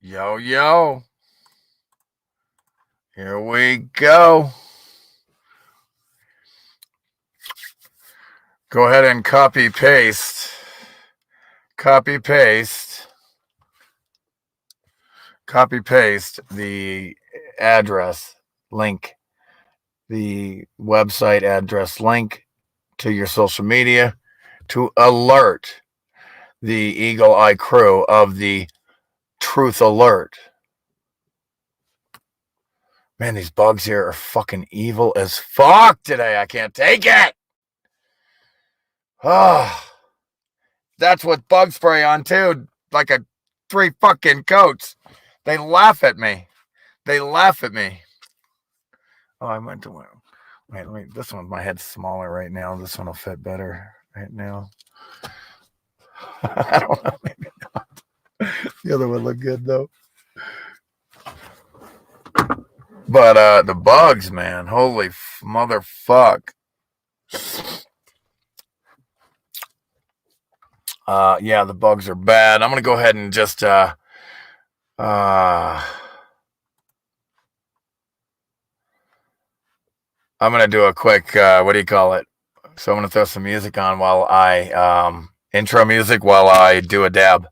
Yo, yo. Here we go. Go ahead and copy paste the address link, the website address link to your social media to alert the Eagle Eye crew of the truth alert. Man, these bugs here are fucking evil as fuck today. I can't take it. Oh, that's with bug spray on too, like 3 fucking coats. They laugh at me. Oh, I went to wait. This one, my head's smaller right now. This one will fit better right now. I don't know, maybe not. The other one looked good though. But the bugs, man, holy motherfuck. Yeah, the bugs are bad. I'm gonna go ahead and just I'm gonna do a quick what do you call it? So I'm gonna throw some music on while I intro music while I do a dab.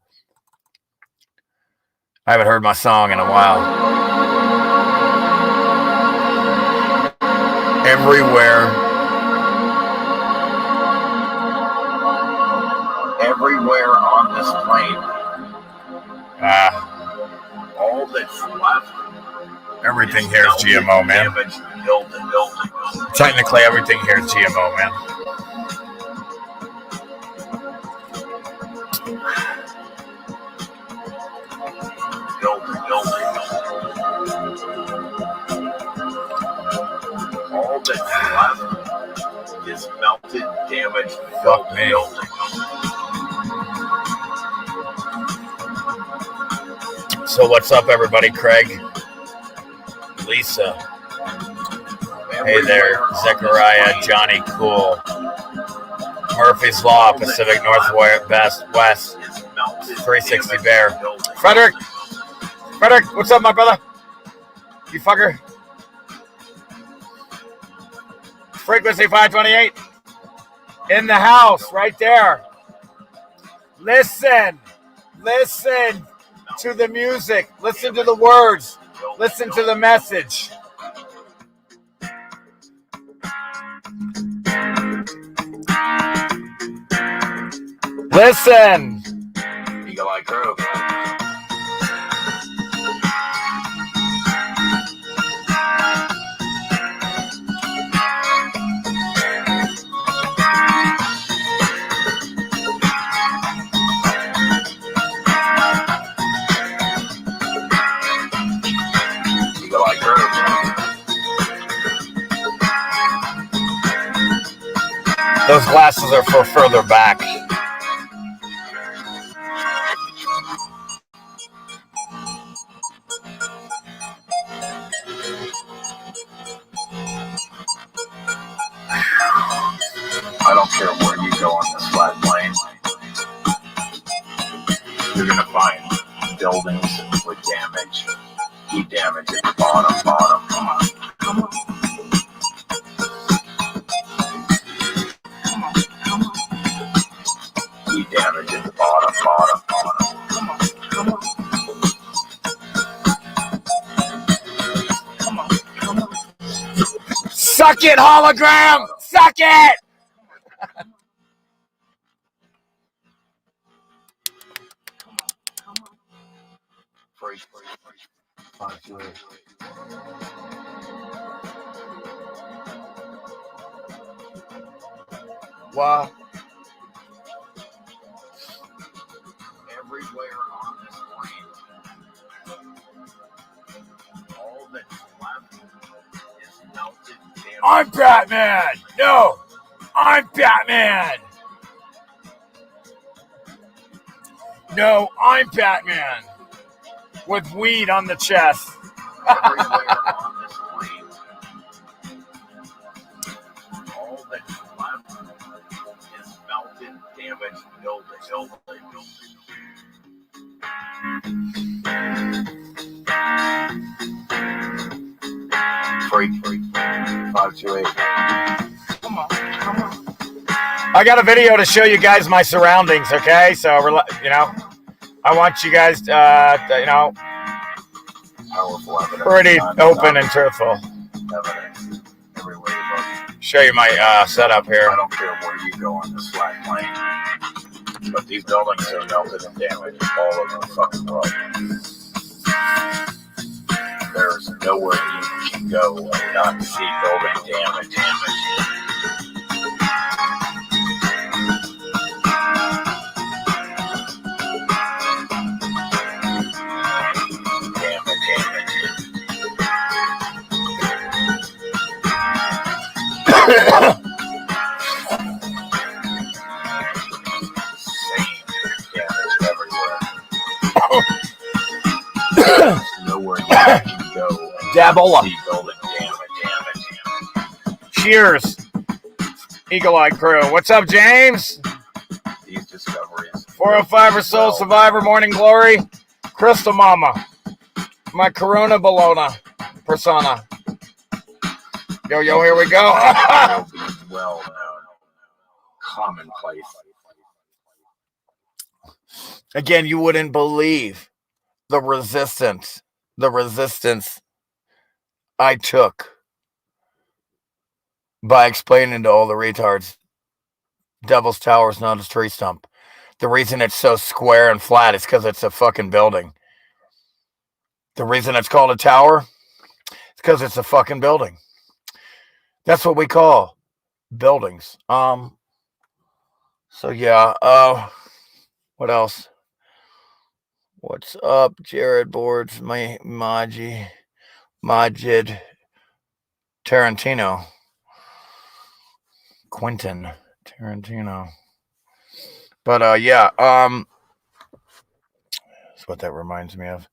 I haven't heard my song in a while. Everywhere on this plane, all that's left. Everything here is GMO, man. Technically, everything here is GMO, man. All that's left is melted, damaged, building. So what's up, everybody? Craig, Lisa, hey there, Zechariah, Johnny Cool, Murphy's Law, Pacific Northwest, West, 360 Bear, Frederick, what's up, my brother? You fucker. Frequency 528 in the house, right there. Listen to the music. Listen to the words. Listen to the message. Listen. Eagle Eye Crew. Those glasses are for further back. I don't care where you go on this flat plane. You're going to find buildings with damage. Deep damage at the bottom. Come on. Deep damage at the bottom. Come on. Suck it, hologram! Suck it! Freak. Wow. Everywhere on this plane, all that's left is melted damage. I'm Batman! No! I'm Batman! No, I'm Batman! With weed on the chest. Everywhere on this plane, all that's left is melted, damaged, building. freak. 528. Come on. I got a video to show you guys my surroundings, okay? So, you know, I want you guys, you know, pretty open and truthful. Show you my setup here. I don't care where you go on this flat plane, but these buildings are melted and damaged all over the fucking world. There's nowhere you can go and not see building damage. Nowhere you can go. Dabola. Cheers, Eagle Eye Crew. What's up, James? These discoveries. 405 or Soul Survivor, Morning Glory, Crystal Mama, my Corona Bologna persona. Yo, here we go. Well known, commonplace. Again, you wouldn't believe the resistance I took by explaining to all the retards Devil's Tower is not a tree stump. The reason it's so square and flat is because it's a fucking building. The reason it's called a tower is because it's a fucking building. That's what we call buildings. So yeah, what else? What's up, Jared Boards, Majid Tarantino, Quentin Tarantino. But yeah, that's what that reminds me of.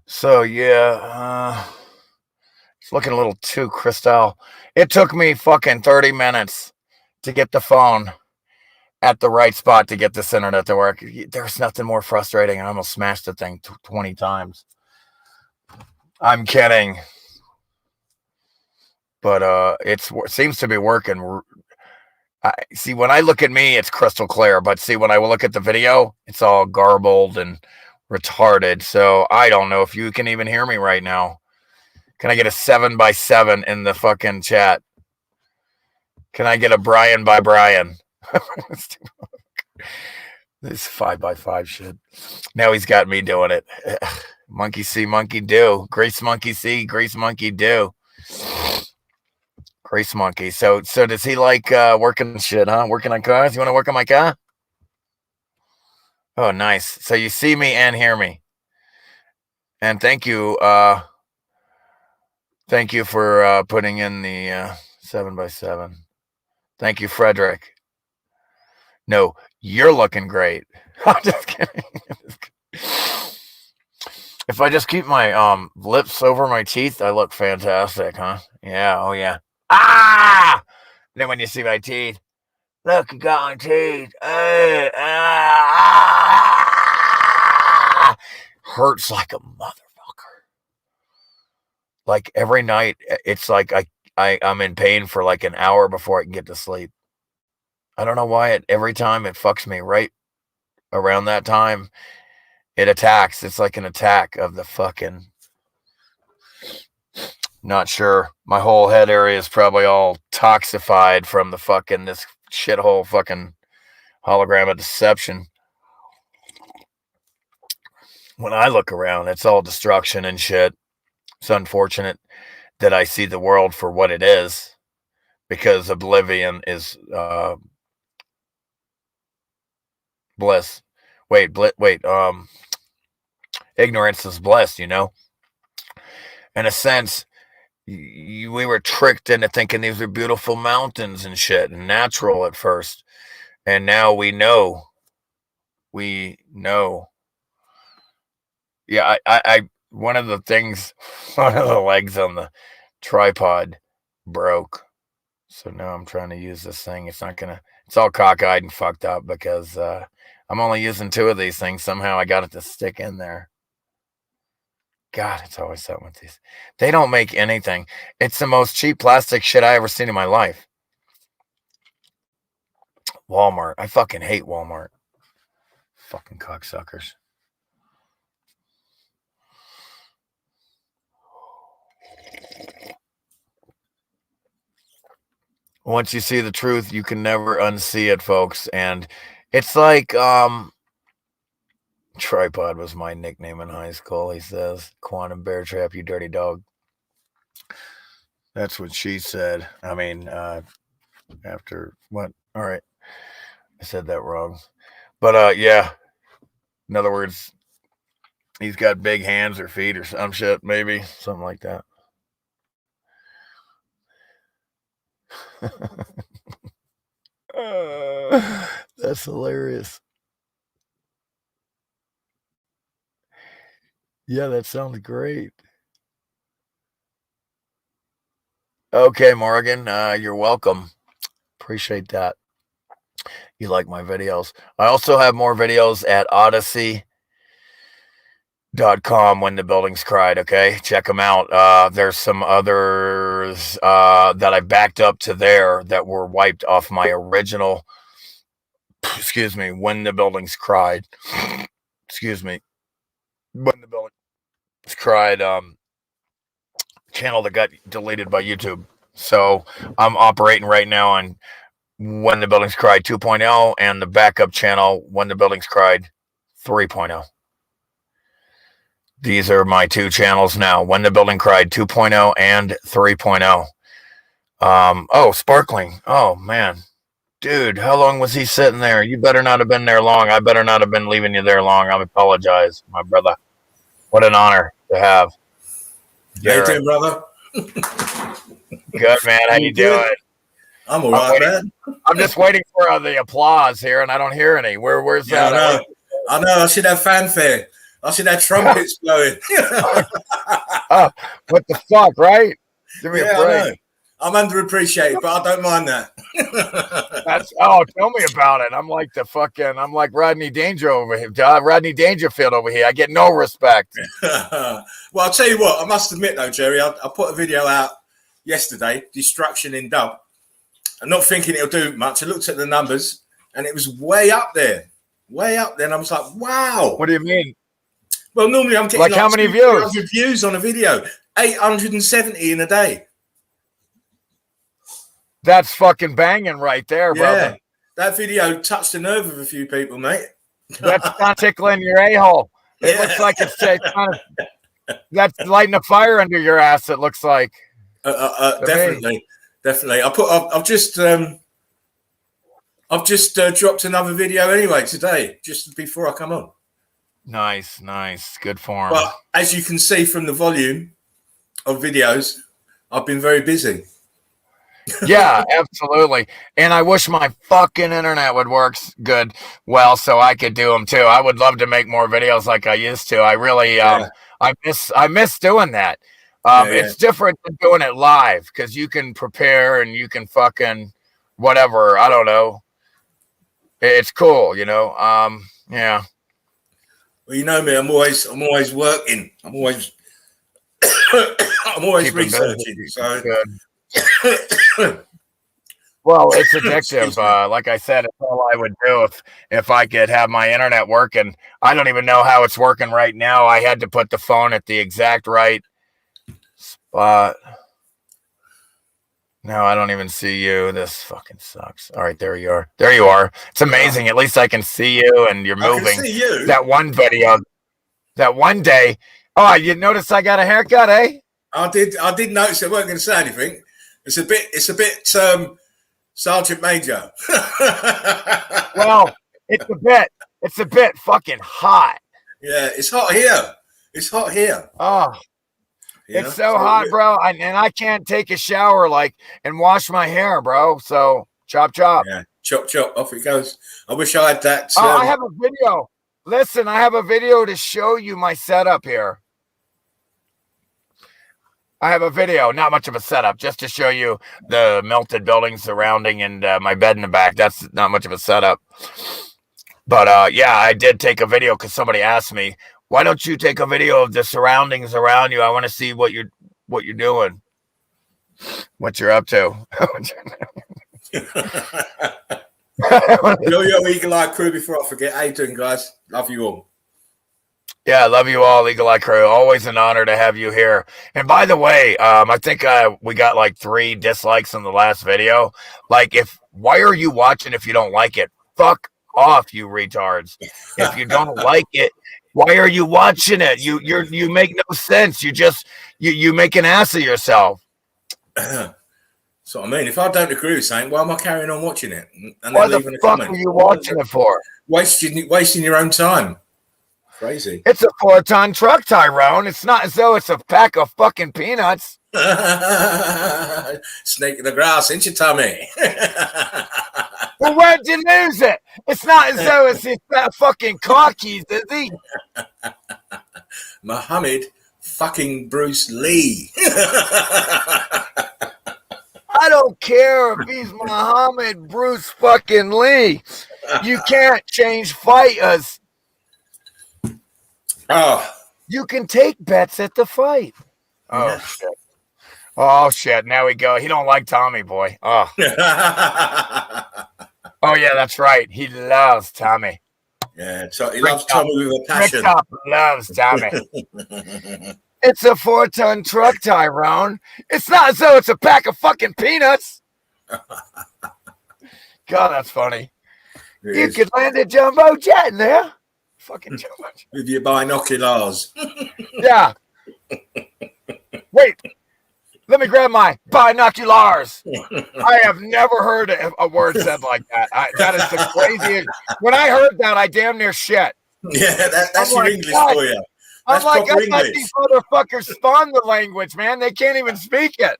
So yeah, it's looking a little too crystal. It took me fucking 30 minutes to get the phone at the right spot to get this internet to work. There's nothing more frustrating. I almost smashed the thing 20 times. I'm kidding. But it seems to be working. See, when I look at me, it's crystal clear. But see, when I look at the video, it's all garbled and retarded. So I don't know if you can even hear me right now. Can I get a 7x7 in the fucking chat? Can I get a Brian by Brian? This 5x5 shit. Now he's got me doing it. Monkey see, monkey do. Grace monkey see, grace monkey do. Grace monkey. So does he like working shit, huh? Working on cars? You want to work on my car? Oh, nice. So you see me and hear me. And thank you. Thank you for putting in the 7x7. Thank you, Frederick. No, you're looking great. I'm just kidding. If I just keep my lips over my teeth, I look fantastic, huh? Yeah, oh yeah. Ah! Then when you see my teeth, look, you got my teeth. Hurts like a motherfucker. Like every night, it's like I'm in pain for like an hour before I can get to sleep. I don't know why every time it fucks me right around that time. It attacks. It's like an attack of the fucking. Not sure. My whole head area is probably all toxified from the fucking this shithole fucking hologram of deception. When I look around, it's all destruction and shit. It's unfortunate that I see the world for what it is, because oblivion is bliss. Wait. Ignorance is bliss, you know? In a sense, we were tricked into thinking these were beautiful mountains and shit and natural at first. And now we know. Yeah, I one of the legs on the tripod broke. So now I'm trying to use this thing. It's all cockeyed and fucked up because I'm only using 2 of these things. Somehow I got it to stick in there. God, it's always something with these. They don't make anything. It's the most cheap plastic shit I ever seen in my life. Walmart. I fucking hate Walmart. Fucking cocksuckers. Once you see the truth, you can never unsee it, folks. And it's like, Tripod was my nickname in high school, he says. Quantum Bear Trap, you dirty dog. That's what she said. I mean, after what? All right. I said that wrong. But, yeah. In other words, he's got big hands or feet or some shit, maybe. Something like that. That's hilarious. Yeah, that sounds great. Okay, Morgan, you're welcome. Appreciate that. You like my videos. I also have more videos at odyssey.com when the buildings cried. Okay, check them out. There's some others that I backed up to there that were wiped off my original, excuse me, when the buildings cried. Excuse me. When the buildings cried channel that got deleted by YouTube. So I'm operating right now on When the Buildings Cried 2.0 and the backup channel When the Buildings Cried 3.0. These are my two channels now, When the Building Cried 2.0 and 3.0. Oh, Sparkling. Oh, man. Dude, how long was he sitting there? You better not have been there long. I better not have been leaving you there long. I apologize, my brother. What an honor to have. How you doing, brother? Good, man. How you doing? I'm all right, man. I'm just waiting for the applause here, and I don't hear any. Where's that? I know. I see that fanfare. I see that trumpets blowing. What the fuck, right? Give me a break. I'm underappreciated, but I don't mind that. Tell me about it. I'm like Rodney Danger over here. Rodney Dangerfield over here. I get no respect. Well, I'll tell you what, I must admit though, Jerry, I put a video out yesterday, Destruction in Dub. I'm not thinking it'll do much. I looked at the numbers and it was way up there. And I was like, wow. What do you mean? Well, normally I'm getting like how many views? Views on a video. 870 in a day. That's fucking banging right there, brother. That video touched the nerve of a few people, mate. That's not tickling your a-hole. It looks like it's that's lighting a fire under your ass. It looks like. Definitely. I've just dropped another video anyway today, just before I come on. Nice. Good form. But as you can see from the volume of videos, I've been very busy. Yeah, absolutely. And I wish my fucking internet would work good, so I could do them too. I would love to make more videos like I used to. I really, I miss doing that. It's different than doing it live because you can prepare and you can fucking whatever. I don't know. It's cool, yeah. Well, you know me. I'm always working. I'm always researching. So. Well, it's addictive. Like I said, it's all I would do if I could have my internet working. I don't even know how it's working right now. I had to put the phone at the exact right spot. No, I don't even see you. This fucking sucks. All right, there you are. There you are. It's amazing. At least I can see you and you're moving. I can see you. That one video, that one day. Oh, you noticed I got a haircut, eh? I did notice. I wasn't going to say anything. It's a bit Sergeant Major. Well, it's a bit fucking hot. Yeah, it's hot here. Oh, it's so hot, bro. And I can't take a shower and wash my hair, bro. So chop. Yeah, chop, off it goes. I wish I had that. I have a video. Listen, I have a video to show you my setup here. I have a video, not much of a setup, just to show you the melted building surrounding and my bed in the back. That's not much of a setup. But, yeah, I did take a video because somebody asked me, Why don't you take a video of the surroundings around you? I want to see what you're doing, what you're up to. Yo, Eagle Eye crew, before I forget, how you doing, guys? Love you all. Yeah, I love you all, Eagle Eye crew. Always an honor to have you here. And by the way, I think we got like 3 dislikes in the last video. Like, why are you watching if you don't like it? Fuck off, you retards. If you don't like it, why are you watching it? You make no sense. You make an ass of yourself. So I mean, if I don't agree with something, why am I carrying on watching it? And What the fuck are you watching it for? Wasting your own time. Crazy. It's a 4-ton truck, Tyrone. It's not as though it's a pack of fucking peanuts. Snake in the grass, ain't you, Tommy? Well, where'd you lose it? It's not as though it's that fucking car keys, is he? Muhammad fucking Bruce Lee. I don't care if he's Muhammad Bruce fucking Lee. You can't change fighters. Oh. You can take bets at the fight. Oh, Yeah. shit. Oh, shit. Now we go. He don't like Tommy, boy. Oh. Oh, yeah, that's right. He loves Tommy. Yeah, so he loves Tommy with a passion. Rick Top loves Tommy. It's a 4-ton truck, Tyrone. It's not as though it's a pack of fucking peanuts. God, that's funny. You could land a jumbo jet in there. Fucking jumbo jet. With your binoculars. Yeah. Wait. Let me grab my binoculars. I have never heard a word said like that. That is the craziest. When I heard that, I damn near shit. Yeah, that's your English for you. I'm like, I thought these motherfuckers spawned the language, man. They can't even speak it.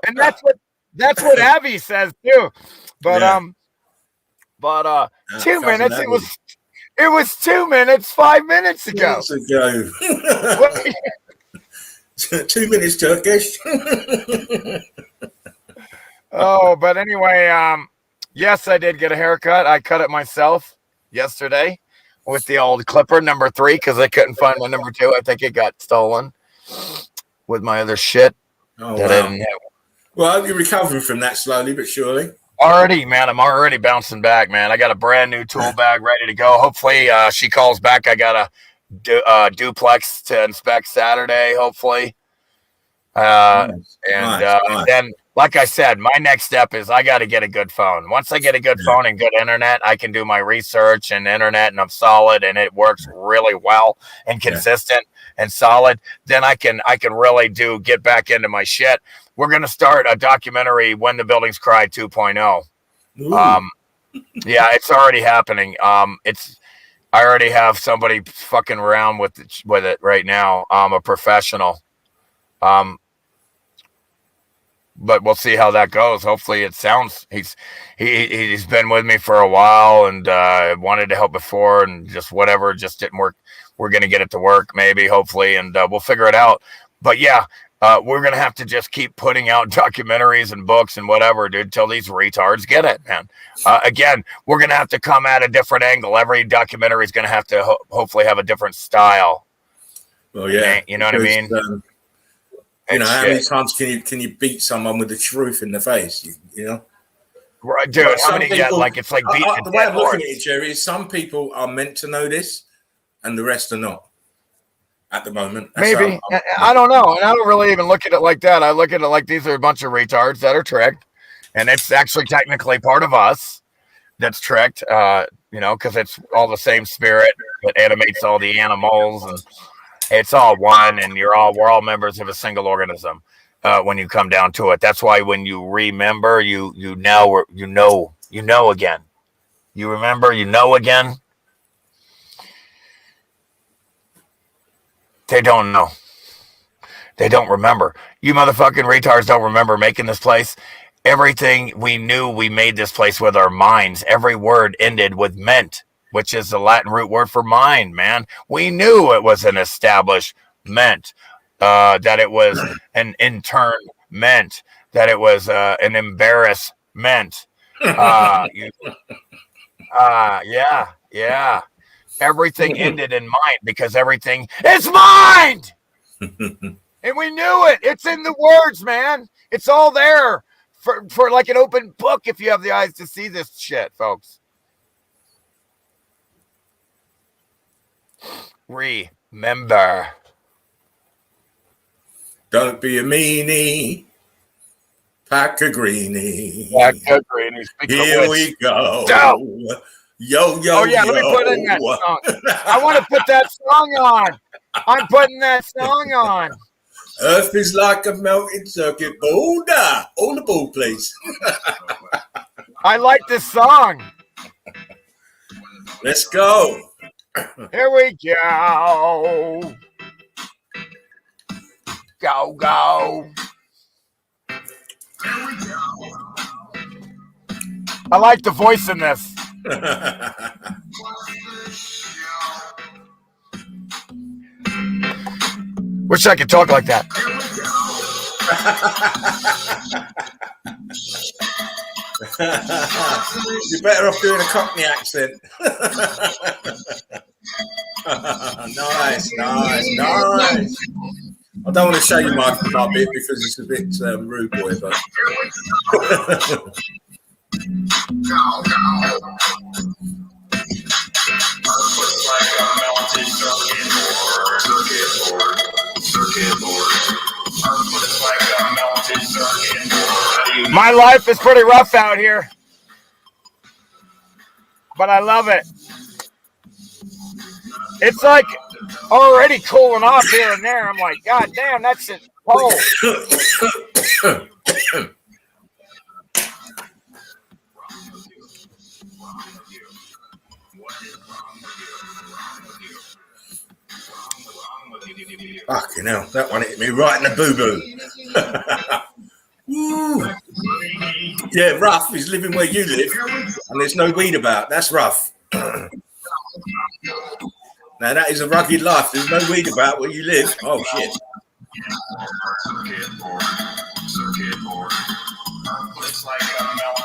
And that's what Abby says too. But yeah. 2 minutes. It was 2 minutes 5 minutes ago. 2 minutes Turkish. Oh, but anyway, yes, I did get a haircut. I cut it myself yesterday with the old clipper number 3 because I couldn't find my number 2. I think it got stolen with my other shit. Oh, wow. Well, you're recovering from that slowly but surely. Already, man. I'm already bouncing back, man. I got a brand new tool bag ready to go. Hopefully, she calls back. I got a duplex to inspect Saturday, hopefully. Nice. And then, like I said, my next step is I got to get a good phone. Once I get a good phone and good internet, I can do my research and internet, and I'm solid, and it works really well and consistent and solid. Then I can really get back into my shit. We're gonna start a documentary, When the Buildings Cried 2.0. Yeah, it's already happening. I already have somebody fucking around with it right now. I'm a professional. But we'll see how that goes. Hopefully it sounds he's been with me for a while and wanted to help before and just whatever just didn't work. We're gonna get it to work maybe, hopefully, and we'll figure it out. But yeah, we're gonna have to just keep putting out documentaries and books and whatever, dude, till these retards get it, man. Again, we're gonna have to come at a different angle. Every documentary is gonna have to hopefully have a different style. Well, yeah, you know what I mean. You know, how many times can you beat someone with the truth in the face? You know, right, dude. How many get like it's like beating the way I'm looking at it, Jerry, is some people are meant to know this, and the rest are not. At the moment, maybe I don't know, and I don't really even look at it like that. I look at it like these are a bunch of retards that are tricked, and it's actually technically part of us that's tricked. You know, because it's all the same spirit that animates all the animals and. It's all one, and we're all members of a single organism. When you come down to it, that's why when you remember, you know again. You remember, you know again. They don't know. They don't remember. You motherfucking retards don't remember making this place. Everything we knew, we made this place with our minds. Every word ended with meant, which is the Latin root word for mind, man. We knew it was an establishment, that it was an intern meant that it was an embarrassment. Yeah. Everything ended in mind because everything is mind. And we knew it. It's in the words, man. It's all there for like an open book if you have the eyes to see this shit, folks. Remember. Don't be a meanie. Pack a greenie. Here we go. Yo. Oh, yeah, let me put in that song. I want to put that song on. I'm putting that song on. Earth is like a melting circuit boulder. On the ball, please. I like this song. Let's go. Here we go. Go. I like the voice in this. Wish I could talk like that. You're better off doing a Cockney accent. Nice. I don't want to show you my bit because it's a bit rude, boy, but my life is pretty rough out here, but I love it. It's like already cooling off here and there. I'm like, God damn, that shit's cold. fucking hell, that one hit me right in the boo-boo. Yeah, rough is living where you live and there's no weed about. That's rough. Now that is a rugged life. There's no weed about where you live. Oh shit.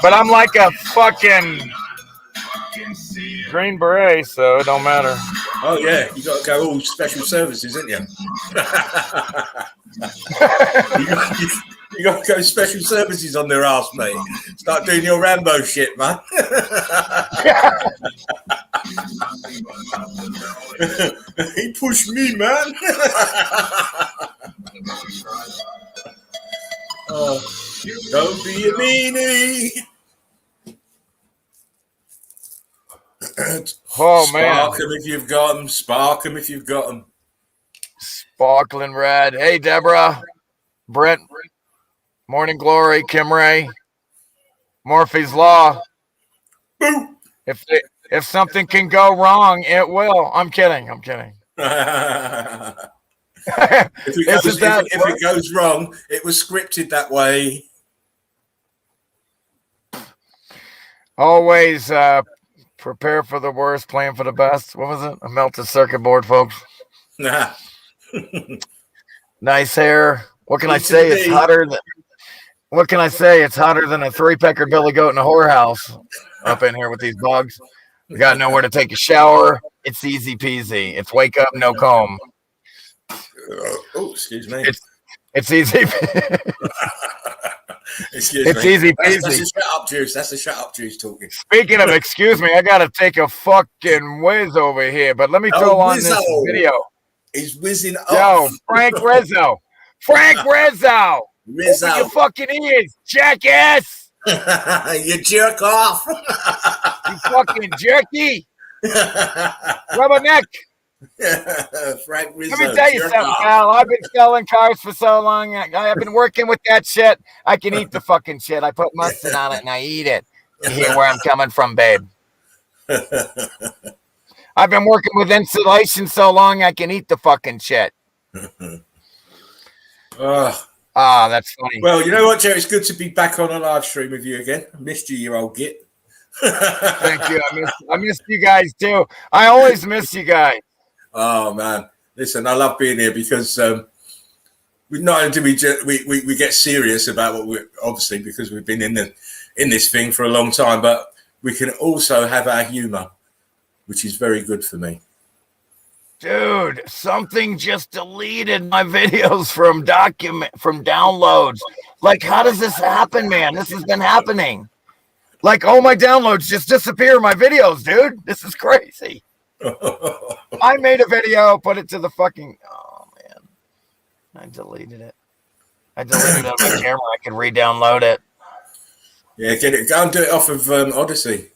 But I'm like a fucking Green Beret, so it don't matter. Oh yeah, you got to go all special services, ain't you? You got to go special services on their ass, mate. Start doing your Rambo shit, man. He pushed me, man. Oh, don't be a meanie. Oh, man. Spark them if you've got them. Spark them if you've got them. Sparkling red. Hey, Deborah. Brent. Morning Glory. Kim Ray. Murphy's Law. Boo. If something can go wrong, it will. I'm kidding. If it goes wrong, it was scripted that way. Always prepare for the worst, plan for the best. What was it? A melted circuit board, folks. Nah. Nice hair. What can I say? It's hotter than. What can I say? It's hotter than a 3-pecker billy goat in a whorehouse up in here with these bugs. We got nowhere to take a shower. It's easy peasy. It's wake up, no comb. Oh, excuse me. It's easy. Excuse it's me. Easy peasy. That's a shut up juice. That's a shut up juice talking. Speaking of, excuse me, I gotta take a fucking whiz over here, but let me throw on this video. He's whizzing off. Yo, Frank Rizzo. Frank Rizzo. Rizzo. Open your fucking ears, jackass. You jerk off. You fucking jerky. Rubberneck. Frank Rizzo. Let me tell you something, pal. I've been selling cars for so long. I've been working with that shit. I can eat the fucking shit. I put mustard on it and I eat it. You hear where I'm coming from, babe? I've been working with insulation so long I can eat the fucking shit. That's funny. Well, you know what, Jerry? It's good to be back on a live stream with you again. I missed you old git. Thank you. I missed you guys too. I always miss you guys. Oh man, listen, I love being here because not only do we get serious about what we're obviously because we've been in this thing for a long time, but we can also have our humor, which is very good for me. Dude, something just deleted my videos from downloads. Like, how does this happen, man? This has been happening. Like, all my downloads just disappear. My videos, dude. This is crazy. I made a video, put it to the fucking. Oh man, I deleted it. I deleted it on my camera. I can re-download it. Yeah, get it. Go and do it off of Odyssey.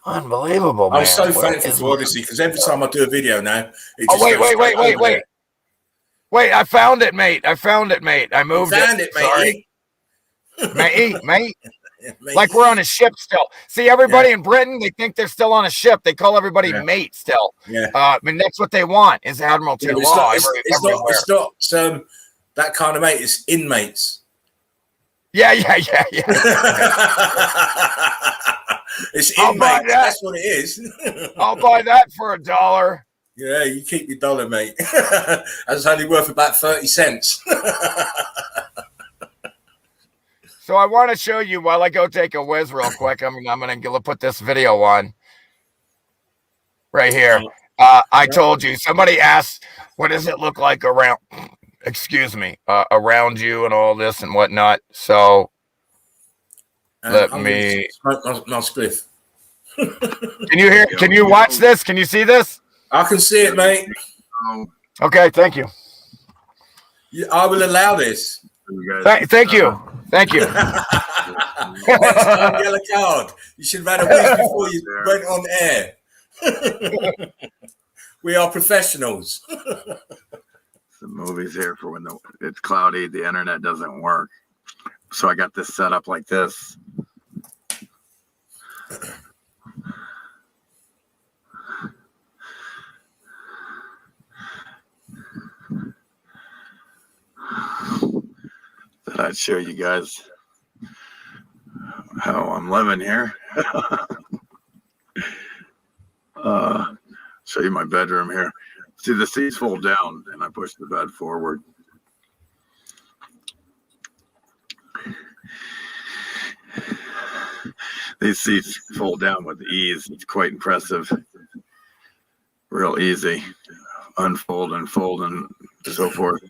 Unbelievable, man. I'm so thankful for Odyssey because every time I do a video now, it just wait. Wait, I found it, mate. I moved it. Found it, mate. Mate. Like we're on a ship still. See, everybody in Britain, they think they're still on a ship. They call everybody mate still. Yeah. I mean, that's what they want is Admiralty law. It's not that kind of mate. It's inmates. Yeah. It's inmates. That's what it is. I'll buy that for $1. Yeah, you keep your dollar, mate. That's only worth about 30 cents. So I want to show you while I go take a whiz real quick. I'm going to put this video on right here. I told you, somebody asked, what does it look like around, around you and all this and whatnot. So let me smoke my spliff. Can you watch this? Can you see this? I can see it, mate. Okay, thank you. I will allow this. Thank you. Next time, yellow card. You should have had a week before you went on air. We are professionals. The movie's here for when it's cloudy, the internet doesn't work. So I got this set up like this. That I'd show you guys how I'm living here. Show you my bedroom here. See, the seats fold down and I push the bed forward. These seats fold down with ease. It's quite impressive. Real easy. Unfold and fold and so forth.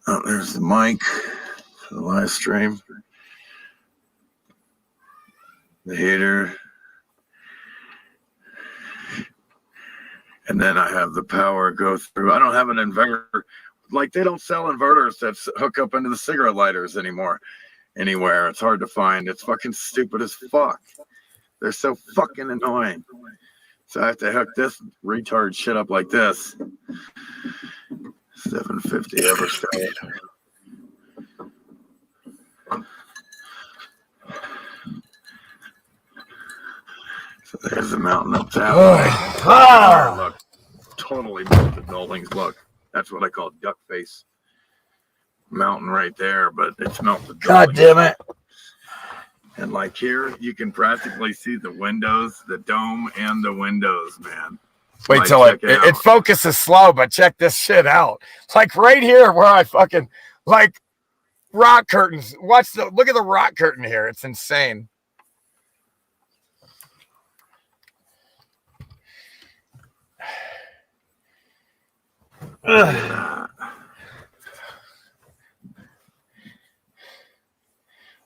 Oh, there's the mic for the live stream. The heater. And then I have the power go through. I don't have an inverter. Like, they don't sell inverters that hook up into the cigarette lighters anymore. Anywhere. It's hard to find. It's fucking stupid as fuck. They're so fucking annoying. So I have to hook this retard shit up like this. 750 Everstate. So there's the mountain up that way. Look, totally melted buildings. Look, that's what I call duck face. Mountain right there, but it's melted. God damn it. And like here, you can practically see the windows, the dome, and the windows, man. Wait like, till it focuses slow, but check this shit out. Like right here where I fucking, like, rock curtains. Look at the rock curtain here. It's insane.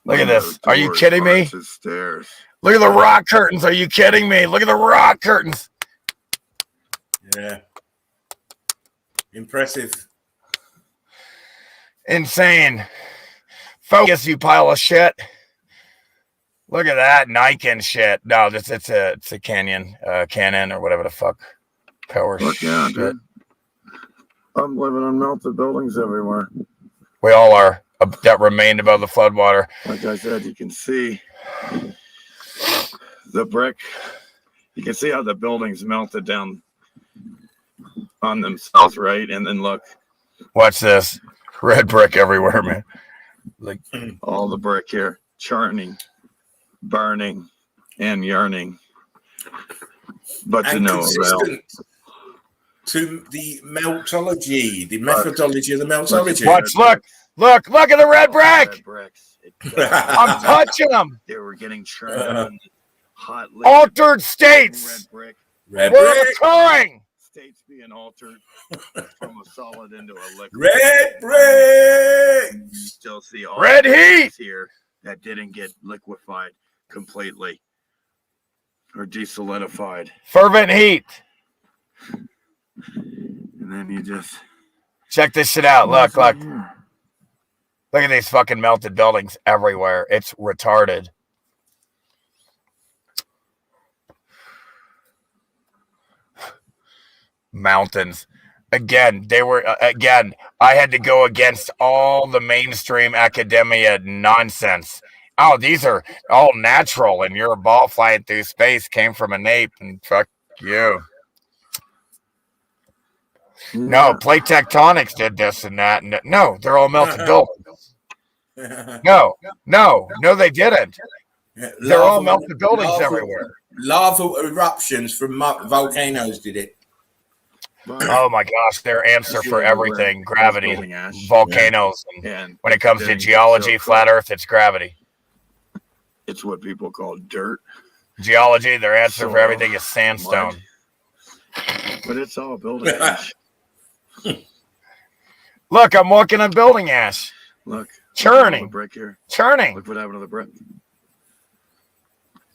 Look at this. Are you kidding me? Look at the rock curtains. Are you kidding me? Look at the rock curtains. Yeah. Impressive. Insane. Focus, you pile of shit. Look at that Nikon shit. No, it's a Canon or whatever the fuck. Power shit. Yeah, dude. I'm living on melted buildings everywhere. We all are. That remained above the floodwater. Like I said, you can see the brick. You can see how the buildings melted down on themselves, right? And then look. Watch this. Red brick everywhere, man. Like all the brick here. Charting, burning, and yearning. But to no avail. to the meltology, the methodology of the meltology. Watch, look at the red brick. Red bricks. I'm touching them. They were getting churned in hot liquid. Altered states. Red brick. Red We're brick. occurring. States being altered from a solid into a liquid. Red brick. You still see all Red the heat. things here that didn't get liquefied completely or desolidified. Fervent heat. And then you just Check this shit out. Look. Look Look at these fucking melted buildings everywhere. It's retarded. Mountains. Again, I had to go against all the mainstream academia nonsense. Oh, these are all natural, and you're a ball flying through space came from an ape, and fuck you. No, plate tectonics did this and that. And no, they're all melted buildings. No, they didn't. They're all melted buildings everywhere. Lava eruptions from volcanoes did it. Oh my gosh, their answer for everything: gravity, volcanoes. And when it comes to geology, flat Earth, it's gravity. It's what people call dirt. Geology, their answer for everything is sandstone. But it's all building ash. Look, I'm walking on building ash. Look, churning, brick here. Churning. Look what happened to the brick.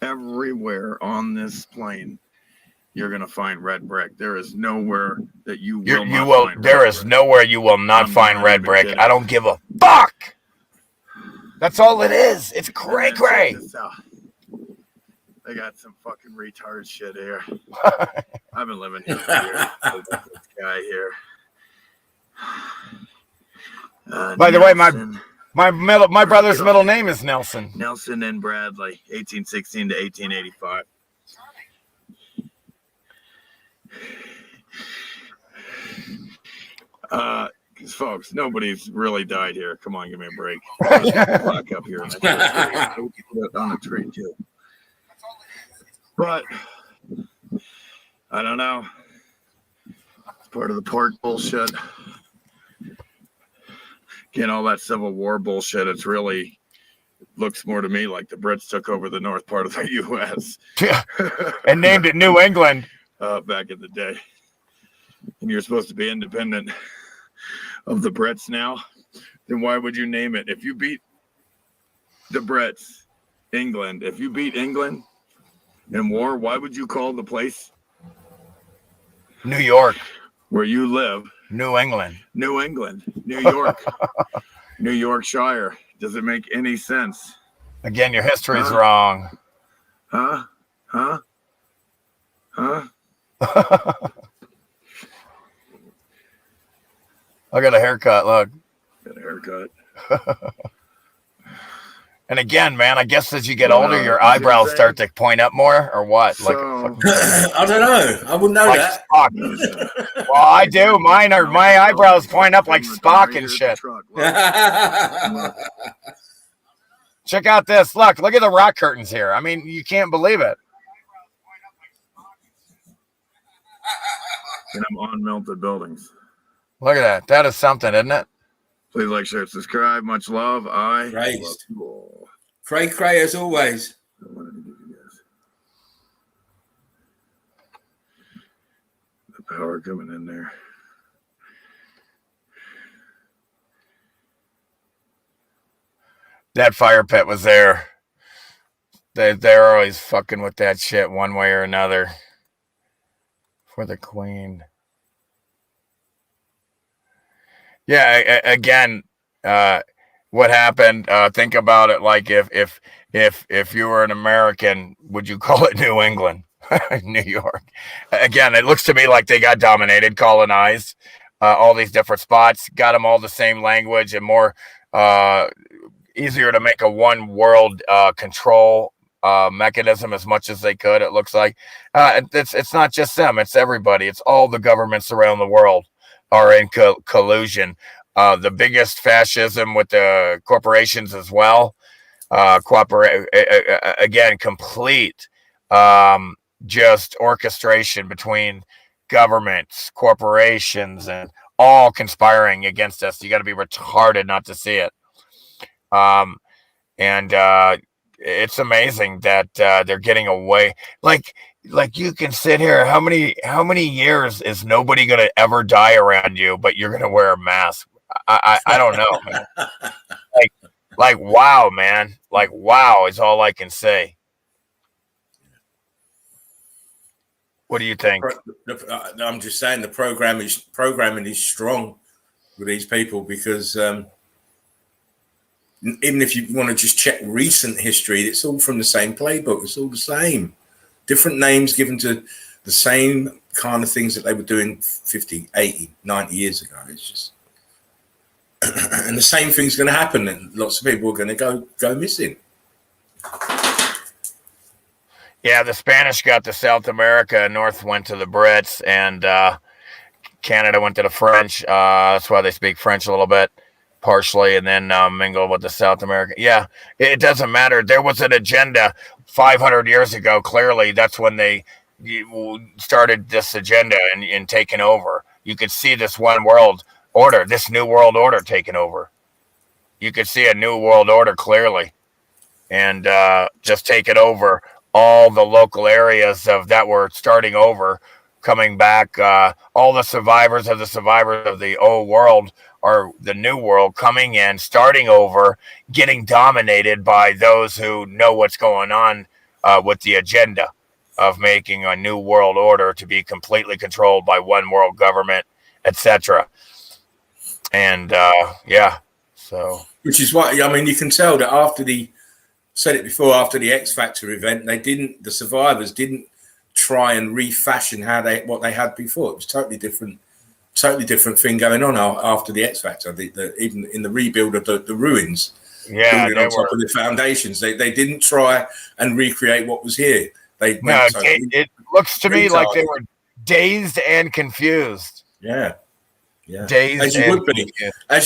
Everywhere on this plane, you're gonna find red brick. There is nowhere that you will not find. There is nowhere you will not find red brick. I don't give a fuck. That's all it is. It's cray. They got some fucking retard shit here. I've been living here for years. This guy here. By the way, my brother's middle name is Nelson. Nelson and Bradley, 1816 to 1885. Folks, nobody's really died here. Come on, give me a break. Back up here on a tree too. But I don't know. It's part of the pork bullshit. Again, all that Civil War bullshit. It's really looks more to me like the Brits took over the north part of the U.S. Yeah, and named it New England back in the day. And you're supposed to be independent of the Brits now. Then why would you name it? If you beat the Brits, England. If you beat England in war, why would you call the place New York, where you live? New England. New England. New York. New Yorkshire. Does it make any sense? Again, your history's wrong. Huh? I got a haircut. Look. Got a haircut. And again, man, I guess as you get older, your eyebrows start to point up more, or what? So, I don't know. I wouldn't know that. Spock. Well, I do. My eyebrows point up like Spock and shit. Check out this. Look at the rock curtains here. I mean, you can't believe it. And I'm on melted buildings. Look at that. That is something, isn't it? Please like, share, subscribe. Much love. Christ. Cray as always. The power coming in there. That fire pit was there. They're always fucking with that shit one way or another. For the Queen. Yeah, again, what happened? Think about it like if you were an American, would you call it New England, New York? Again, it looks to me like they got dominated, colonized, all these different spots, got them all the same language and more easier to make a one world control mechanism as much as they could. It looks like it's not just them; it's everybody. It's all the governments around the world are in collusion. The biggest fascism with the corporations as well. Again, complete just orchestration between governments, corporations, and all conspiring against us. You got to be retarded not to see it. And it's amazing that they're getting away. Like you can sit here. How many years is nobody gonna ever die around you, but you're gonna wear a mask? I don't know, man. Like wow, man. Like wow is all I can say. What do you think? I'm just saying the programming is strong with these people because even if you want to just check recent history, it's all from the same playbook. It's all the same. Different names given to the same kind of things that they were doing 50, 80, 90 years ago. It's just... and the same thing's going to happen, and lots of people are going to go missing. Yeah, the Spanish got to South America, North went to the Brits, and Canada went to the French. That's why they speak French a little bit, partially, and then mingle with the South America. Yeah, it doesn't matter. There was an agenda 500 years ago. Clearly, that's when they started this agenda and taken over. You could see this one world order, this new world order taking over. You could see a new world order clearly, and just take it over all the local areas of that were starting over, coming back. All the survivors of the old world or the new world coming in, starting over, getting dominated by those who know what's going on with the agenda of making a new world order to be completely controlled by one world government, etc. And yeah, so which is why you can tell that after the X Factor event, the survivors didn't try and refashion what they had before. It was totally different thing going on after the X Factor. Even in the rebuild of the ruins, building on top of the foundations, they didn't try and recreate what was here. It looks to me like they were dazed and confused. Yeah. As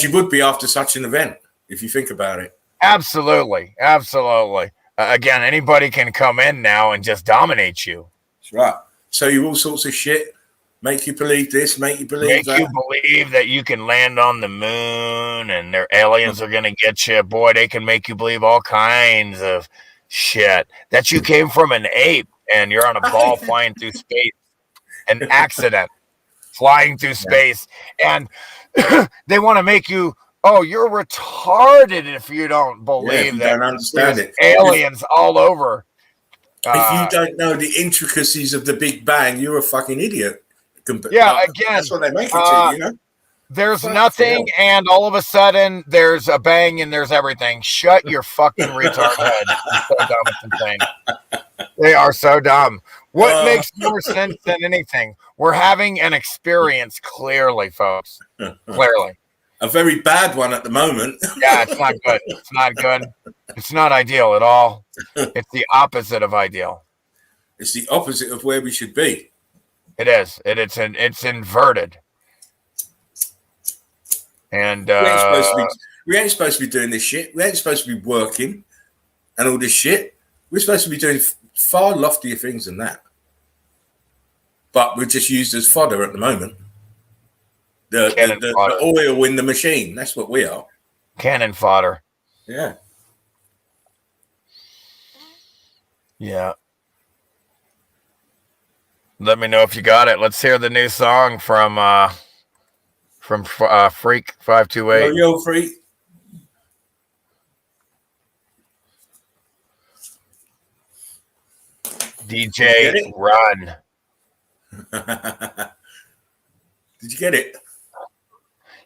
you would be after such an event, if you think about it. Absolutely. Again, anybody can come in now and just dominate you. That's right. Tell you all sorts of shit. Make you believe this. Make you believe that. Make you believe that you can land on the moon and their aliens are going to get you. Boy, they can make you believe all kinds of shit. That you came from an ape and you're on a ball flying through space. An accident. Flying through space, and they want to make you, you're retarded if you don't believe that. Don't understand it. Aliens all over. If you don't know the intricacies of the Big Bang, you're a fucking idiot. Yeah, again, that's what they make it to, you know. There's nothing, and all of a sudden there's a bang and there's everything. Shut your fucking retard head. It's so dumb, it's insane. They are so dumb. What makes more sense than anything? We're having an experience, clearly, folks. Clearly. A very bad one at the moment. Yeah, it's not good. It's not good. It's not ideal at all. It's the opposite of ideal. It's the opposite of where we should be. It is. It's inverted. And we ain't supposed to be doing this shit. We ain't supposed to be working and all this shit. We're supposed to be doing far loftier things than that. But we're just used as fodder at the moment. The oil in the machine. That's what we are. Cannon fodder. Yeah. Yeah. Let me know if you got it. Let's hear the new song from Freak 528. Yo, Freak. DJ Run. Did you get it?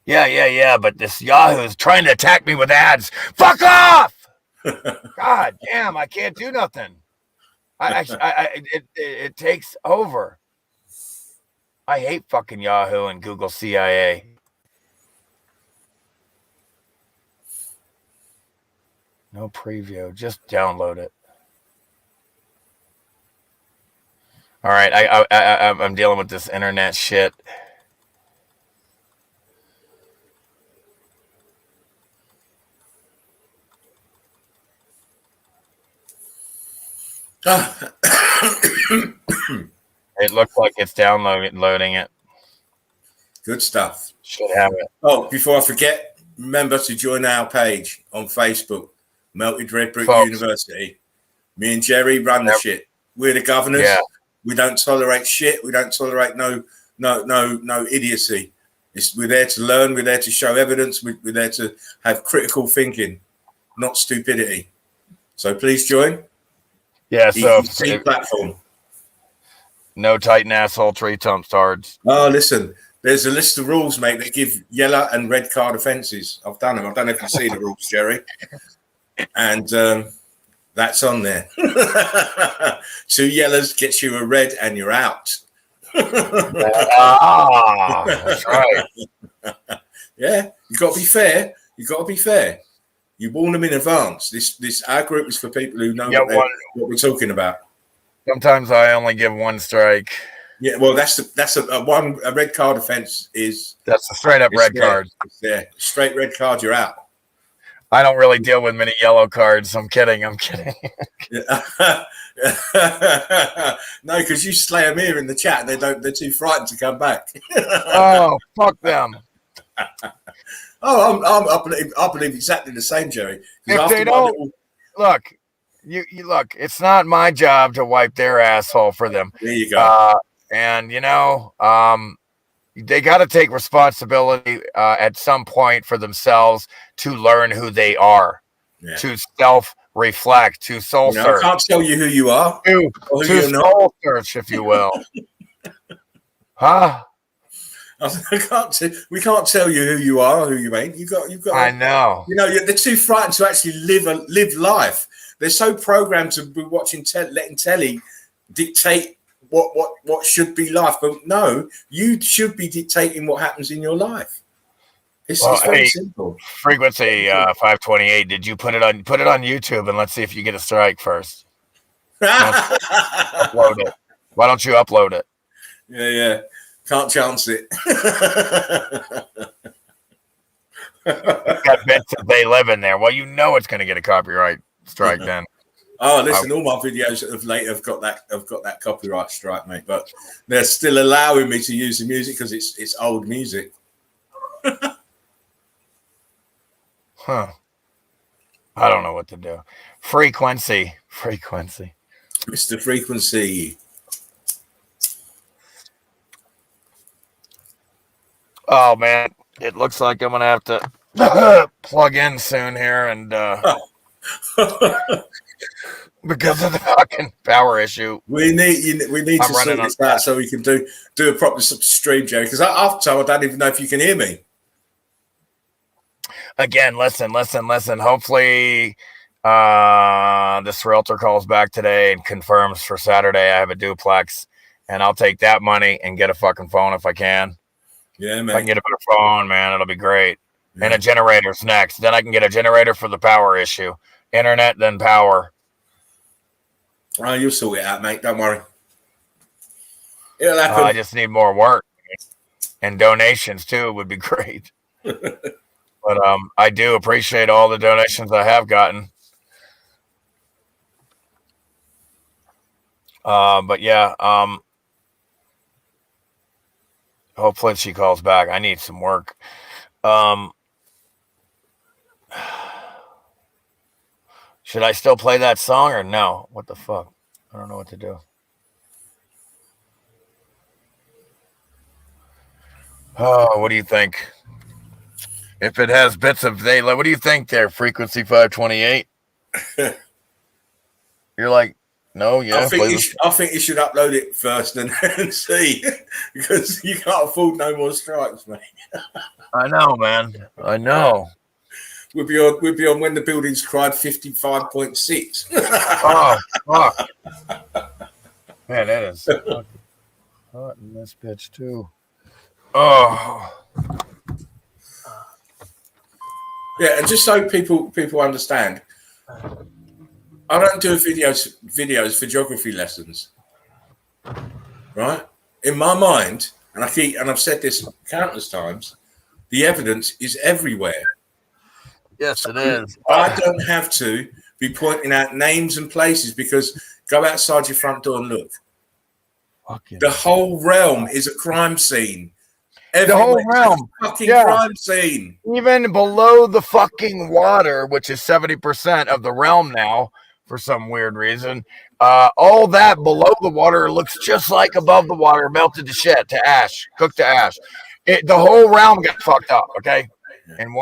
Yeah. But this Yahoo is trying to attack me with ads. Fuck off! God damn, I can't do nothing. It takes over. I hate fucking Yahoo and Google CIA. No preview. Just download it. All right, I'm dealing with this internet shit. It looks like it's loading it. Good stuff. Should have it. Oh, before I forget, remember to join our page on Facebook, Melted Red Brick Folks. University. Me and Jerry run the shit. We're the governors. Yeah. We don't tolerate shit. We don't tolerate no idiocy. We're there to learn. We're there to show evidence. We're there to have critical thinking, not stupidity. So please join. Yeah. So platform. No Titan asshole tree tump starts. Oh, listen. There's a list of rules, mate, that give yellow and red card offences. I've done them. I don't know if you see the rules, Jerry. And that's on there. 2 yellows gets you a red and you're out. That's right. Yeah, you got to be fair. You got to be fair. You warn them in advance. This our group is for people who know what we're talking about. Sometimes I only give 1 strike. Yeah, well, that's a red card offence is. That's a straight up red card. Yeah, straight red card. You're out. I don't really deal with many yellow cards. I'm kidding. No, because you slay them here in the chat. They're too frightened to come back. Oh, fuck them. I believe exactly the same, Jerry. If they don't look, you look. It's not my job to wipe their asshole for them. There you go. And they got to take responsibility at some point for themselves to learn who they are, to self-reflect, to soul search. I can't tell you who you are. To soul search, if you will. Huh? We can't tell you who you are or who you ain't. You've got. I know. They're too frightened to actually live life. They're so programmed to be watching, letting telly dictate what should be life. But no, you should be dictating what happens in your life. It's very simple. Frequency 528. Did you put it on YouTube and let's see if you get a strike first? Upload it. Why don't you upload it? Yeah. Can't chance it. Got bits that they live in there. Well, it's going to get a copyright strike then. Oh, listen, all my videos of late have got that copyright strike, mate. But they're still allowing me to use the music because it's old music. Huh. I don't know what to do. Frequency. Mr. Frequency. Oh man, it looks like I'm gonna have to plug in soon here, and because of the fucking power issue, we need to sort this out so we can do a proper stream, Jerry. Because after I don't even know if you can hear me. Again, listen. Hopefully, this realtor calls back today and confirms for Saturday I have a duplex, and I'll take that money and get a fucking phone if I can. Yeah, man. If I can get a better phone, man, it'll be great. Yeah. And a generator's next. Then I can get a generator for the power issue. Internet, then power. Oh, you'll sort it out, mate. Don't worry. It'll happen. I just need more work. And donations, too, would be great. But I do appreciate all the donations I have gotten. But yeah, hopefully she calls back. I need some work. Should I still play that song or no? What the fuck? I don't know what to do. Oh, what do you think? If it has bits of daylight, what do you think there? Frequency 528? You're like, no, yeah. I think you should upload it first and see, because you can't afford no more strikes, mate. I know, man. I know. We'll be on When the Buildings Cried 55.6. Oh, fuck. Man, that is hot in this bitch too. Oh. Yeah, and just so people understand, I don't do videos for geography lessons, right? In my mind, and I've said this countless times, the evidence is everywhere. Yes, it is. I don't have to be pointing out names and places, because go outside your front door and look. Fucking The whole realm is a crime scene. the whole Everywhere. realm. It's a fucking Yeah. crime scene. Even below the fucking water, which is 70% of the realm now, for some weird reason, all that below the water looks just like above the water, melted to shit, to ash, cooked to ash. The whole realm got fucked up, okay? And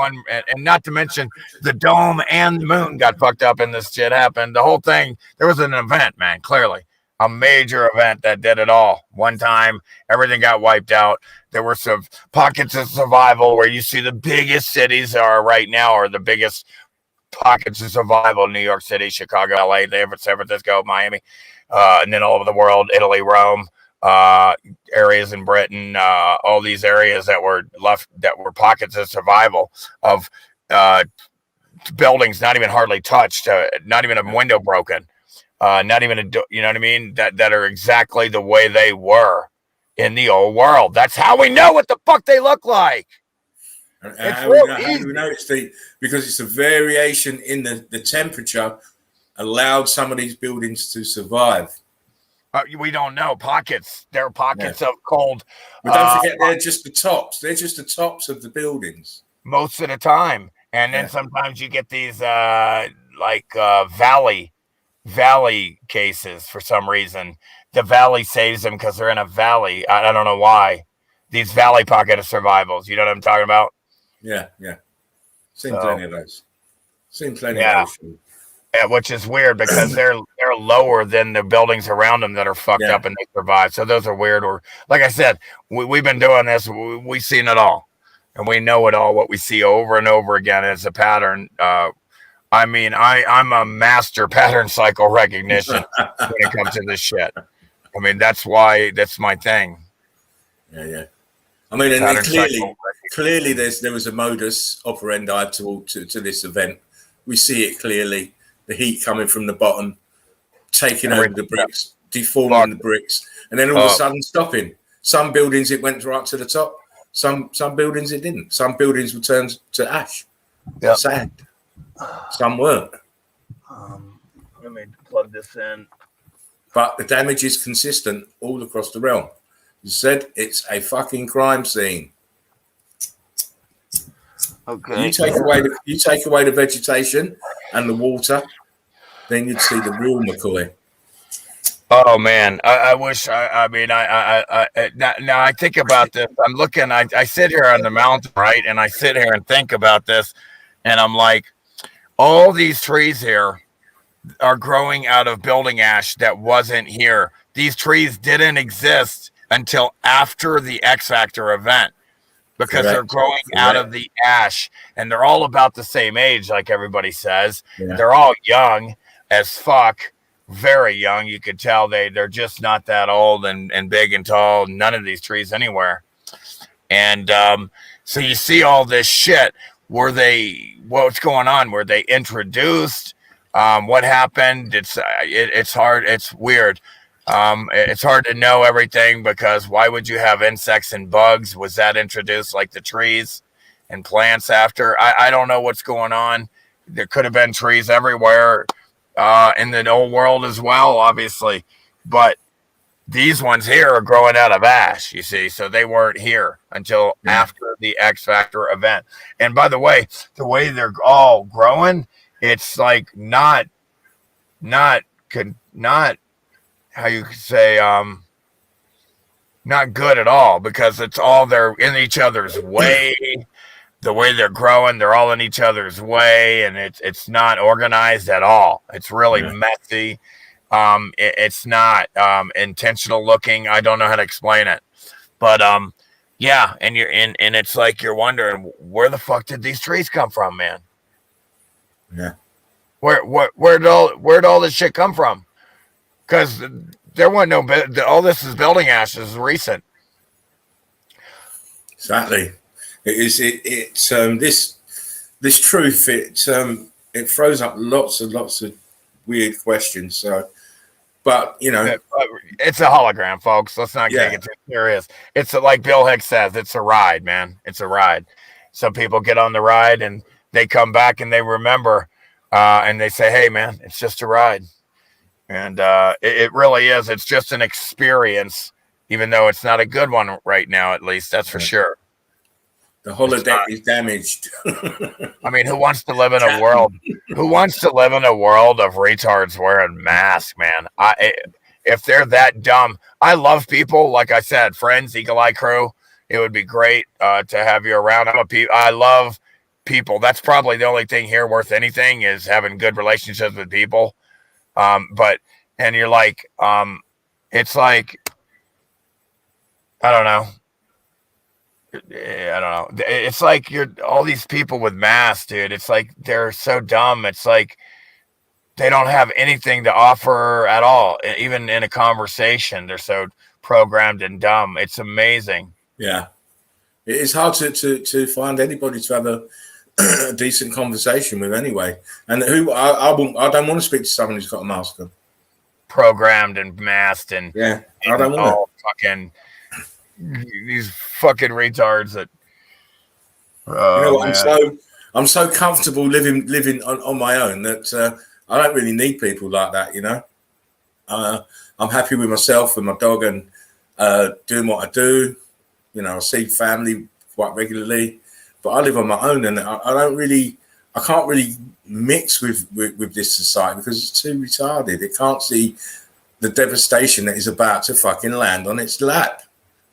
not to mention the dome and the moon got fucked up, and this shit happened. The whole thing, there was an event, man, clearly. A major event that did it all. One time, everything got wiped out. There were some pockets of survival where you see the biggest cities are right now, are the biggest pockets of survival: New York City, Chicago, LA, San Francisco, Miami, and then all over the world, Italy, Rome, areas in Britain, all these areas that were left, that were pockets of survival of buildings not even hardly touched, not even a window broken, not even you know what I mean, that are exactly the way they were in the old world. That's how we know what the fuck they look like. How do we know it's because it's a variation in the temperature allowed some of these buildings to survive. We don't know. Pockets. There are pockets of cold. But don't forget, they're just the tops. They're just the tops of the buildings. Most of the time. And then sometimes you get these valley cases for some reason. The valley saves them because they're in a valley. I don't know why. These valley pocket of survivals. You know what I'm talking about? Yeah. Seen plenty of those. Seen plenty of those. Yeah, which is weird because they're lower than the buildings around them that are fucked up and they survive. So those are weird. Or like I said, we've been doing this. We've seen it all, and we know it all. What we see over and over again is a pattern. I mean, I'm a master pattern cycle recognition when it comes to this shit. I mean, that's why that's my thing. Yeah. I mean, and clearly, there was a modus operandi to this event. We see it clearly. The heat coming from the bottom, taking over the bricks, deforming the bricks, and then all of a sudden stopping. Some buildings it went right to the top. Some buildings it didn't. Some buildings were turned to ash, sand. Some weren't. Let me plug this in. But the damage is consistent all across the realm. You said it's a fucking crime scene. Okay. You take away the vegetation and the water, then you'd see the real McCoy. Oh man, I wish. I mean, now I think about this. I'm looking. I sit here on the mountain, right, and I sit here and think about this, and I'm like, all these trees here are growing out of building ash that wasn't here. These trees didn't exist until after the X Factor event. Because they're growing out of the ash, and they're all about the same age, like everybody says. Yeah. They're all young as fuck, very young. You could tell they're just not that old and big and tall. None of these trees anywhere. And so you see all this shit. What's going on? Were they introduced? What happened? It's hard. It's weird. It's hard to know everything because why would you have insects and bugs? Was that introduced like the trees and plants after? I don't know what's going on. There could have been trees everywhere in the old world as well, obviously. But these ones here are growing out of ash, you see. So they weren't here until after the X Factor event. And by the way they're all growing, it's like not how you could say, not good at all, because it's all they're in each other's way. The way they're growing, they're all in each other's way, and it's not organized at all. It's really messy. It's not intentional looking. I don't know how to explain it, but and it's like you're wondering, where the fuck did these trees come from, man? Yeah. Where'd all this shit come from? Because there wasn't all this is building ash. This is recent. Exactly. This truth. It throws up lots and lots of weird questions. So, but it's a hologram, folks. Let's not get it too serious. It's like Bill Hicks says. It's a ride, man. It's a ride. Some people get on the ride and they come back and they remember, and they say, "Hey, man, it's just a ride." And it really is. It's just an experience, even though it's not a good one right now, at least. That's for sure. The holodeck is damaged. I mean, who wants to live in a world? Who wants to live in a world of retards wearing masks, man? If they're that dumb, I love people. Like I said, friends, Eagle Eye Crew. It would be great to have you around. I love people. That's probably the only thing here worth anything is having good relationships with people. And you're like, it's like, I don't know. It's like you're all these people with masks, dude. It's like they're so dumb. It's like they don't have anything to offer at all, even in a conversation. They're so programmed and dumb. It's amazing. Yeah, it is hard to find anybody to have a decent conversation with anyway. And I don't want to speak to someone who's got a mask on. Programmed and masked and I don't want to. Fucking these fucking retards that. I'm so comfortable living on my own that I don't really need people like that. You know, I'm happy with myself and my dog and doing what I do. You know, I see family quite regularly, but I live on my own, and I can't really mix with this society because it's too retarded. It can't see the devastation that is about to fucking land on its lap.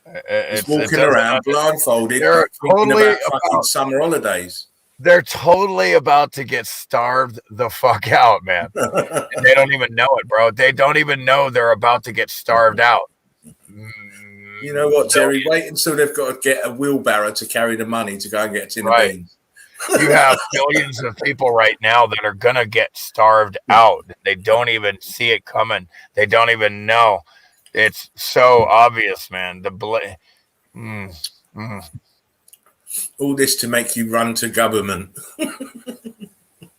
It's walking around blindfolded, thinking about fucking summer holidays. They're totally about to get starved the fuck out, man. And they don't even know it, bro. They don't even know they're about to get starved out. You know what, Terry? Wait until they've got to get a wheelbarrow to carry the money to go and get a tin of beans. You have millions of people right now that are going to get starved out. They don't even see it coming. They don't even know. It's so obvious, man. All this to make you run to government.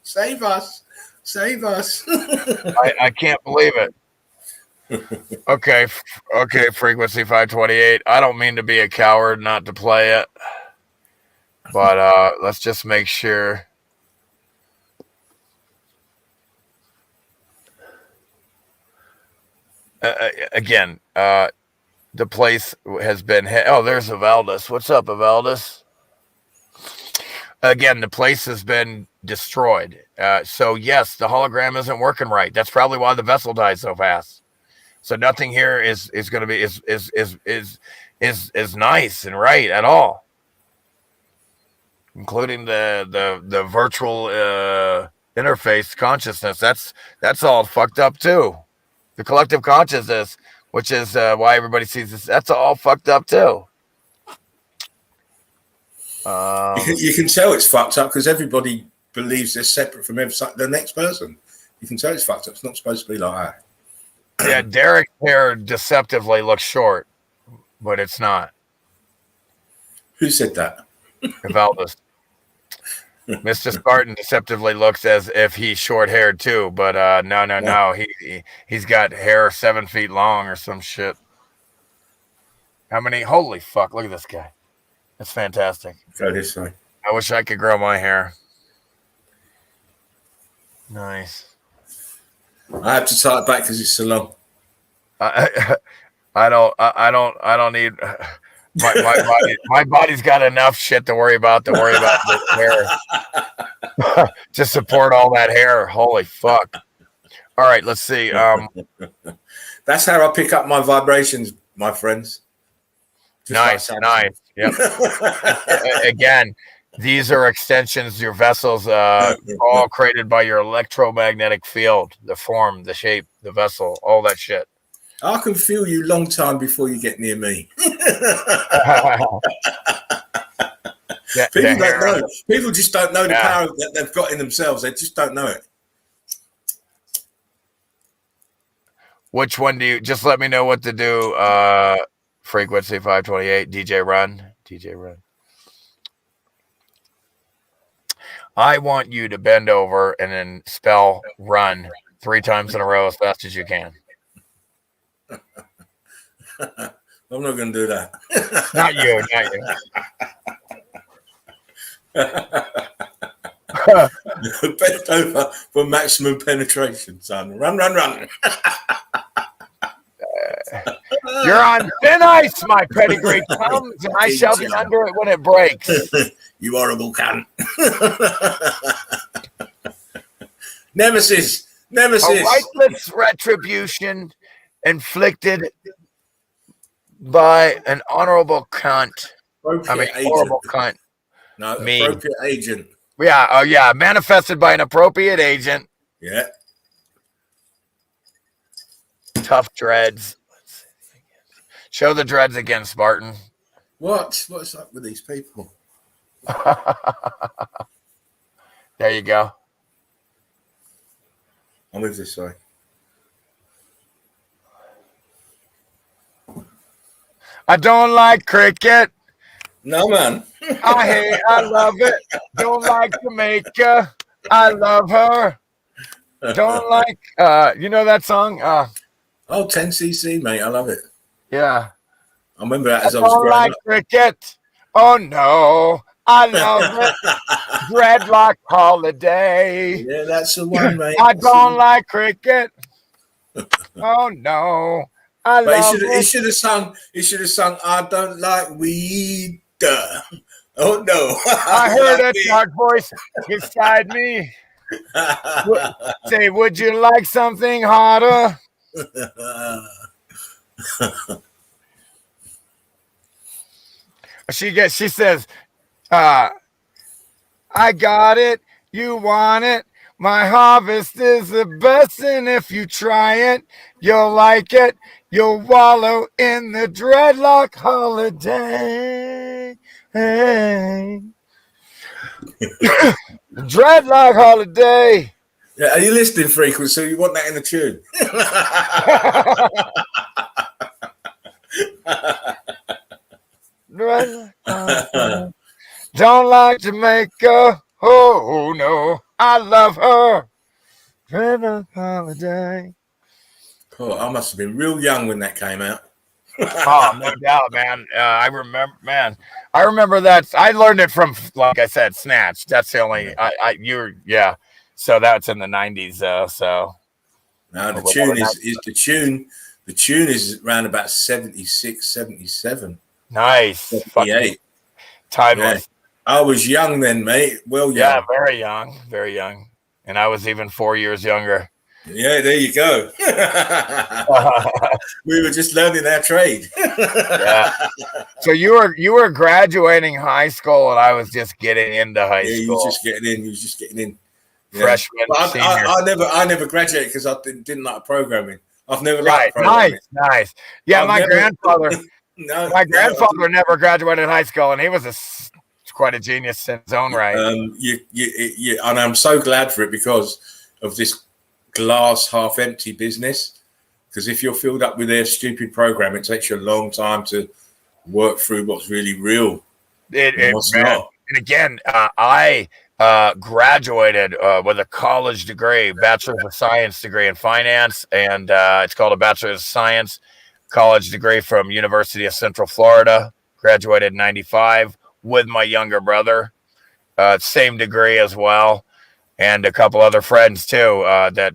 Save us. Save us. I can't believe it. Okay, frequency 528. I don't mean to be a coward not to play it, but let's just make sure. Again, the place has been hit. Oh, there's Evaldus. What's up, Evaldus? Again, the place has been destroyed. So yes, the hologram isn't working right. That's probably why the vessel died so fast. So nothing here is going to be is nice and right at all, including the virtual interface consciousness. That's all fucked up too. The collective consciousness, which is why everybody sees this, that's all fucked up too. You can tell it's fucked up because everybody believes they're separate from the next person. You can tell it's fucked up. It's not supposed to be like that. Yeah, Derek's hair deceptively looks short, but it's not. Who said that? Evaldus. Mr. Spartan deceptively looks as if he's short-haired too, but no. He's got hair 7 feet long or some shit. How many? Holy fuck! Look at this guy. That's fantastic. Go this way. I wish I could grow my hair. Nice. I have to tie it back because it's so long. I don't need my body's got enough shit to worry about the hair to support all that hair. Holy fuck. All right, let's see. That's how I pick up my vibrations, my friends. Just nice. Yep. Again, these are extensions, your vessels, all created by your electromagnetic field, the form, the shape, the vessel, all that shit. I can feel you long time before you get near me. People don't know. People just don't know the power that they've got in themselves. They just don't know it. Which one do you, just let me know what to do. Frequency 528, DJ Run. I want you to bend over and then spell run 3 times in a row as fast as you can. I'm not going to do that. Not you. Bend over for maximum penetration, son. Run, run, run. You're on thin ice, my pedigree comes, and I shall be under it when it breaks. You horrible cunt. Nemesis. A righteous retribution inflicted by an honorable cunt. Horrible cunt. No, appropriate agent. Yeah, oh yeah, manifested by an appropriate agent. Yeah. Tough dreads. Show the dreads again, Spartan. What's up with these people? There you go. I'll move this way. I don't like cricket. No, man. I love it. Don't like Jamaica. I love her. Don't like, you know that song? 10cc, mate. I love it. Yeah. I remember that as I was don't growing like up. cricket. Oh, no. I love it. Dreadlock holiday. Yeah, that's the one, mate. I don't like cricket. Oh, no. I love it. He should have sung, I don't like weed. Oh, no. I heard a dark voice beside me. Say, would you like something hotter? She says, I got it. You want it. My harvest is the best, and if you try it, you'll like it. You'll wallow in the dreadlock holiday. Dreadlock holiday. Yeah, are you listening, Frequency? You want that in the tune? Don't like Jamaica. Oh no, I love her. Dreadlock holiday. Oh, I must have been real young when that came out. Oh, no doubt, man. I remember that. I learned it from, like I said, Snatch. That's the only. Yeah. So that's in the 90s, so. No, the tune is the tune. The tune is around about 76, 77. Nice. 78. Timeless. Yeah. I was young then, mate. Well, young. Yeah, very young. And I was even 4 years younger. Yeah, there you go. We were just learning our trade. Yeah. So you were graduating high school, and I was just getting into high school. You was just getting in. Yeah. Freshman, senior. I never graduated because I didn't like programming. I've never liked programming. Nice. Yeah, my grandfather never graduated high school, and he was quite a genius in his own right. And I'm so glad for it because of this glass half empty business. Because if you're filled up with their stupid program, it takes you a long time to work through what's really real. What's not. And again, I graduated with a college degree, Bachelor's of Science degree in finance, and it's called a Bachelor's of Science college degree from University of Central Florida. Graduated in 95 with my younger brother, same degree as well, and a couple other friends too that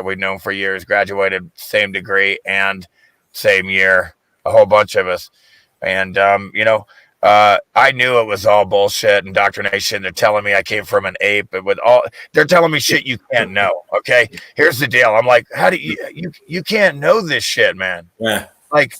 we've known for years. Graduated same degree and same year, a whole bunch of us, and I knew it was all bullshit, indoctrination. They're telling me I came from an ape, but they're telling me shit you can't know. Okay, here's the deal. I'm like, how do you can't know this shit, man? Yeah. Like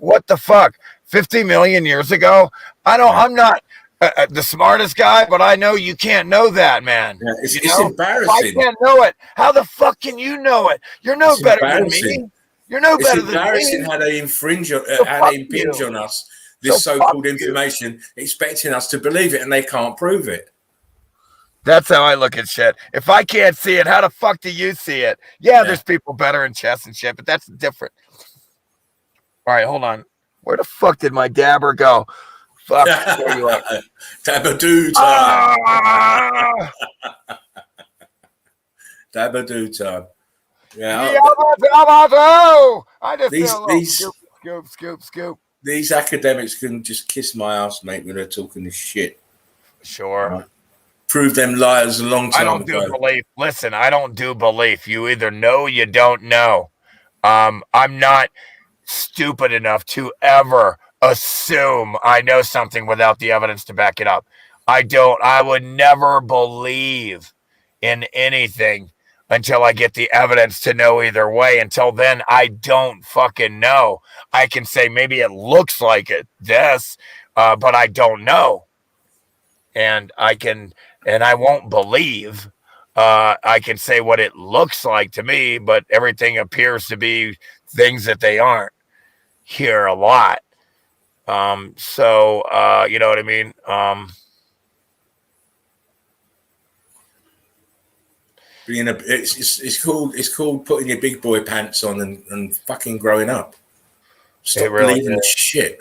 what the fuck? 50 million years ago? I'm not the smartest guy, but I know you can't know that, man. Yeah, it's embarrassing. I can't know it. How the fuck can you know it? You're no better than me. You're no better than me. It's embarrassing how they impinge on us. This so-called information, expecting us to believe it, and they can't prove it. That's how I look at shit. If I can't see it, how the fuck do you see it? Yeah, there's people better in chess and shit, but that's different. All right, hold on. Where the fuck did my dabber go? Fuck. There you are. Dabadoo time. Dabadoo time. Yeah. I just scoop. These academics can just kiss my ass, mate, when they're talking this shit. Sure. proved them liars a long time I don't ago. do belief. Listen, I don't do belief. You either know, you don't know. I'm not stupid enough to ever assume I know something without the evidence to back it up. I would never believe in anything until I get the evidence to know either way. Until then, I don't fucking know. I can say maybe it looks like this, but I don't know. And I won't believe. I can say what it looks like to me, but everything appears to be things that they aren't here a lot. So you know what I mean? It's called putting your big boy pants on and fucking growing up. Stop really believing is. shit.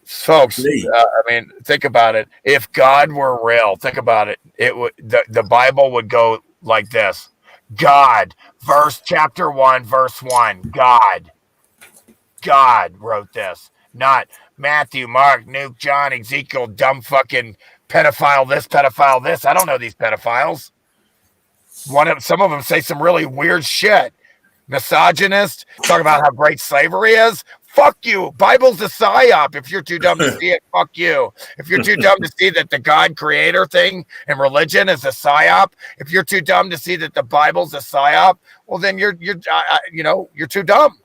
Folks, I mean, think about it. If God were real, think about it. It would the Bible would go like this. God, chapter 1, verse 1. God wrote this. Not Matthew, Mark, Luke, John, Ezekiel, dumb fucking pedophile this. I don't know these pedophiles. Some of them say some really weird shit. Misogynist, talk about how great slavery is. Fuck you. Bible's a psyop. If you're too dumb to see it, fuck you. If you're too dumb to see that the God creator thing and religion is a psyop, if you're too dumb to see that the Bible's a psyop, well then you're too dumb.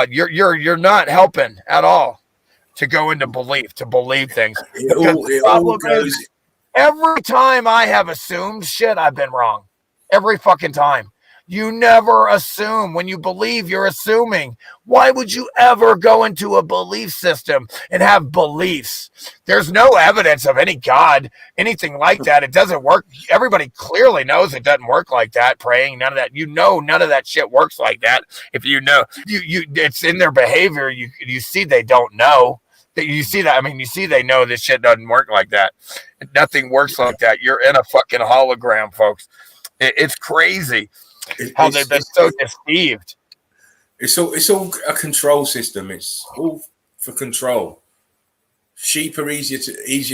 You're not helping at all to go into belief, to believe things. It all goes. Every time I have assumed shit, I've been wrong. Every fucking time. You never assume. When you believe, you're assuming. Why would you ever go into a belief system and have beliefs? There's no evidence of any God, anything like that. It doesn't work. Everybody clearly knows it doesn't work like that. Praying, none of that. None of that shit works like that. If you know, it's in their behavior. You see they don't know. You see that. I mean, you see they know this shit doesn't work like that. Nothing works like that. You're in a fucking hologram, folks. It's crazy. How they've been so deceived. It's all a control system. It's all for control. Sheep are easier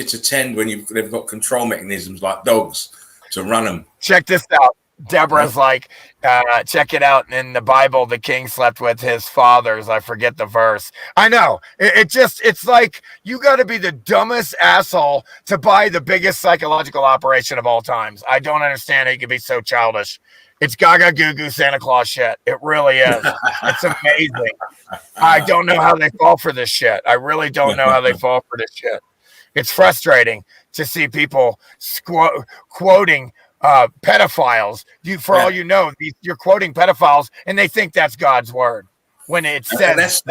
to tend when they've got control mechanisms like dogs to run them. Check this out. Deborah's like, check it out. In the Bible, the king slept with his fathers. I forget the verse. I know. It's like you got to be the dumbest asshole to buy the biggest psychological operation of all times. I don't understand how you can be so childish. It's gaga goo goo Santa Claus shit. It really is. It's amazing. I don't know how they fall for this shit. I really don't know how they fall for this shit. It's frustrating to see people quoting pedophiles. All you know, you're quoting pedophiles, and they think that's God's word when it says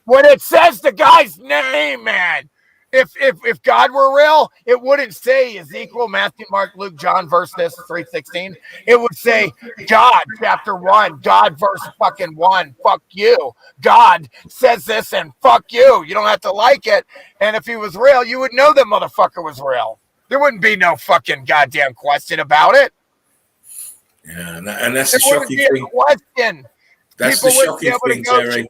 when it says the guy's name, man. If God were real, it wouldn't say Ezekiel, Matthew, Mark, Luke, John, verse this 3:16. It would say God, chapter 1, God, verse fucking 1. Fuck you. God says this, and fuck you. You don't have to like it. And if he was real, you would know the motherfucker was real. There wouldn't be no fucking goddamn question about it. Yeah, and that's the shocking thing. Question. That's People the shocking thing, Terry.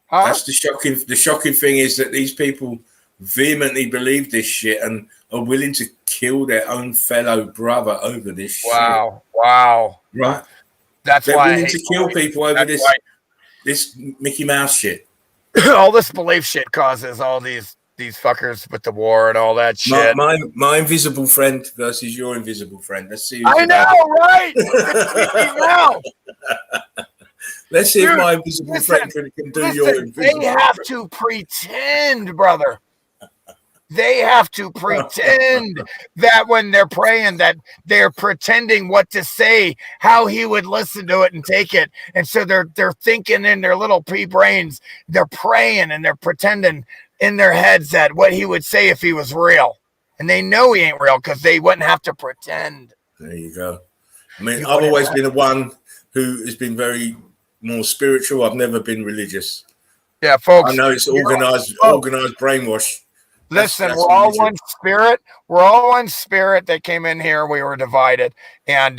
Huh? That's the shocking thing is that these people vehemently believe this shit and are willing to kill their own fellow brother over this shit. Wow. Right. That's They're why willing to kill people over this Mickey Mouse shit. All this belief shit causes all these fuckers with the war and all that shit. My invisible friend versus your invisible friend. Let's see. I know, right? Let's see if my invisible friend can do your invisible. They have to pretend, brother. They have to pretend that when they're praying, that they're pretending what to say, how he would listen to it and take it. And so they're thinking in their little pea brains, they're praying and they're pretending in their heads that what he would say if he was real. And they know he ain't real because they wouldn't have to pretend. There you go. I mean, I've always been the one who has been very more spiritual. I've never been religious. Yeah, folks. I know it's organized brainwash. Listen, we're all one spirit. We're all one spirit that came in here. We were divided. And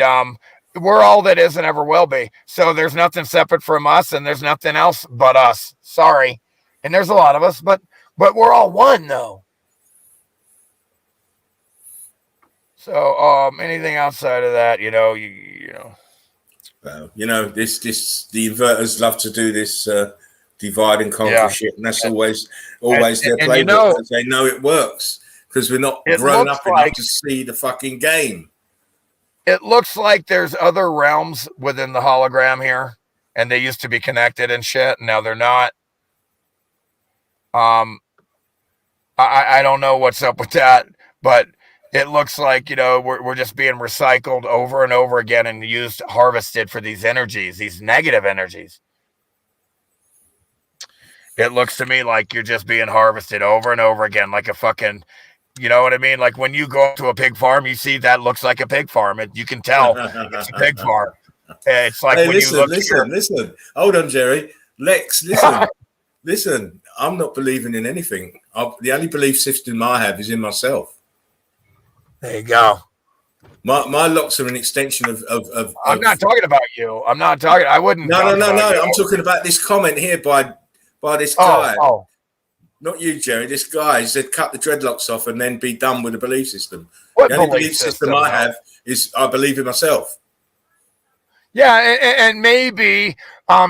we're all that is and ever will be. So there's nothing separate from us, and there's nothing else but us. Sorry. And there's a lot of us, but we're all one, though. So, anything outside of that, you know, you know. Well, you know, the inverters love to do this divide and conquer shit, and that's always their playbook, you know, because they know it works, because we're not grown up enough to see the fucking game. It looks like there's other realms within the hologram here, and they used to be connected and shit. And now they're not. I don't know what's up with that, but it looks like, you know, we're just being recycled over and over again and harvested for these energies, these negative energies. It looks to me like you're just being harvested over and over again, like a fucking, you know what I mean? Like when you go to a pig farm, you see that looks like a pig farm. You can tell it's a pig farm. It's like, hey, listen. Hold on, Jerry. Lex, listen. Listen, I'm not believing in anything. The only belief system I have is in myself. There you go. My locks are an extension of I'm not talking about you. I'm not talking. I wouldn't. No. I'm talking about this comment here by this guy. Oh. Not you, Jerry. This guy said cut the dreadlocks off and then be done with the belief system. What the only belief system I have is I believe in myself. Yeah, and maybe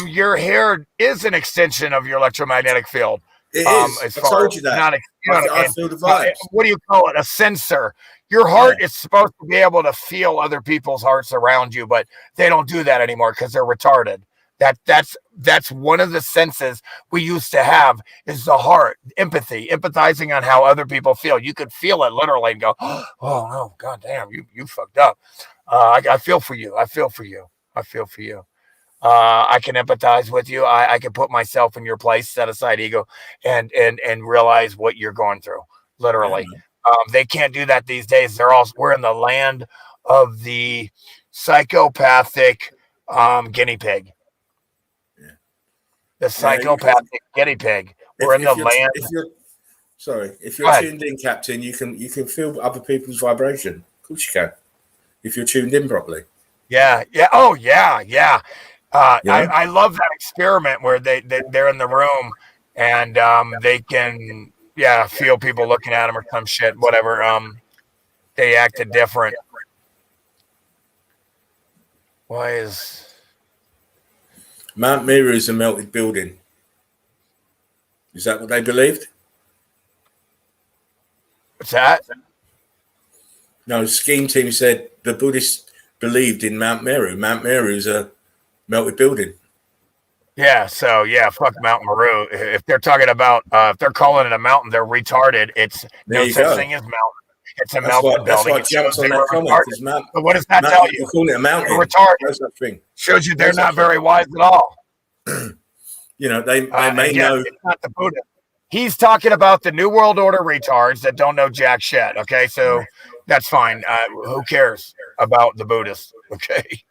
your hair is an extension of your electromagnetic field. It is. I told you that. I feel the vibes. What do you call it? A sensor. Your heart is supposed to be able to feel other people's hearts around you, but they don't do that anymore because they're retarded. That's one of the senses we used to have, is the heart, empathy, empathizing on how other people feel. You could feel it literally and go, oh no, god damn, you fucked up. I feel for you. I feel for you. I feel for you. I can empathize with you. I can put myself in your place, set aside ego, and realize what you're going through. Literally, they can't do that these days. We're in the land of the psychopathic guinea pig. Yeah. The psychopathic guinea pig. We're in the land. If you're tuned in, Captain, you can feel other people's vibration. Of course you can, if you're tuned in properly. Yeah. Oh, yeah. I love that experiment where they're in the room and they can feel people looking at them or some shit, whatever. They acted different. Why is Mount Meru is a melted building? Is that what they believed? What's that? No, the scheme team said the Buddhists believed in Mount Meru. Mount Meru is a melted building. Yeah, so fuck Mount Meru. If they're talking about if they're calling it a mountain, they're retarded. It's no such thing as mountain. It's a melted building. That's why I jumped on that comment. But what does that tell you? You're calling it a mountain. They're retarded. Shows you they're not very wise at all. You know, they may know. It's not the Buddha. He's talking about the New World Order retards that don't know jack shit. Okay, so that's fine. Who cares about the Buddhists? Okay.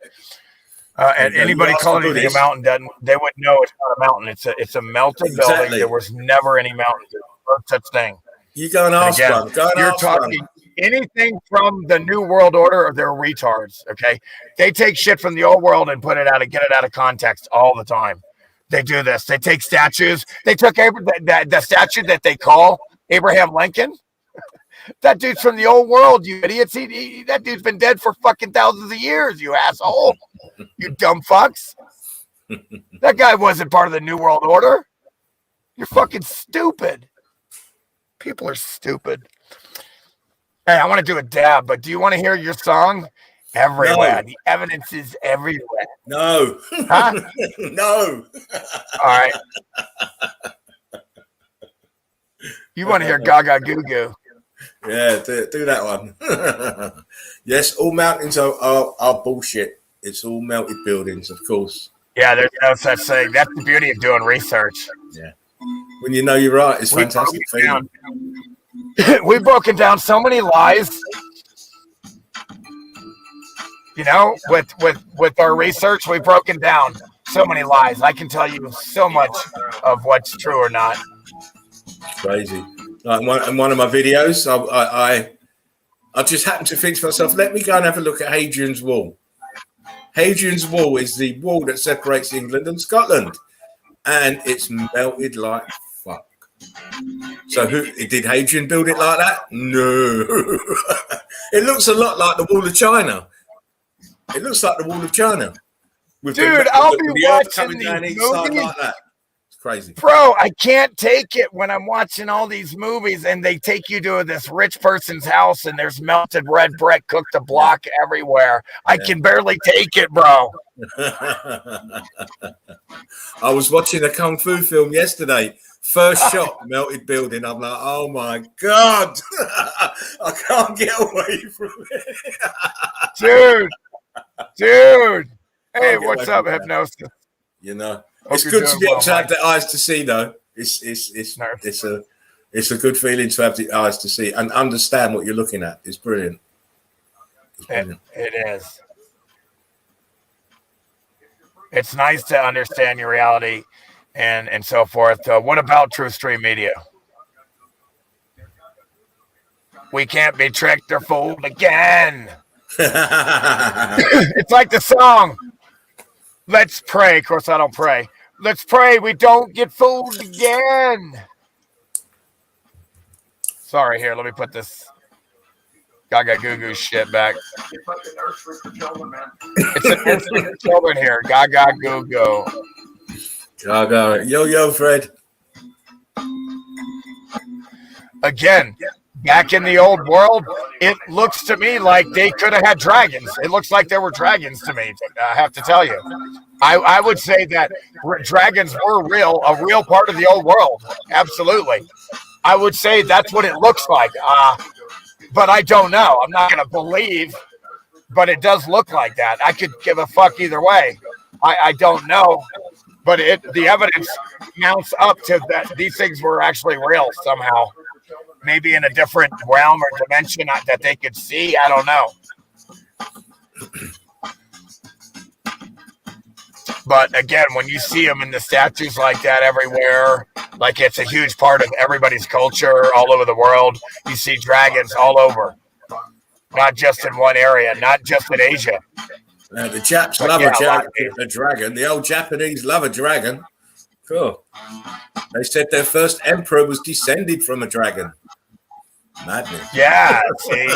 And anybody calling it a mountain they wouldn't know it's not a mountain. It's a melted building. There was never any mountain. No such thing. You go and ask one. You're talking anything from the New World Order, or they're retards. Okay, they take shit from the old world and get it out of context all the time. They do this. They take statues. They took the statue that they call Abraham Lincoln. That dude's from the old world, you idiots. That dude's been dead for fucking thousands of years, you asshole. You dumb fucks. That guy wasn't part of the New World Order. You're fucking stupid. People are stupid. Hey, I want to do a dab, but do you want to hear your song? Everywhere. No. The evidence is everywhere. No. Huh? No. All right. You want to hear Gaga Goo Goo? Yeah, do that one. Yes, all mountains are bullshit. It's all melted buildings, of course. Yeah, there's no such thing. That's the beauty of doing research. Yeah. When you know you're right, it's fantastic. We've broken down so many lies. You know, with our research, we've broken down so many lies. I can tell you so much of what's true or not. Crazy. Like in one of my videos, I just happened to think to myself, let me go and have a look at Hadrian's Wall. Hadrian's Wall is the wall that separates England and Scotland, and it's melted like fuck. So did Hadrian build it like that? No. It looks a lot like the Wall of China. It looks like the Wall of China. Dude, I'll be watching these movies. Like that. It's crazy. Bro, I can't take it when I'm watching all these movies and they take you to this rich person's house and there's melted red brick cooked a block everywhere. I can barely take it, bro. I was watching a Kung Fu film yesterday. First shot, melted building. I'm like, oh my God. I can't get away from it. Dude. Hey, what's up, Hypnosis? You know, it's good to be able to have the eyes to see, though. It's a good feeling to have the eyes to see and understand what you're looking at. It's brilliant. It is. It's nice to understand your reality and so forth. What about True Stream Media? We can't be tricked or fooled again. It's like the song. Let's pray. Of course, I don't pray. Let's pray we don't get fooled again. Sorry, here. Let me put this Gaga Goo Goo shit back. It's an nursery for children here. Gaga Goo Goo. Gaga. Yo, Fred. Again, back in the old world, it looks to me like they could have had dragons. It looks like there were dragons to me, I have to tell you. I would say that dragons were a real part of the old world. Absolutely. I would say that's what it looks like. But I don't know. I'm not going to believe, but it does look like that. I could give a fuck either way. I don't know, but the evidence mounts up to that these things were actually real somehow. Maybe in a different realm or dimension that they could see. I don't know. But again, when you see them in the statues like that everywhere, like it's a huge part of everybody's culture all over the world, you see dragons all over. Not just in one area, not just in Asia. The Japs love a dragon. The old Japanese love a dragon. Cool. They said their first emperor was descended from a dragon. Madness. Yeah, see,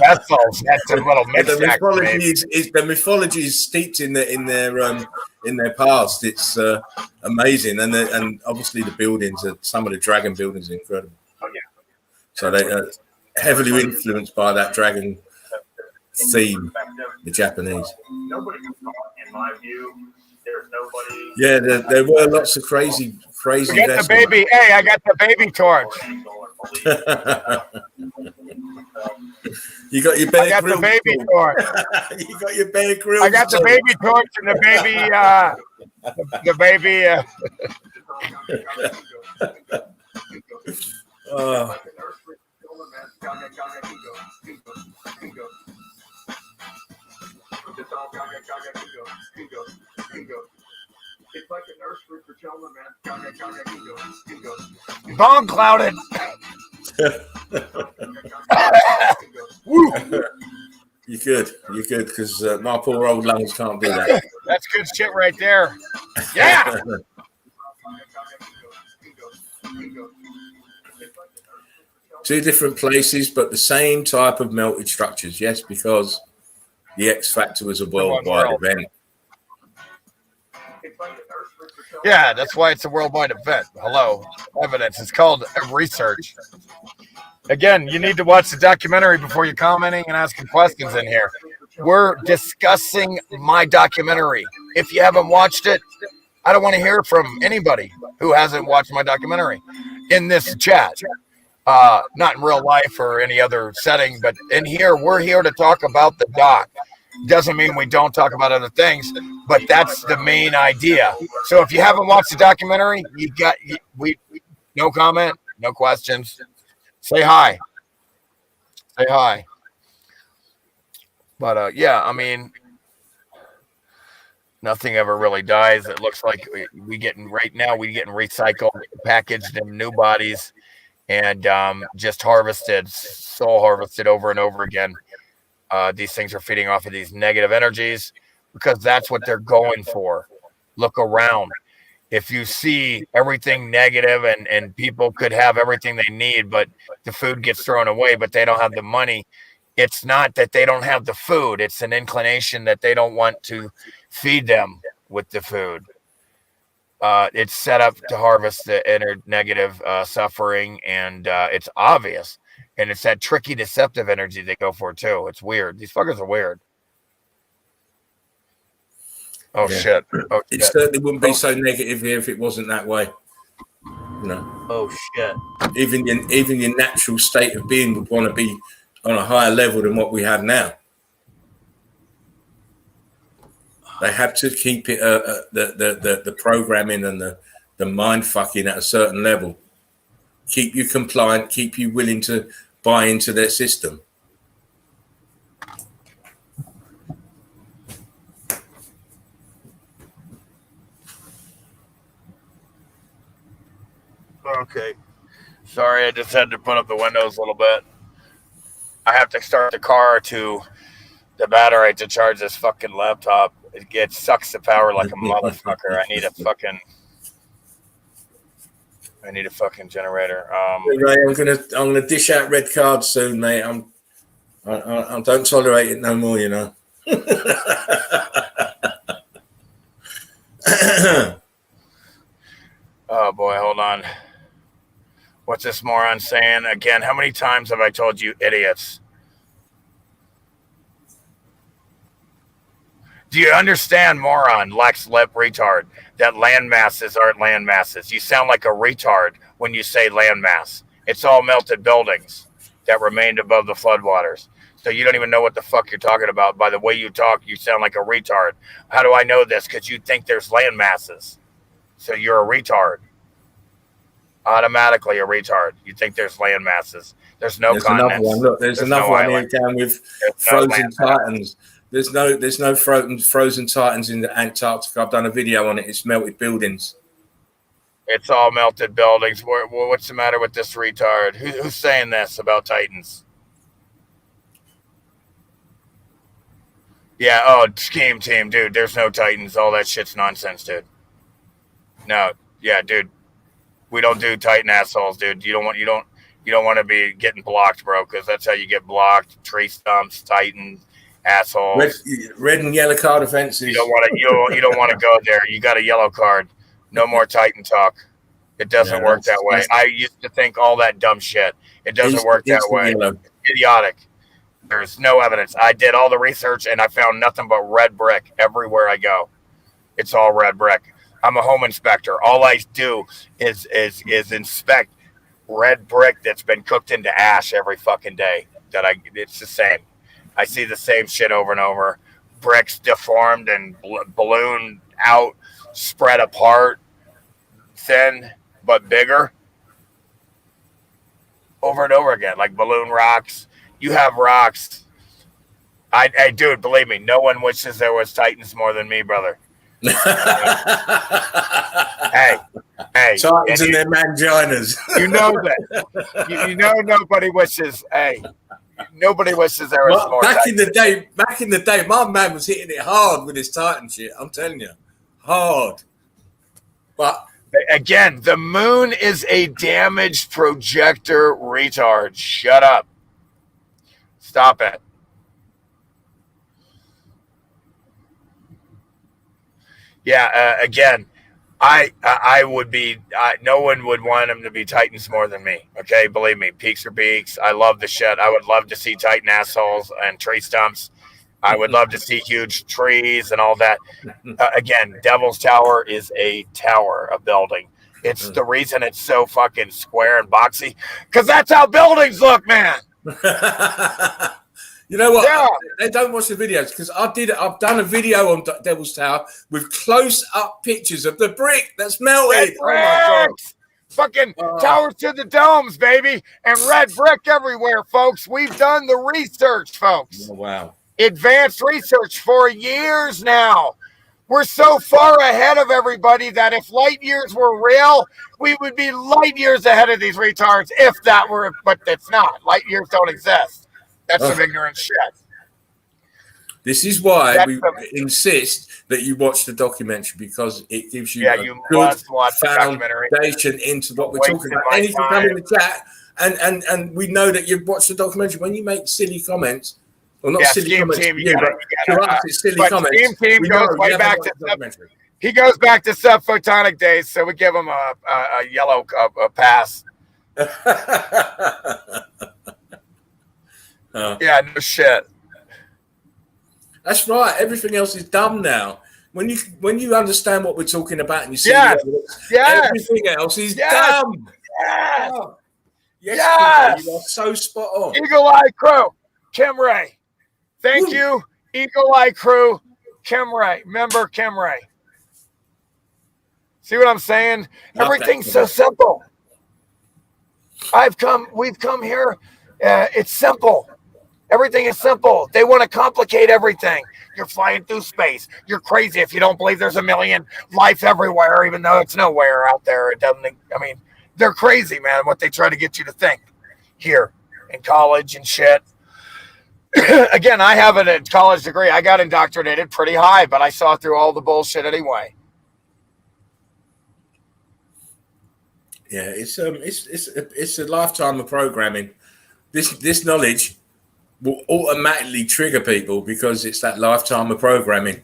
vessels. That's a little mixed. The mythology is steeped in their past. It's amazing, and obviously the buildings, some of the dragon buildings, are incredible. Oh yeah. So they are heavily influenced by that dragon theme, the Japanese. Nobody can talk, in my view. There's nobody. Yeah, there were lots of crazy. I got the baby. Hey, I got the baby torch. You got your Bear I got the baby torch. You got your Bear Grylls. I got the baby torch and the baby. It's like a nursery for children, man. Bong clouded. You could, because my poor old lungs can't do that. That's good shit right there. Yeah. Two different places, but the same type of melted structures. Yes, because the X Factor was a worldwide event. Yeah, that's why it's a worldwide event. Hello, evidence. It's called research. Again, you need to watch the documentary before you're commenting and asking questions in here. We're discussing my documentary. If you haven't watched it, I don't want to hear from anybody who hasn't watched my documentary in this chat. Not in real life or any other setting, but in here, we're here to talk about the doc. Doesn't mean we don't talk about other things, but that's the main idea. So if you haven't watched the documentary, no comment, no questions. Say hi. Say hi. But yeah, I mean, nothing ever really dies. It looks like we getting recycled, packaged in new bodies, and just soul harvested over and over again. These things are feeding off of these negative energies because that's what they're going for. Look around. if you see everything negative and people could have everything they need, but the food gets thrown away, but they don't have the money, it's not that they don't have the food. It's an inclination that they don't want to feed them with the food. It's set up to harvest the inner negative suffering, and it's obvious. And it's that tricky, deceptive energy they go for, too. It's weird. These fuckers are weird. Oh, yeah. Shit. Oh, it certainly wouldn't be so negative here if it wasn't that way. You know. Oh, shit. Even your natural state of being would want to be on a higher level than what we have now. They have to keep it the programming and the mind fucking at a certain level. Keep you compliant, keep you willing to buy into their system. Okay. Sorry, I just had to put up the windows a little bit. I have to start the car to the battery to charge this fucking laptop. It sucks the power like a motherfucker. I need a fucking generator. Right, I'm gonna dish out red cards soon, mate. I don't tolerate it no more, you know. Oh boy, hold on. What's this moron saying again? How many times have I told you idiots? Do you understand, moron, Lex Lip retard, that land masses aren't land masses? You sound like a retard when you say land mass. It's all melted buildings that remained above the floodwaters. So you don't even know what the fuck you're talking about. By the way you talk, you sound like a retard. How do I know this? Because you think there's land masses. So you're a retard. Automatically a retard. You think there's land masses. There's no continents. Another one. Look, there's another one here down with frozen titans. There's no frozen titans in the Antarctica. I've done a video on it. It's melted buildings. It's all melted buildings. What's the matter with this retard? Who's saying this about titans? Yeah, oh, scheme team, dude. There's no titans. All that shit's nonsense, dude. No, yeah, dude. We don't do titan assholes, dude. You don't want to be getting blocked, bro, because that's how you get blocked. Tree stumps, titan assholes. Red and yellow card offenses. You don't want to go there. You got a yellow card. No more titan talk. It doesn't work that way. I used to think all that dumb shit. It doesn't work that way. It's idiotic. There's no evidence. I did all the research and I found nothing but red brick everywhere I go. It's all red brick. I'm a home inspector. All I do is inspect red brick that's been cooked into ash every fucking day. It's the same. I see the same shit over and over. Bricks deformed and ballooned out, spread apart, thin but bigger. Over and over again, like balloon rocks. You have rocks. I dude, believe me, no one wishes there was titans more than me, brother. hey, titans and their manginas. You know that. You know nobody wishes. Hey, nobody wishes there was more. Back in the day, my man was hitting it hard with his titan shit. I'm telling you, hard. But again, the moon is a damaged projector, retard. Shut up. Stop it. Yeah, again, I would be, no one would want them to be titans more than me. Okay, believe me, peaks are peaks. I love the shit. I would love to see titan assholes and tree stumps. I would love to see huge trees and all that. Again, Devil's Tower is a tower, a building. It's the reason it's so fucking square and boxy, because that's how buildings look, man. You know what? Yeah. They don't watch the videos because I've done a video on Devil's Tower with close-up pictures of the brick that's melted. Oh my God. Fucking towers to the domes, baby, and red brick everywhere, folks. We've done the research, folks. Oh, wow. Advanced research for years now. We're so far ahead of everybody that if light years were real, we would be light years ahead of these retards if that were, but it's not. Light years don't exist. That's some ignorant shit. This is why That's we insist that you watch the documentary, because it gives you a you good must watch the documentary. foundation into what we're talking Wasted about. my And you can come time. in the chat, and we know that you've watched the documentary. When you make silly comments, or not Yeah, silly Scheme comments Team, to you you, gotta- but you to gotta, us it's silly but comments. Scheme Team We goes know way you haven't back watched to the documentary. he goes back to subphotonic days, so we give him a yellow a pass. Yeah, no shit. That's right. Everything else is dumb now. When you understand what we're talking about and you see Yes. the evidence, Yes. everything else is Yes. dumb. Yes. Oh. Yes, Yes. Peter, you are so spot on. Eagle Eye Crew, Kim Ray. Thank Woo. you, Eagle Eye Crew, Kim Ray. Member Kim Ray. See what I'm saying? Love Everything's that. so simple. We've come here. It's simple. Everything is simple. They want to complicate everything. You're flying through space. You're crazy if you don't believe there's a million life everywhere, even though it's nowhere out there. It doesn't. I mean, they're crazy, man. What they try to get you to think here in college and shit. Again, I have a college degree. I got indoctrinated pretty high, but I saw through all the bullshit anyway. Yeah, it's a lifetime of programming. This knowledge will automatically trigger people because it's that lifetime of programming.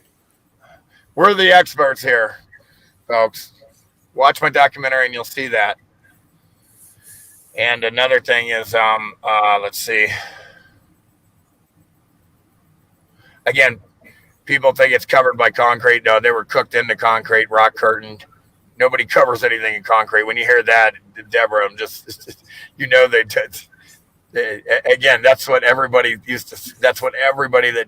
We're the experts here, folks. Watch my documentary and you'll see that. And another thing is, let's see. Again, people think it's covered by concrete. No, they were cooked into concrete, rock curtained. Nobody covers anything in concrete. When you hear that, Deborah, I'm just, you know, again, that's what everybody that's what everybody that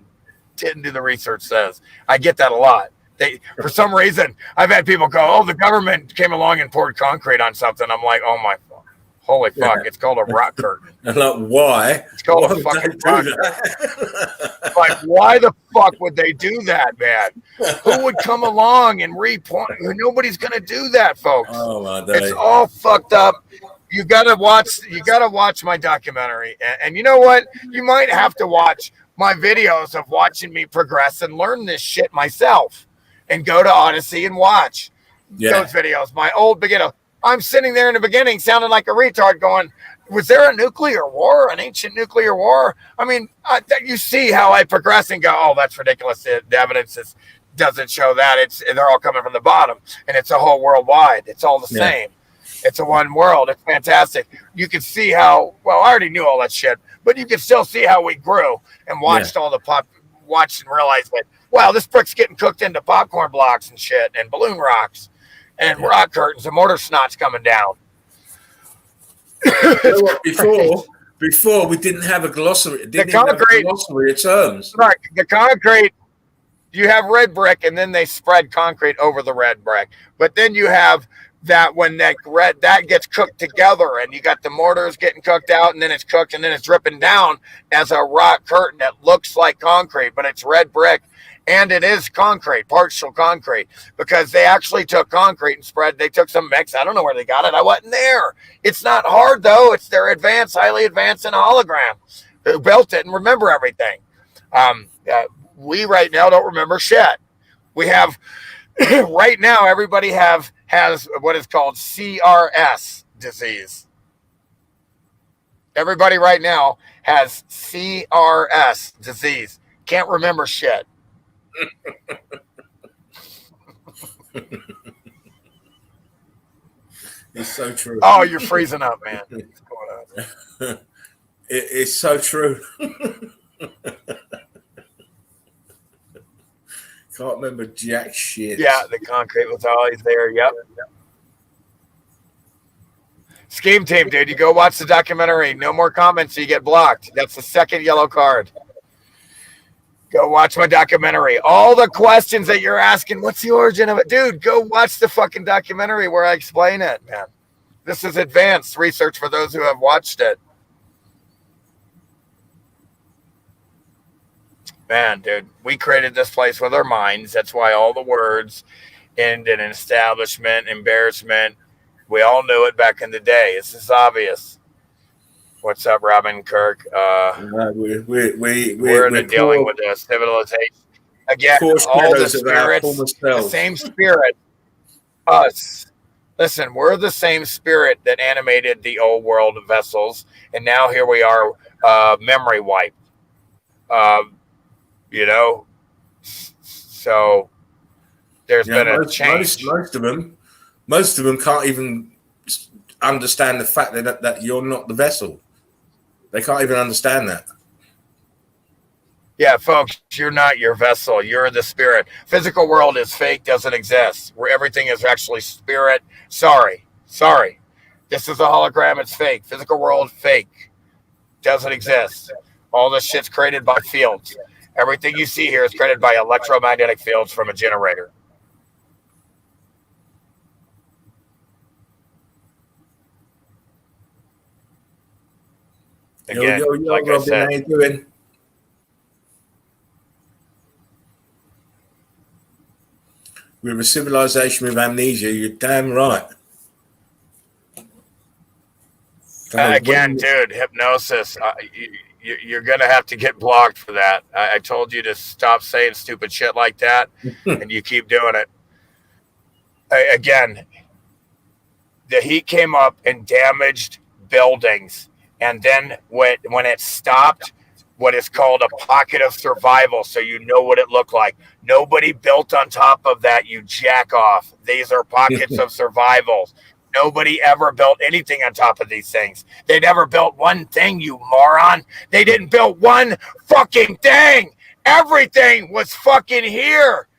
didn't do the research says. I get that a lot. For some reason, I've had people go, oh, the government came along and poured concrete on something. I'm like, oh my, holy fuck, it's called a rock curtain. And like, why? It's called Why a fucking rock curtain. that? Like, why the fuck would they do that, man? Who would come along and repoint? Nobody's gonna do that, folks. Oh my day. It's all fucked up. You gotta watch my documentary. And you know what? You might have to watch my videos of watching me progress and learn this shit myself. And go to Odyssey and watch those videos. My old beginner. I'm sitting there in the beginning sounding like a retard going, was there a nuclear war, an ancient nuclear war? I mean, you see how I progress and go, oh, that's ridiculous. The evidence doesn't show that. They're all coming from the bottom, and it's a whole worldwide. It's all the same. It's a one world. It's fantastic. You can see how, well, I already knew all that shit, but you can still see how we grew and watched all the watched and realized that, wow, this brick's getting cooked into popcorn blocks and shit and balloon rocks and rock curtains and mortar snots coming down. You know what, before we didn't have a glossary. It didn't even have a glossary of terms. Right. The concrete, you have red brick and then they spread concrete over the red brick. But then you have that when that gets cooked together and you got the mortars getting cooked out and then it's cooked and then it's dripping down as a rock curtain that looks like concrete, but it's red brick. And it is concrete, partial concrete, because they actually took concrete and they took some mix. I don't know where they got it. I wasn't there. It's not hard, though. It's their advanced, highly advanced in a hologram who built it and remember everything. We right now don't remember shit. We have, right now, everybody has what is called CRS disease. Everybody right now has CRS disease. Can't remember shit. It's so true. Oh, you're freezing up, man. What's going on? It's so true. Can't remember jack shit. Yeah, the concrete was always there. Yep. Scheme Team, dude. You go watch the documentary. No more comments, so you get blocked. That's the second yellow card. Go watch my documentary. All the questions that you're asking, what's the origin of it? Dude, go watch the fucking documentary where I explain it, man. This is advanced research for those who have watched it. Man, dude, we created this place with our minds. That's why all the words end in establishment, embarrassment. We all knew it back in the day. This is obvious. What's up, Robin Kirk? We're dealing with a civilization. Again, all the spirits, the same spirit, us. Listen, we're the same spirit that animated the old world vessels, and now here we are, memory wiped. You know, so there's been a change. Most of them can't even understand the fact that you're not the vessel. They can't even understand that. Yeah, folks, you're not your vessel. You're the spirit. Physical world is fake, doesn't exist. Where everything is actually spirit. Sorry. This is a hologram. It's fake. Physical world, fake. Doesn't exist. All this shit's created by fields. Everything you see here is created by electromagnetic fields from a generator. Again, yo, like Robin, I said, how you doing? We're a civilization with amnesia. You're damn right. Again, dude, hypnosis. You're going to have to get blocked for that. I told you to stop saying stupid shit like that, and you keep doing it. Again, the heat came up and damaged buildings. And then when it stopped, what is called a pocket of survival, so you know what it looked like. Nobody built on top of that, you jack off. These are pockets of survival. Nobody ever built anything on top of these things. They never built one thing, you moron. They didn't build one fucking thing. Everything was fucking here.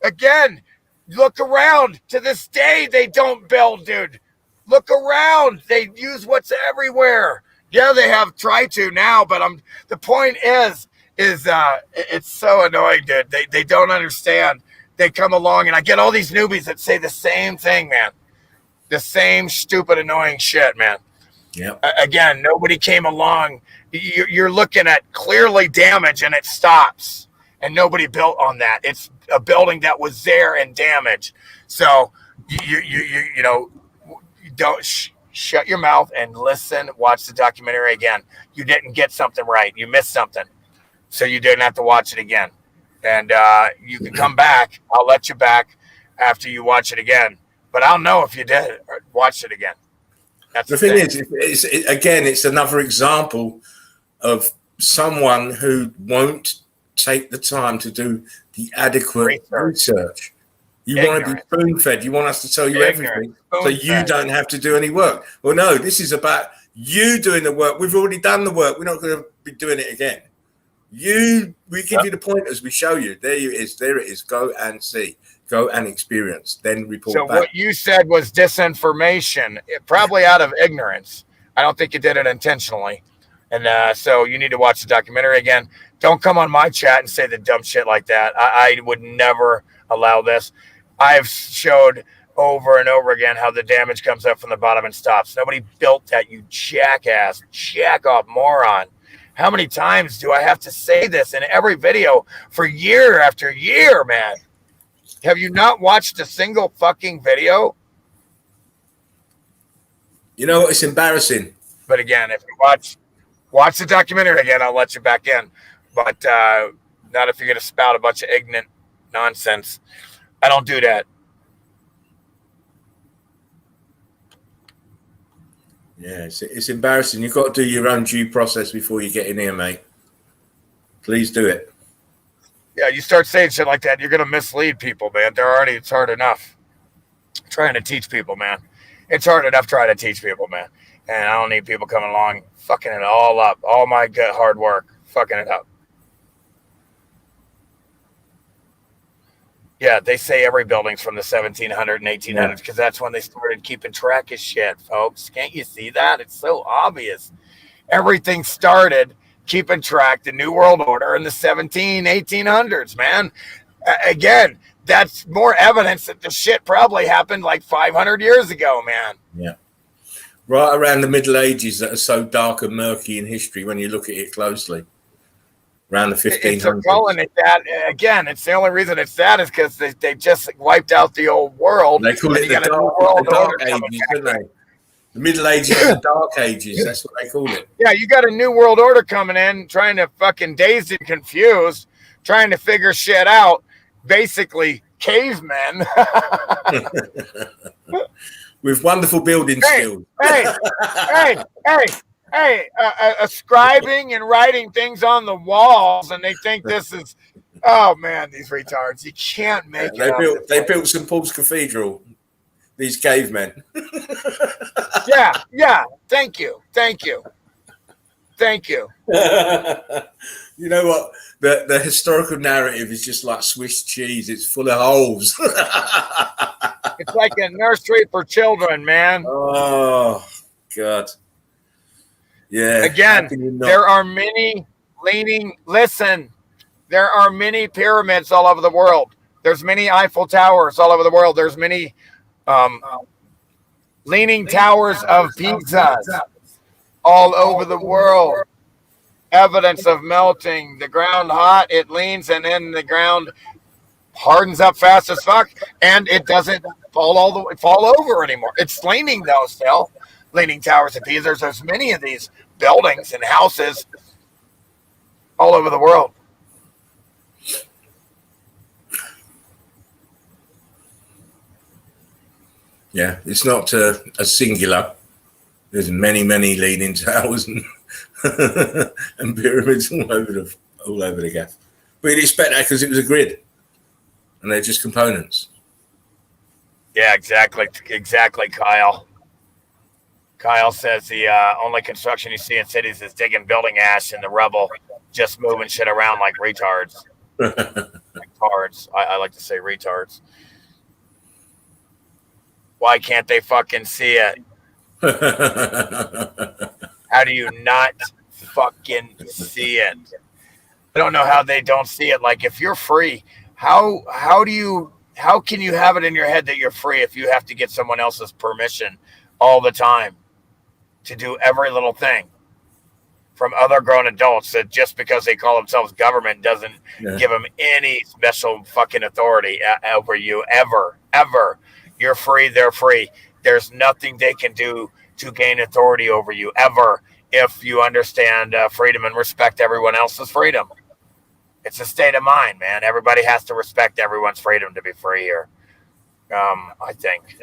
Again, look around. To this day, they don't build, dude. Look around. They use what's everywhere. Yeah, they have tried to now, but the point is it's so annoying, dude. They don't understand. They come along, and I get all these newbies that say the same thing, man. The same stupid, annoying shit, man. Yeah. Again, nobody came along. You're looking at clearly damage, and it stops. And nobody built on that. It's a building that was there and damaged. So you know, don't shut your mouth and listen. Watch the documentary again. You didn't get something right. You missed something, so you didn't have to watch it again. And you can come back. I'll let you back after you watch it again. But I'll know if you did or watched it again. That's the thing. It's another example of someone who won't take the time to do the adequate research. You want to be spoon-fed. You want us to tell you everything so you don't have to do any work. Well, no, this is about you doing the work. We've already done the work. We're not going to be doing it again. We give you the pointers. We show you. There it is. There it is. Go and see. Go and experience. Then report back. So what you said was disinformation, probably out of ignorance. I don't think you did it intentionally. And so you need to watch the documentary again. Don't come on my chat and say the dumb shit like that. I would never allow this. I've showed over and over again how the damage comes up from the bottom and stops. Nobody built that, you jackass, jack off moron. How many times do I have to say this in every video for year after year, man? Have you not watched a single fucking video? You know, it's embarrassing. But again, if you watch the documentary again, I'll let you back in. But not if you're going to spout a bunch of ignorant nonsense. I don't do that. Yeah, it's embarrassing. You've got to do your own due process before you get in here, mate. Please do it. Yeah, you start saying shit like that, you're going to mislead people, man. It's hard enough trying to teach people, man. It's hard enough trying to teach people, man. And I don't need people coming along fucking it all up. All my good hard work, fucking it up. Yeah, they say every building's from the 1700s and 1800s because that's when they started keeping track of shit, folks. Can't you see that? It's so obvious. Everything started keeping track, the New World Order in the 1800s, man. Again, that's more evidence that the shit probably happened like 500 years ago, man. Yeah. Right around the Middle Ages that are so dark and murky in history when you look at it closely. Around the 1500s. They're calling it that. Again, it's the only reason it's that is because they just wiped out the old world. They call it the dark ages, don't they? The Middle Ages and the Dark Ages. That's what they call it. Yeah, you got a new world order coming in, trying to fucking dazed and confused, trying to figure shit out. Basically, cavemen. With wonderful building skills. Hey, scribing and writing things on the walls, and they think this is, oh man, these retards. You can't make it. They built St. Paul's Cathedral, these cavemen. Yeah. Thank you. You know what? The historical narrative is just like Swiss cheese. It's full of holes. It's like a nursery for children, man. Oh, God. Yeah. Again, there are many there are many pyramids all over the world. There's many Eiffel Towers all over the world. There's many leaning towers of Pisa all over the world. Evidence of melting. The ground hot, it leans, and then the ground hardens up fast as fuck, and it doesn't fall over anymore. It's leaning though still. Leaning towers of Pisa. There's many of these buildings and houses all over the world. Yeah, it's not a singular. There's many leaning towers and, and pyramids all over the gaff. But you'd expect that because it was a grid, and they're just components. Yeah, exactly, Kyle. Kyle says the only construction you see in cities is digging building ash in the rubble, just moving shit around like retards. Retards. I like to say retards. Why can't they fucking see it? How do you not fucking see it? I don't know how they don't see it. Like, if you're free, how can you have it in your head that you're free if you have to get someone else's permission all the time to do every little thing from other grown adults that just because they call themselves government doesn't give them any special fucking authority over you ever. You're free, they're free. There's nothing they can do to gain authority over you ever if you understand freedom and respect everyone else's freedom. It's a state of mind, man. Everybody has to respect everyone's freedom to be free here. I think.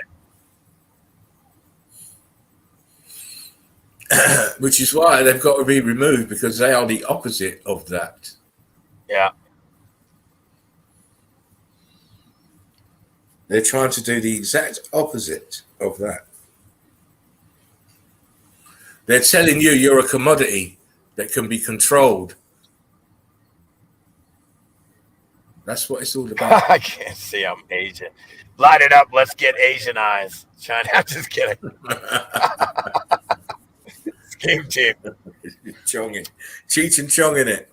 Which is why they've got to be removed, because they are the opposite of that. Yeah. They're trying to do the exact opposite of that. They're telling you you're a commodity that can be controlled. That's what it's all about. I can't see I'm Asian. Light it up. Let's get Asian eyes. China, I'm just kidding. Scheme team. Chonging. Cheech and Chong in it.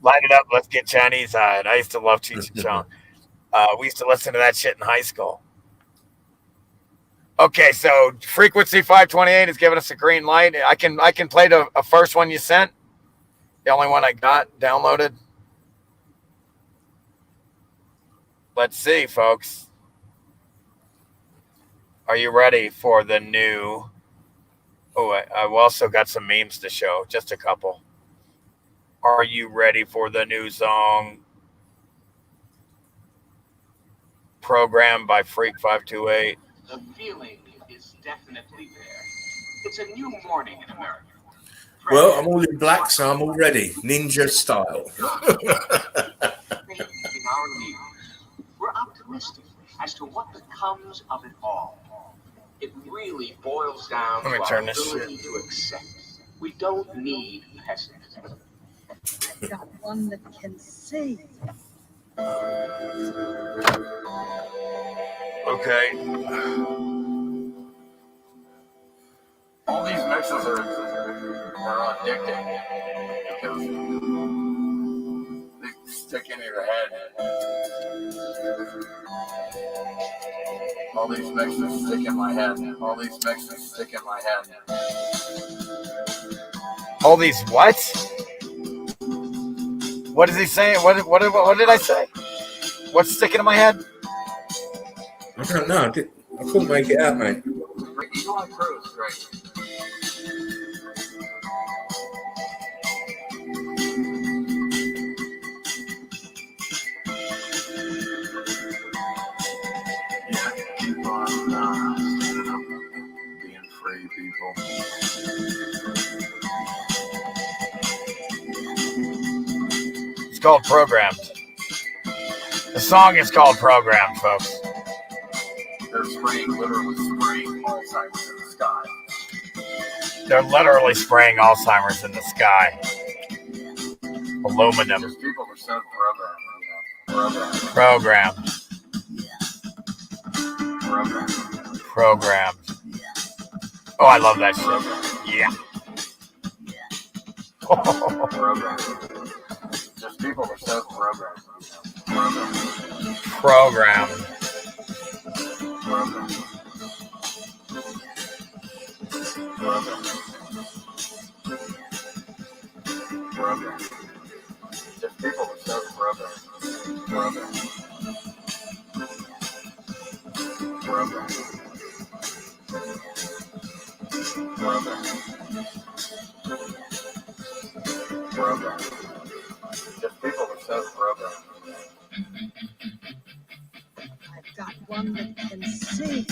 Light it up. Let's get Chinese eyed. I used to love Cheech and Chong. We used to listen to that shit in high school. Okay, so frequency 528 is giving us a green light. I can play the first one you sent. The only one I got downloaded. Let's see, folks. Are you ready for the new? Oh, I've also got some memes to show. Just a couple. Are you ready for the new song? Programmed by Freak 528. The feeling is definitely there. It's a new morning in America. Well, I'm all in black, so I'm all ready. Ninja style. In our leaders, we're optimistic as to what becomes of it all. It really boils down to our ability to accept. We don't need pessimism. I've got one that can save. Okay. All these mixes are addicting because they stick in your head. All these mixes stick in my head. All these mixes stick in my head. All these what? What is he saying? What did I say? What's sticking in my head? I don't know. I couldn't make it out, mate. Eagle Eye Pro is great. Yeah, keep on standing up, being free, people. It's called Programmed. The song is called Programmed, folks. They're literally spraying Alzheimer's in the sky. They're literally spraying Alzheimer's in the sky. Aluminum. Because people are so programmed, Programmed. Programmed. Oh, I love that shit. Yeah. Just people are so programmed. Programmed. Just people are so programmed. Just people are so programmed. I've got one that can see.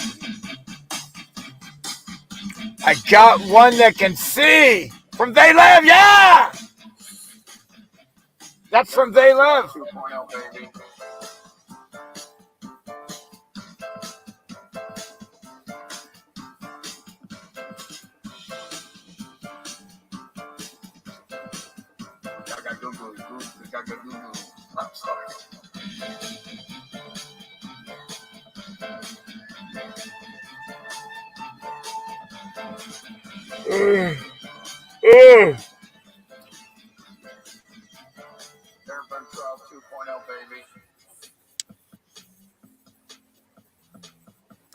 I got one that can see. From They Live, yeah! That's from They Live. 2.0, baby. I'm sorry. Nuremberg Trial 2.0, baby.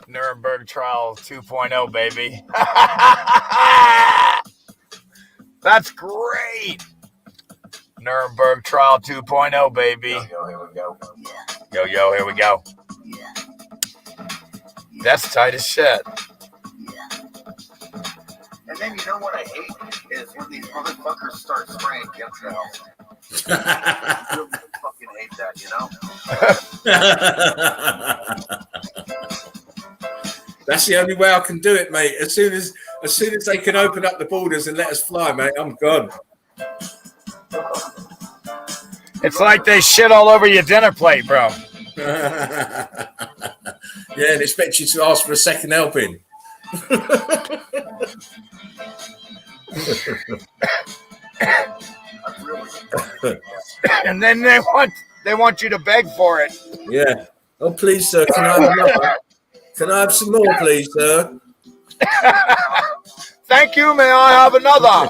Nuremberg Trial 2.0, baby. That's great. Nuremberg Trial 2.0, baby. Yo, here we go. Yo, here we go. That's tight as shit. And then you know what I hate is when these motherfuckers start spraying chemtrails. I really fucking hate that, you know? That's the only way I can do it, mate. As soon as they can open up the borders and let us fly, mate, I'm gone. It's like they shit all over your dinner plate, bro. Yeah, and expect you to ask for a second helping. And then they want you to beg for it. Yeah. Oh, please, sir, can I have another? Can I have some more, please, sir? Thank you. May I have another?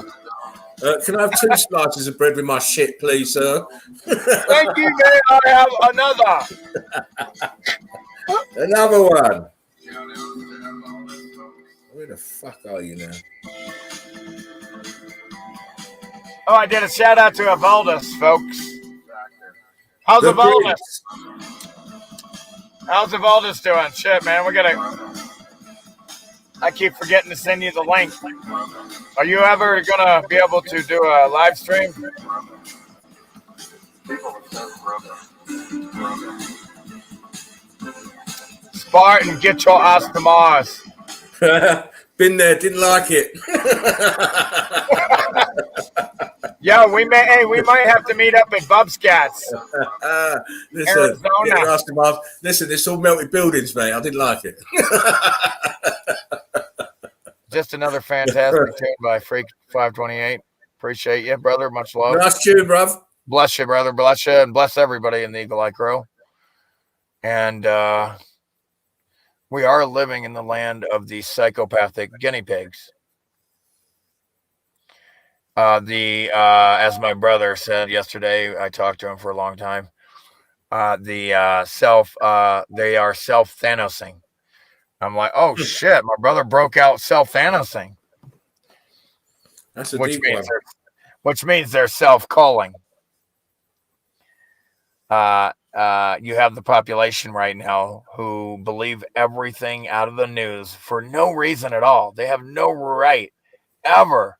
Can I have 2 slices of bread with my shit, please, sir? Thank you. May I have another? Another one. Where the fuck are you now? Oh, I did a shout out to Evaldus, folks. How's The Evaldus? Brits. How's Evaldus doing? Shit, man, I keep forgetting to send you the link. Are you ever gonna be able to do a live stream? Spartan, get your ass to Mars. Been there, didn't like it. Yeah, we might have to meet up at Bubscats. Arizona. Listen, it's all melted buildings, mate. I didn't like it. Just another fantastic tune by Freak 528. Appreciate you, brother. Much love. Nice tune, bruv. Bless you, brother. Bless you, and bless everybody in the Eagle Eye Crow. And we are living in the land of the psychopathic guinea pigs. As my brother said yesterday, I talked to him for a long time. They are self-Thanosing. I'm like, oh shit, my brother broke out self-Thanosing. That's a deep one. Which means they're self-calling. you have the population right now who believe everything out of the news for no reason at all. They have no right ever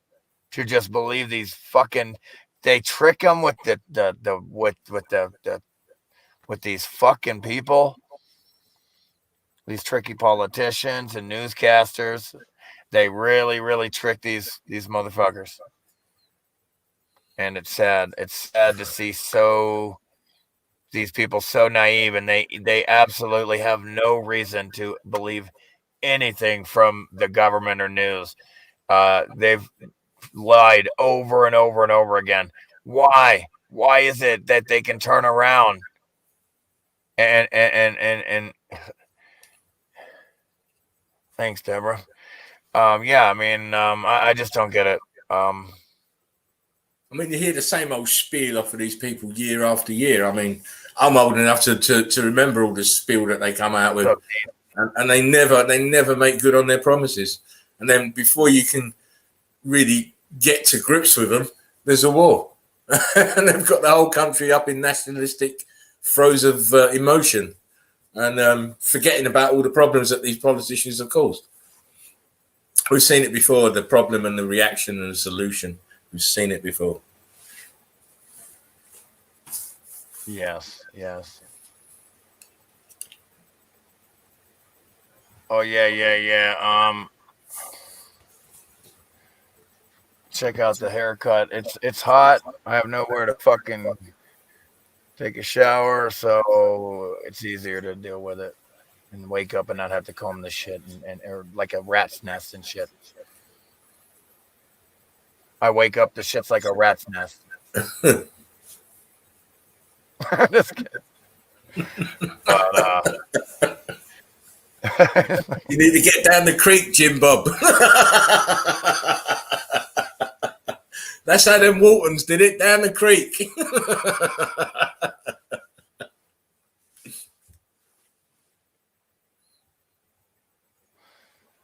to just believe these fucking. They trick them with with these fucking people, these tricky politicians and newscasters. They really, really trick these motherfuckers, and it's sad. It's sad to see these people so naive, and they absolutely have no reason to believe anything from the government or news. They've lied over and over and over again. Why is it that they can turn around and thanks, Deborah. Yeah, I mean, I just don't get it. I mean, you hear the same old spiel off of these people year after year. I mean, I'm old enough to remember all the spiel that they come out with, and they never make good on their promises. And then before you can really get to grips with them, there's a war, and they've got the whole country up in nationalistic throes of emotion, and forgetting about all the problems that these politicians have caused. We've seen it before, the problem and the reaction and the solution. We've seen it before. Yes. Oh, yeah. Check out the haircut. It's hot. I have nowhere to fucking take a shower, so it's easier to deal with it and wake up and not have to comb the shit and or like a rat's nest and shit. I wake up, the shit's like a rat's nest. Just kidding. But, you need to get down the creek, Jim Bob. That's how them Waltons did it, down the creek.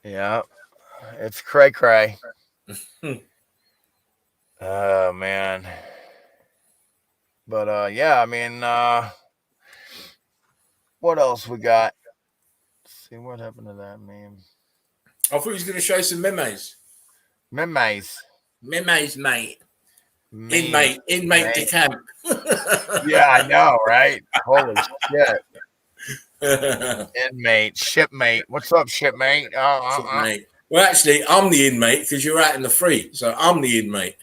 yeah, it's cray. Oh, man. But, yeah, I mean, what else we got? Let's see, what happened to that meme? I thought he was going to show some memes. Memes, mate. Meme. Inmate to camp. Yeah, I know, right? Holy shit. Inmate, shipmate. What's up, shipmate? Shipmate. Well, actually, I'm the inmate because you're out in the free. So I'm the inmate.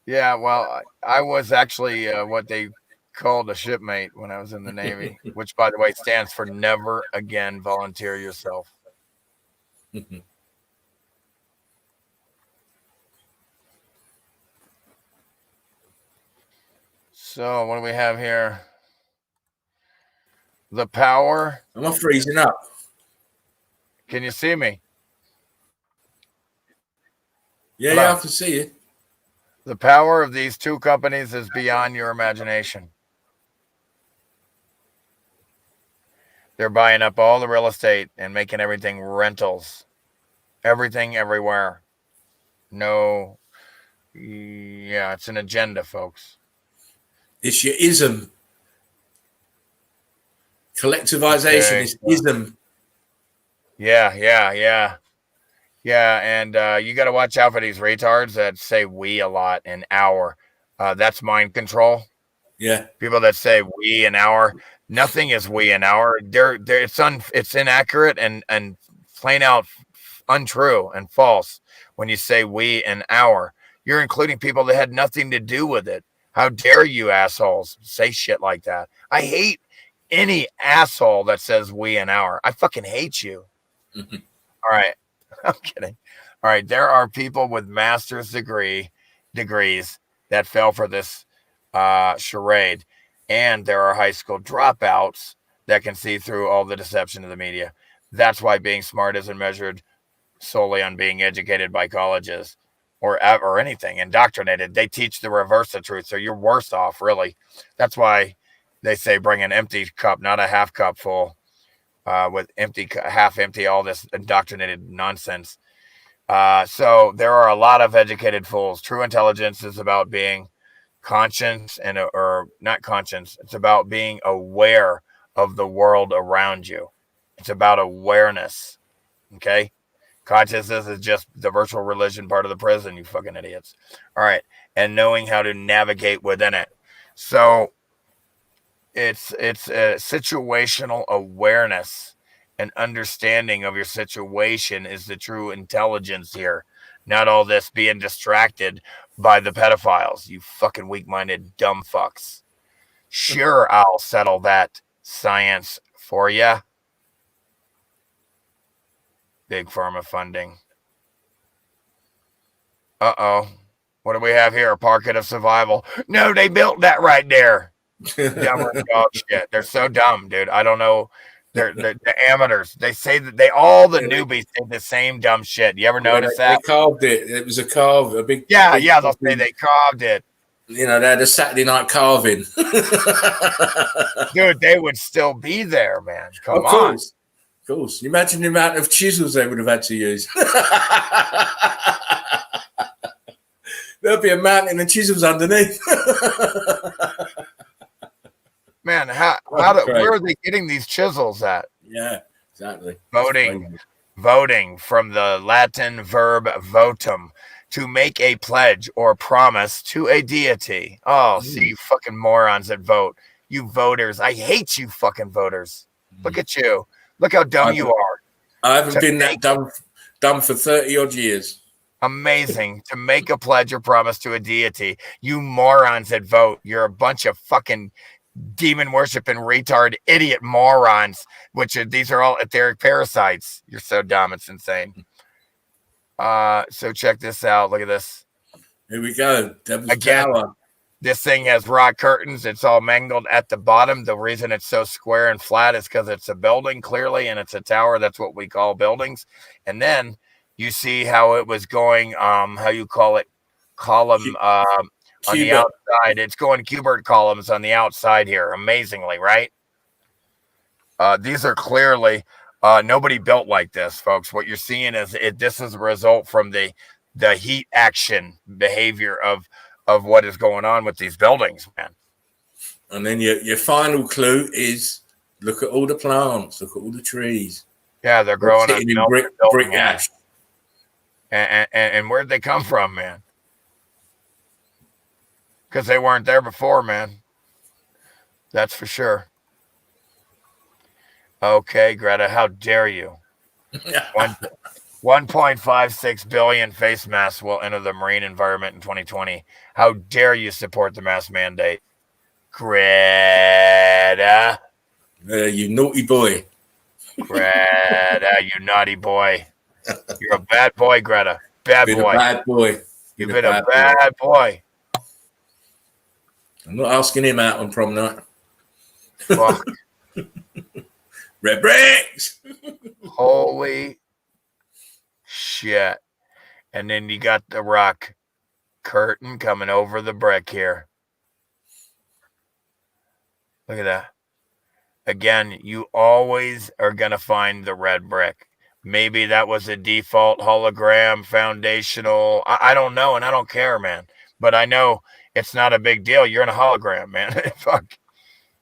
Yeah, well, I was actually what they called a shipmate when I was in the Navy, which, by the way, stands for never again volunteer yourself. So, what do we have here? The power. Am I freezing up? Can you see me? Yeah, I can see you. The power of these two companies is beyond your imagination. They're buying up all the real estate and making everything rentals. Everything, everywhere. No. Yeah, it's an agenda, folks. It's your ism. Collectivization is ism. Yeah. And you got to watch out for these retards that say we a lot and our. That's mind control. Yeah. People that say we and our. Nothing is we and our. It's inaccurate and plain out untrue and false when you say we and our. You're including people that had nothing to do with it. How dare you assholes say shit like that? I hate any asshole that says we and our. I fucking hate you. All right. I'm kidding. All right. There are people with master's degrees that fell for this charade. And there are high school dropouts that can see through all the deception of the media. That's why being smart isn't measured solely on being educated by colleges or anything, indoctrinated. They teach the reverse of truth. So you're worse off, really. That's why they say bring an empty cup, not a half cup full, with half empty, all this indoctrinated nonsense. So there are a lot of educated fools. True intelligence is about being conscience or not conscience. It's about being aware of the world around you. It's about awareness. Okay. Consciousness is just the virtual religion part of the prison, you fucking idiots. All right. And knowing how to navigate within it. So it's a situational awareness and understanding of your situation is the true intelligence here. Not all this being distracted by the pedophiles, you fucking weak-minded dumb fucks. Sure, I'll settle that science for ya. Big pharma funding. Uh-oh. What do we have here? A pocket of survival. No, they built that right there. Dumber dog shit. They're so dumb, dude. I don't know. They're the amateurs. They say that all the newbies say the same dumb shit. You ever notice that? They carved it. It was a carve, a big. Yeah, big, yeah. They'll say they carved it. You know, they had a Saturday night carving. Dude, they would still be there, man. Come of on. Of course. Imagine the amount of chisels they would have had to use. There'll be a mountain of chisels underneath. Man, where are they getting these chisels at? Yeah, exactly. Voting from the Latin verb votum, to make a pledge or promise to a deity. Oh, see, you fucking morons that vote. You voters. I hate you fucking voters. Look at you. Look how dumb you are. I haven't been that dumb for 30 odd years. Amazing. To make a pledge or promise to a deity. You morons that vote. You're a bunch of fucking demon worshiping retard idiot morons, these are all etheric parasites. You're so dumb, it's insane. So check this out. Look at this. Here we go. Again, this thing has rock curtains. It's all mangled at the bottom. The reason it's so square and flat is because it's a building, clearly, and it's a tower. That's what we call buildings. And then you see how it was going, how you call it, column on the outside. It's going Kubert columns on the outside here, amazingly, right? These are clearly nobody built like this, folks. What you're seeing is this is a result from the heat action behavior of what is going on with these buildings, man. And then your final clue is look at all the plants, look at all the trees. Yeah, they're growing on brick ash. And where'd they come from, man? Because they weren't there before, man. That's for sure. Okay, Greta, how dare you? 1.56 billion face masks will enter the marine environment in 2020. How dare you support the mask mandate? Greta. You naughty boy. Greta, you naughty boy. You're a bad boy, Greta. Bad boy. Bad boy. You've been a bad boy. I'm not asking him out on prom night. Fuck. Red bricks. Holy shit. And then you got the rock curtain coming over the brick here. Look at that. Again, you always are going to find the red brick. Maybe that was a default hologram foundational. I don't know, and I don't care, man. But I know it's not a big deal. You're in a hologram, man. Fuck.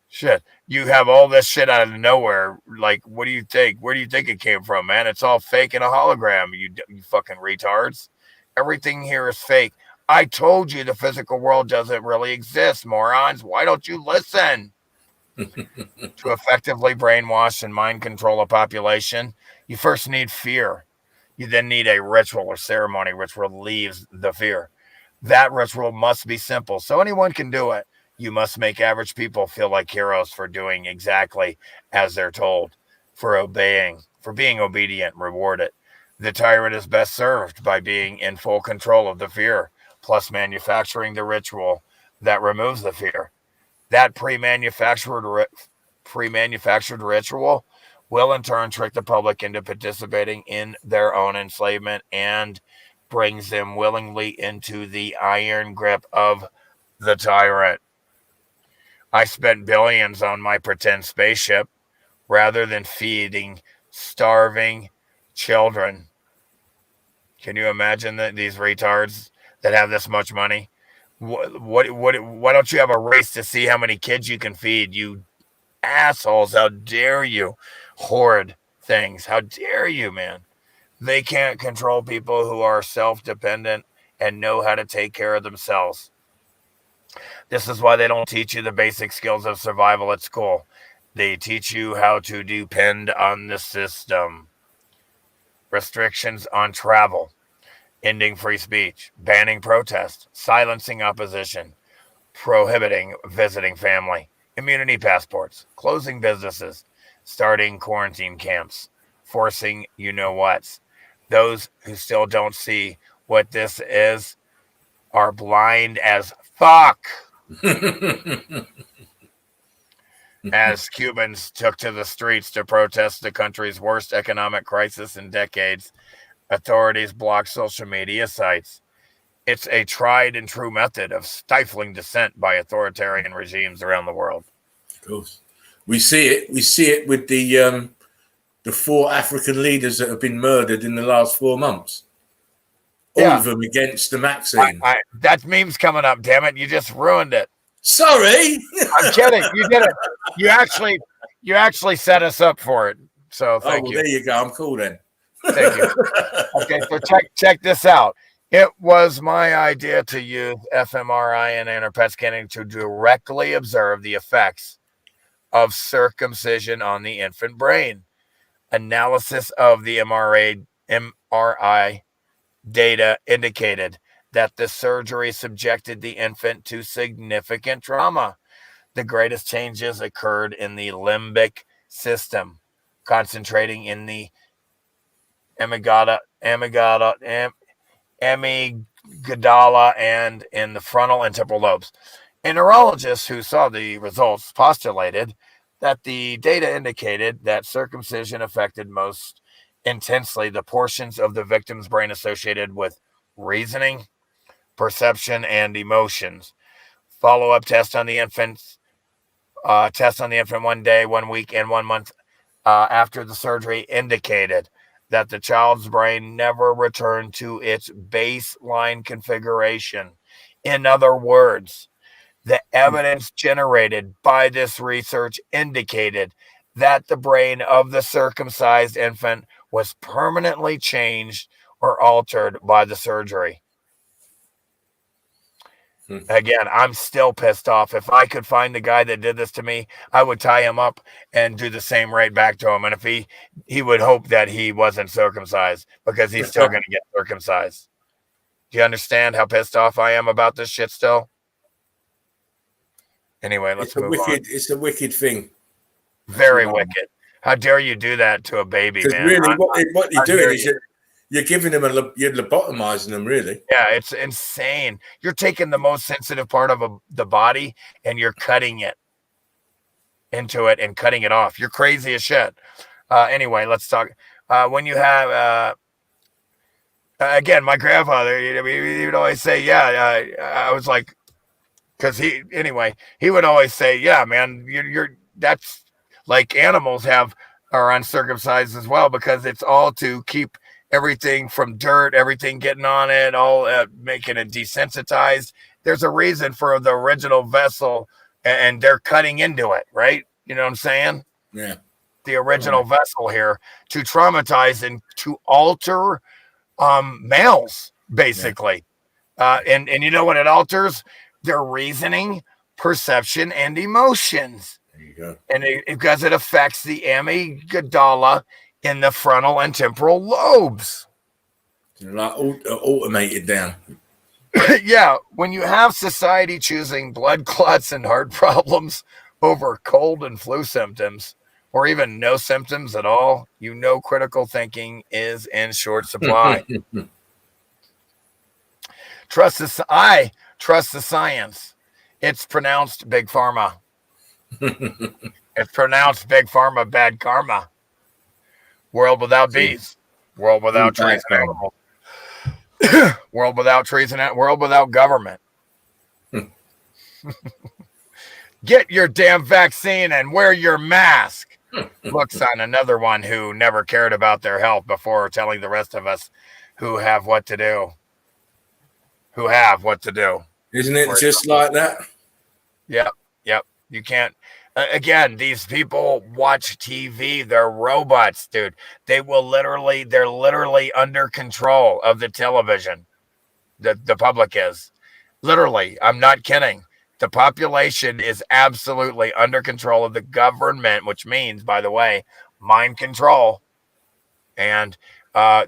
Shit. You have all this shit out of nowhere. Like, what do you think? Where do you think it came from, man? It's all fake in a hologram, you fucking retards. Everything here is fake. I told you the physical world doesn't really exist, morons. Why don't you listen? To effectively brainwash and mind control a population, you first need fear. You then need a ritual or ceremony which relieves the fear. That ritual must be simple, so anyone can do it. You must make average people feel like heroes for doing exactly as they're told, for being obedient, rewarded. The tyrant is best served by being in full control of the fear, plus manufacturing the ritual that removes the fear. That pre-manufactured ritual will in turn trick the public into participating in their own enslavement and brings them willingly into the iron grip of the tyrant. I spent billions on my pretend spaceship rather than feeding starving children. Can you imagine that these retards that have this much money Why don't you have a race to see how many kids you can feed? You assholes! How dare you hoard things? How dare you, man? They can't control people who are self-dependent and know how to take care of themselves. This is why they don't teach you the basic skills of survival at school. They teach you how to depend on the system. Restrictions on travel, ending free speech, banning protest, silencing opposition, prohibiting visiting family, immunity passports, closing businesses, starting quarantine camps, forcing you-know-whats. Those who still don't see what this is are blind as fuck. As Cubans took to the streets to protest the country's worst economic crisis in decades, authorities blocked social media sites. It's a tried and true method of stifling dissent by authoritarian regimes around the world. Of course. We see it. We see it with the 4 African leaders that have been murdered in the last 4 months. All of them against the vaccine. That meme's coming up, damn it. You just ruined it. Sorry. I'm kidding. You did it. You actually set us up for it. So thank you. There you go. I'm cool then. Thank you. Okay, so check this out. It was my idea to use fMRI and PET scanning to directly observe the effects of circumcision on the infant brain. Analysis of the MRI data indicated that the surgery subjected the infant to significant trauma. The greatest changes occurred in the limbic system, concentrating in the amygdala, and in the frontal and temporal lobes. A neurologist who saw the results postulated that the data indicated that circumcision affected most intensely the portions of the victim's brain associated with reasoning, perception, and emotions. Follow-up test on the infant 1 day, 1 week, and 1 month after the surgery indicated that the child's brain never returned to its baseline configuration. In other words, the evidence generated by this research indicated that the brain of the circumcised infant was permanently changed or altered by the surgery. Again, I'm still pissed off. If I could find the guy that did this to me, I would tie him up and do the same right back to him. And if he would hope that he wasn't circumcised, because he's still going to get circumcised. Do you understand how pissed off I am about this shit still? Anyway, let's move on. It's a wicked thing. Very wicked. How dare you do that to a baby, man? Really, what you're doing is you're giving them you're lobotomizing them, really. Yeah, it's insane. You're taking the most sensitive part of the body and you're cutting it into it and cutting it off. You're crazy as shit. Anyway, let's talk. When you have, again, my grandfather, he would always say, I was like, because he would always say, yeah, man, that's like animals are uncircumcised as well, because it's all to keep everything from dirt, everything getting on it, all making it desensitized. There's a reason for the original vessel, and they're cutting into it, right? You know what I'm saying? Yeah. The original vessel here to traumatize and to alter males, basically. Yeah. And you know what it alters? Their reasoning, perception, and emotions. There you go. And because it affects the amygdala in the frontal and temporal lobes. They're like automated down. Yeah, when you have society choosing blood clots and heart problems over cold and flu symptoms, or even no symptoms at all, you know critical thinking is in short supply. I trust the science. It's pronounced big pharma. It's pronounced big pharma, bad karma. World without bees. World without trees. World without trees and world without government. Get your damn vaccine and wear your mask. Looks on another one who never cared about their health before telling the rest of us who have what to do. Isn't it just like that? Yep. You can't. Again, these people watch TV. They're robots, dude. They're literally under control of the television. The public is. Literally, I'm not kidding. The population is absolutely under control of the government, which means, by the way, mind control. And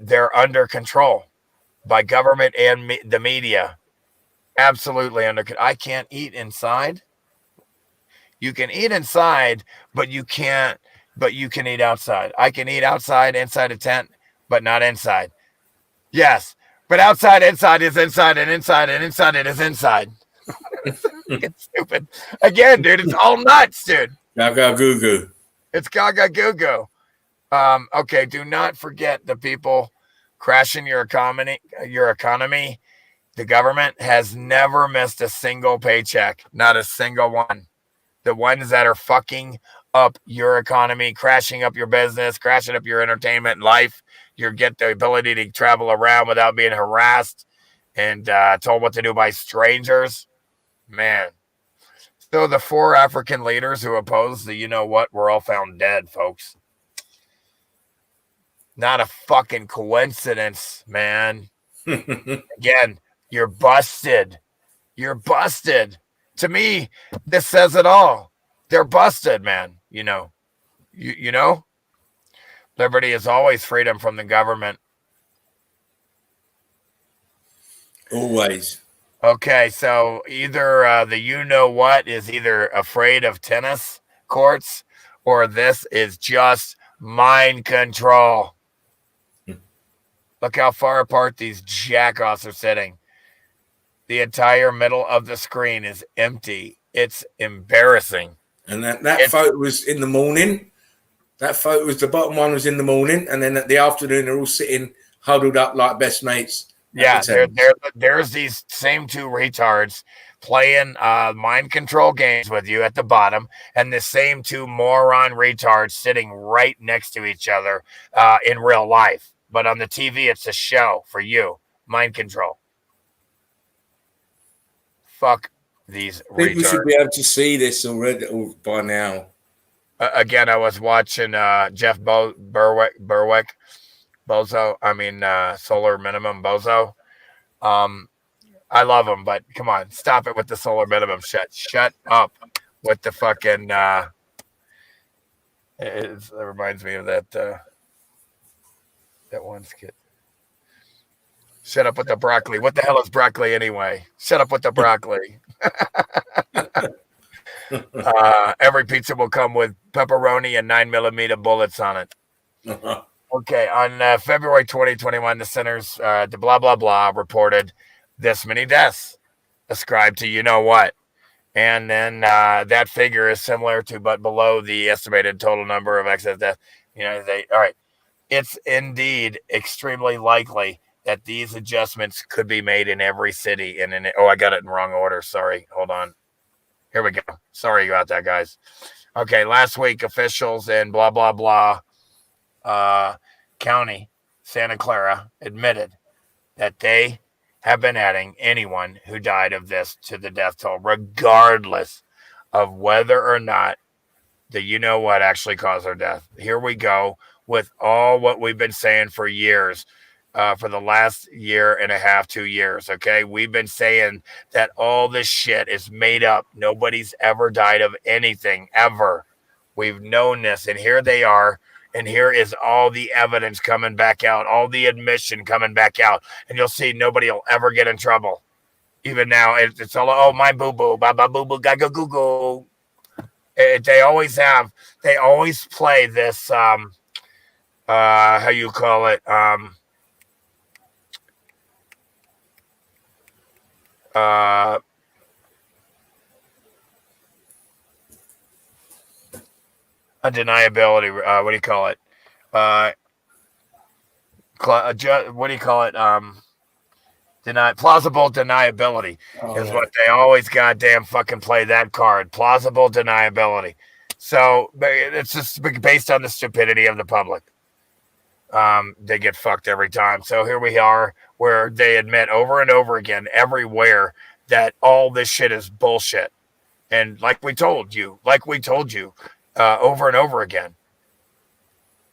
they're under control by government and the media. Absolutely under control. I can't eat inside. You can eat inside, but you can't. But you can eat outside. I can eat outside, inside a tent, but not inside. Yes, but outside, inside is inside, and inside it is inside. It's stupid. Again, dude, it's all nuts, dude. Gaga goo goo. It's gaga goo goo. Okay, do not forget the people crashing your economy. The government has never missed a single paycheck, not a single one. The ones that are fucking up your economy, crashing up your business, crashing up your entertainment life. You get the ability to travel around without being harassed and told what to do by strangers. Man. So the 4 African leaders who opposed the you know what were all found dead, folks. Not a fucking coincidence, man. Again, you're busted. You're busted. To me, this says it all. They're busted, man. You know. You know? Liberty is always freedom from the government. Always. Okay, so either the you know what is either afraid of tennis courts or this is just mind control. Look how far apart these jackoffs are sitting. The entire middle of the screen is empty. It's embarrassing. And that photo was in the morning. That photo was the bottom one was in the morning, and then at the afternoon they're all sitting huddled up like best mates. Yeah, there's these same 2 retards playing mind control games with you at the bottom, and the same 2 moron retards sitting right next to each other in real life. But on the TV, it's a show for you. Mind control. Fuck these retards. People should be able to see this already by now. Again, I was watching Jeff Berwick, Solar Minimum Bozo. I love him, but come on, stop it with the solar minimum shit. Shut up with the fucking. It reminds me of that one skit. Shut up with the broccoli. What the hell is broccoli anyway? Shut up with the broccoli. Every pizza will come with pepperoni and 9mm bullets on it. Okay, on February 2021, the Centers, the blah, blah, blah, reported this many deaths ascribed to you know what. And then that figure is similar to, but below the estimated total number of excess deaths. All right. It's indeed extremely likely that these adjustments could be made in every city. I got it in wrong order. Sorry. Hold on. Here we go. Sorry about that, guys. Okay, last week, officials in blah, blah, blah county, Santa Clara, admitted that they have been adding anyone who died of this to the death toll, regardless of whether or not the you know what actually caused their death. Here we go with all what we've been saying for years. For the last year and a half, 2 years, okay? We've been saying that all this shit is made up. Nobody's ever died of anything, ever. We've known this, and here they are, and here is all the evidence coming back out, all the admission coming back out, and you'll see nobody will ever get in trouble. Even now, it's all, oh, my boo-boo, ba-ba-boo-boo, gaga-goo-goo. They always play this, how you call it, undeniability. What do you call it? What do you call it? Plausible deniability is what they always goddamn fucking play that card. Plausible deniability. So it's just based on the stupidity of the public. They get fucked every time. So here we are, where they admit over and over again, everywhere, that all this shit is bullshit. And like we told you over and over again.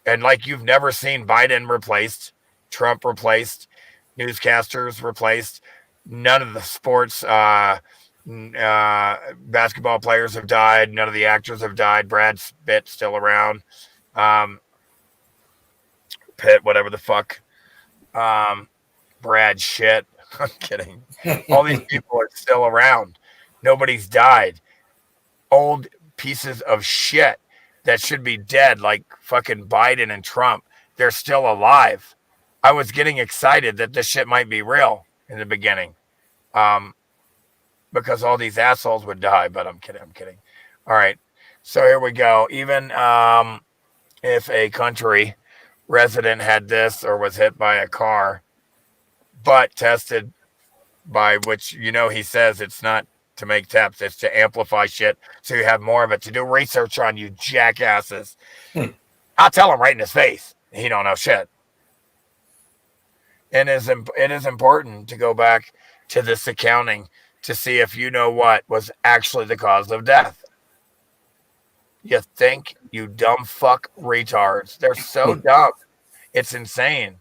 And like you've never seen Biden replaced, Trump replaced, newscasters replaced, none of the sports basketball players have died, none of the actors have died. Brad Pitt still around. Pitt, whatever the fuck. Brad shit. I'm kidding. All these people are still around. Nobody's died. Old pieces of shit that should be dead, like fucking Biden and Trump, they're still alive. I was getting excited that this shit might be real in the beginning, because all these assholes would die. But I'm kidding. All right, so here we go. Even if a country resident had this or was hit by a car, but tested by which, he says it's not to make taps, it's to amplify shit so you have more of it to do research on, you jackasses. I'll tell him right in his face. He don't know shit. And it is important to go back to this accounting to see if you know what was actually the cause of death. You think, you dumb fuck retards. They're so dumb. It's insane.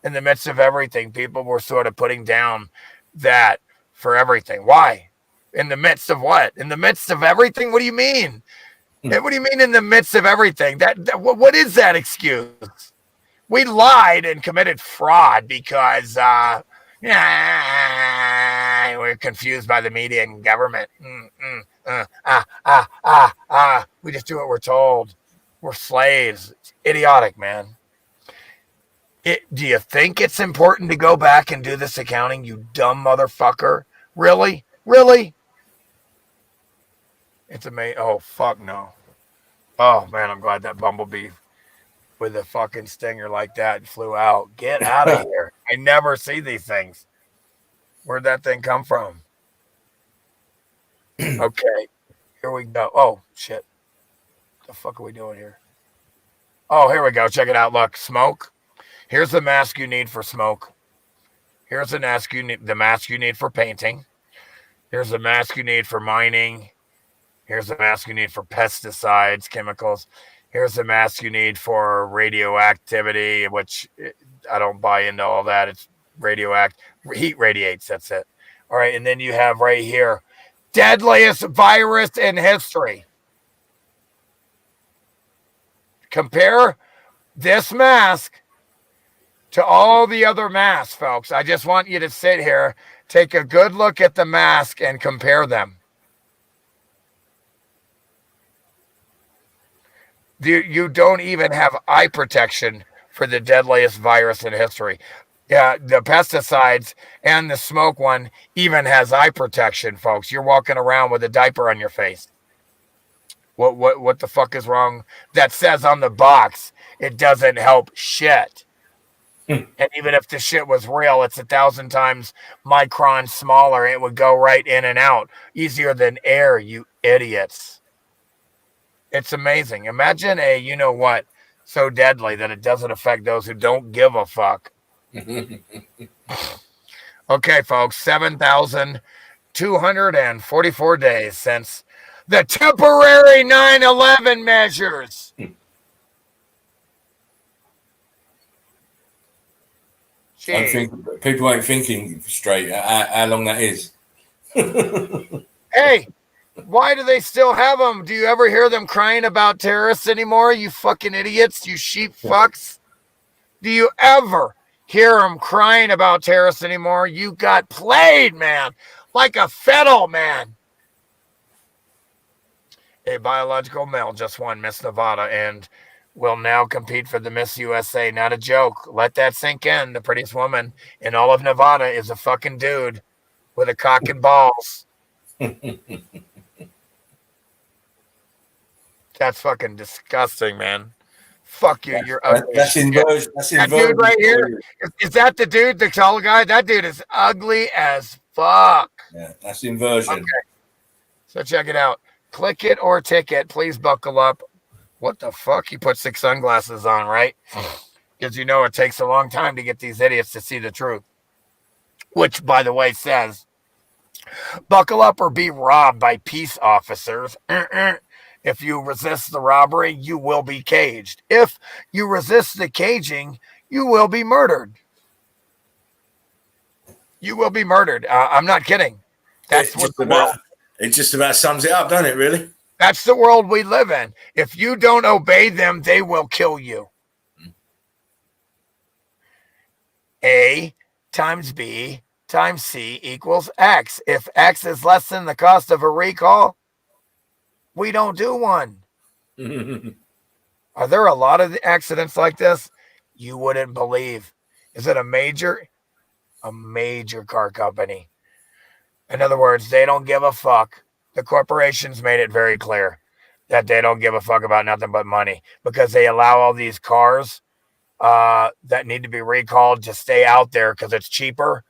In the midst of everything, people were sort of putting down that for everything. Why? In the midst of what? In the midst of everything? What do you mean? What do you mean in the midst of everything? What is that excuse? We lied and committed fraud because we're confused by the media and government. We just do what we're told. We're slaves. It's idiotic, man. Do you think it's important to go back and do this accounting, you dumb motherfucker? Really? Really? It's amazing. Oh, fuck no. Oh, man, I'm glad that bumblebee with a fucking stinger like that flew out. Get out of here. I never see these things. Where'd that thing come from? Okay, here we go. Oh, shit. What the fuck are we doing here? Oh, here we go. Check it out. Look, smoke. Here's the mask you need for smoke. Here's the mask you need for painting. Here's the mask you need for mining. Here's the mask you need for pesticides, chemicals. Here's the mask you need for radioactivity, which I don't buy into all that. It's heat radiates, that's it. All right, and then you have right here, deadliest virus in history. Compare this mask to all the other masks, folks. I just want you to sit here, take a good look at the mask and compare them. You don't even have eye protection for the deadliest virus in history. Yeah, the pesticides and the smoke one even has eye protection, folks. You're walking around with a diaper on your face. What the fuck is wrong? That says on the box, it doesn't help shit. And even if the shit was real, it's 1,000 times micron smaller. It would go right in and out. Easier than air, you idiots. It's amazing. Imagine a you-know-what so deadly that it doesn't affect those who don't give a fuck. Okay, folks, 7,244 days since the temporary 9/11 measures. People ain't thinking straight how long that is. Hey, why do they still have them? Do you ever hear them crying about terrorists anymore? You fucking idiots, you sheep fucks. Do you ever hear them crying about terrorists anymore? You got played, man, like a fiddle, man. A biological male just won Miss Nevada and will now compete for the Miss USA. Not a joke. Let that sink in. The prettiest woman in all of Nevada is a fucking dude with a cock and balls. That's fucking disgusting, man. Fuck you. You're ugly. That's inversion. That dude right here. Is that the dude, the tall guy? That dude is ugly as fuck. Yeah, that's inversion. Okay. So check it out. Click it or ticket. Please buckle up. What the fuck? You put 6 sunglasses on, right? Because you know it takes a long time to get these idiots to see the truth. Which, by the way, says Buckle up or be robbed by peace officers. If you resist the robbery, you will be caged. If you resist the caging, you will be murdered. You will be murdered. I'm not kidding. That's what the world. It just about sums it up, doesn't it? Really? That's the world we live in. If you don't obey them, they will kill you. A times B times C equals X. If X is less than the cost of a recall, we don't do one. Are there a lot of accidents like this? You wouldn't believe. Is it a major car company? In other words, they don't give a fuck. The corporations made it very clear that they don't give a fuck about nothing but money, because they allow all these cars that need to be recalled to stay out there because it's cheaper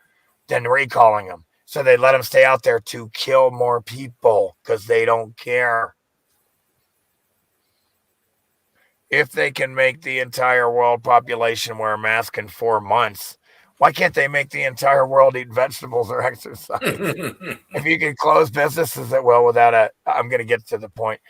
than recalling them. So they let them stay out there to kill more people because they don't care. If they can make the entire world population wear a mask in 4 months, why can't they make the entire world eat vegetables or exercise? If you can close businesses at will without I'm going to get to the point,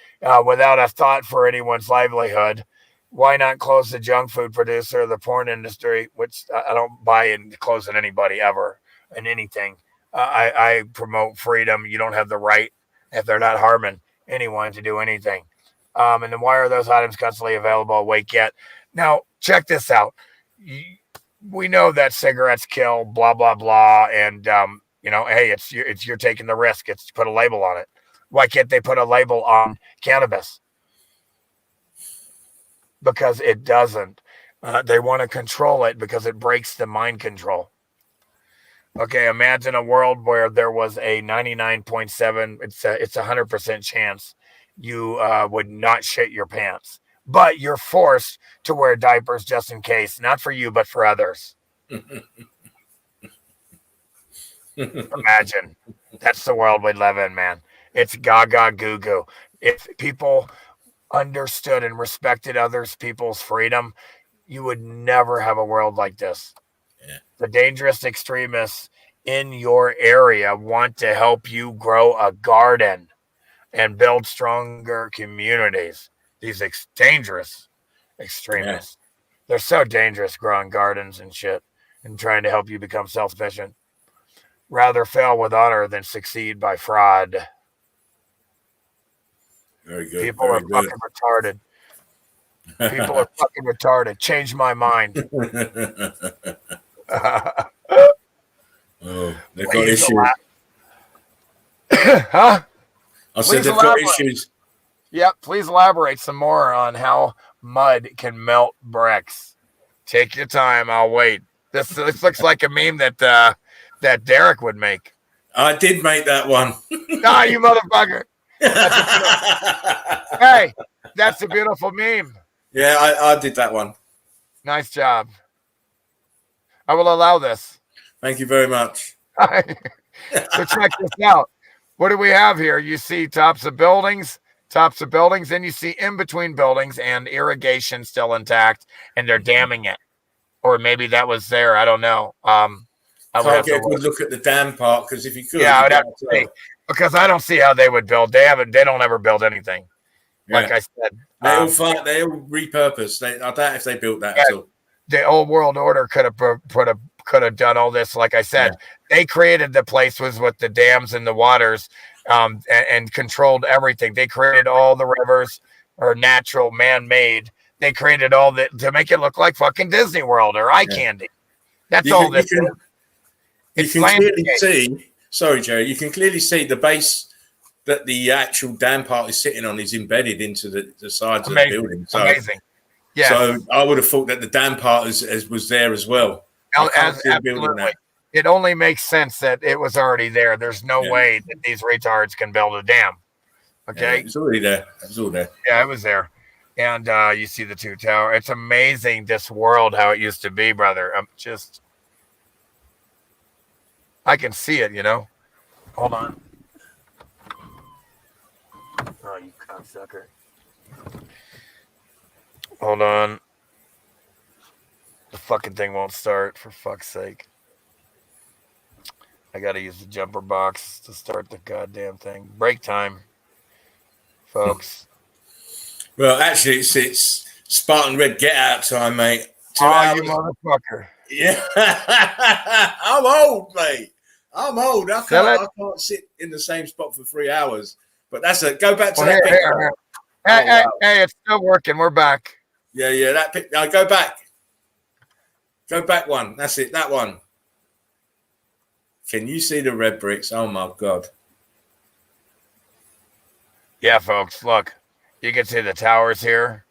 without a thought for anyone's livelihood, why not close the junk food producer, the porn industry, which I don't buy in closing anybody ever in anything. I promote freedom. You don't have the right, if they're not harming anyone, to do anything. And then why are those items constantly available awake yet? Now, check this out. We know that cigarettes kill, blah, blah, blah. And, hey, you're taking the risk. It's put a label on it. Why can't they put a label on cannabis? Because it doesn't. They want to control it because it breaks the mind control. Okay, imagine a world where there was a 99.7, it's 100% chance you would not shit your pants, but you're forced to wear diapers just in case, not for you, but for others. Imagine. That's the world we live in, man. It's gaga goo goo. If people understood and respected others people's freedom, you would never have a world like this. Yeah. The dangerous extremists in your area want to help you grow a garden and build stronger communities. These dangerous extremists. Yeah. They're so dangerous growing gardens and shit and trying to help you become self-sufficient. Rather fail with honor than succeed by fraud. Very good. People are fucking retarded. People are fucking retarded. Change my mind. They've got issues. Huh? I said they've got issues. Yep. Please elaborate some more on how mud can melt bricks. Take your time. I'll wait. This looks like a meme that Derek would make. I did make that one. Ah, you motherfucker. Hey, that's a beautiful meme. Yeah, I did that one. Nice job. I will allow this. Thank you very much. So check this out. What do we have here? You see tops of buildings, then you see in between buildings and irrigation still intact, and they're damming it. Or maybe that was there. I don't know. I would get a good look at the dam part, because if you could, I would have to see, because I don't see how they would build. They don't ever build anything. Yeah. Like I said, they all repurpose. I doubt if they built that at all. The old world order could have done all this. Like I said, they created the place with the dams and the waters, and controlled everything. They created all the rivers, or natural, man-made. They created all that to make it look like fucking Disney World or eye candy. That's all this. You can clearly see. Sorry, Jerry. You can clearly see the base that the actual dam part is sitting on is embedded into the sides of the building. So, amazing. Yeah. So I would have thought that the dam part was there as well. Absolutely. It only makes sense that it was already there. There's no way that these retards can build a dam. Okay. It's already there. It was all there. Yeah, it was there. And you see the two tower. It's amazing, this world, how it used to be, brother. I can see it, Hold on. Oh, you cocksucker. Hold on. The fucking thing won't start, for fuck's sake. I got to use the jumper box to start the goddamn thing. Break time, folks. Well, actually, it's Spartan Red get out time, mate. 2 Oh, hours. you motherfucker. Yeah. I'm old, mate. I'm old. I can't sit in the same spot for 3 hours. But that's it. Go back to that picture. Hey, it's still working. We're back. Yeah, that pic. No, go back. Go back one. That's it. That one. Can you see the red bricks? Oh my God. Yeah, folks, look. You can see the towers here,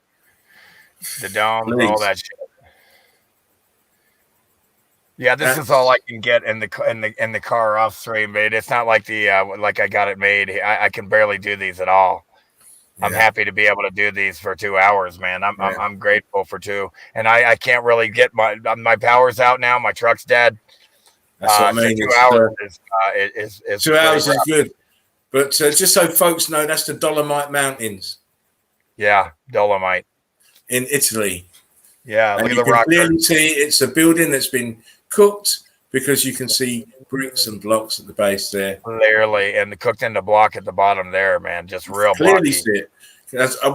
the dome, all that shit. Yeah, this is all I can get in the car off stream, but it's not like like I got it made. I can barely do these at all. Yeah. I'm happy to be able to do these for 2 hours, man. I'm grateful for 2, and I can't really get my power's out now. My truck's dead. That's what I mean. So 2 hours is 2 hours is good, but just so folks know, that's the Dolomite Mountains. Yeah, Dolomite in Italy. Yeah, and you can clearly see it's a building that's been cooked because you can see bricks and blocks at the base there. Clearly, and cooked in the block at the bottom there, man. Just real clearly blocky. See it.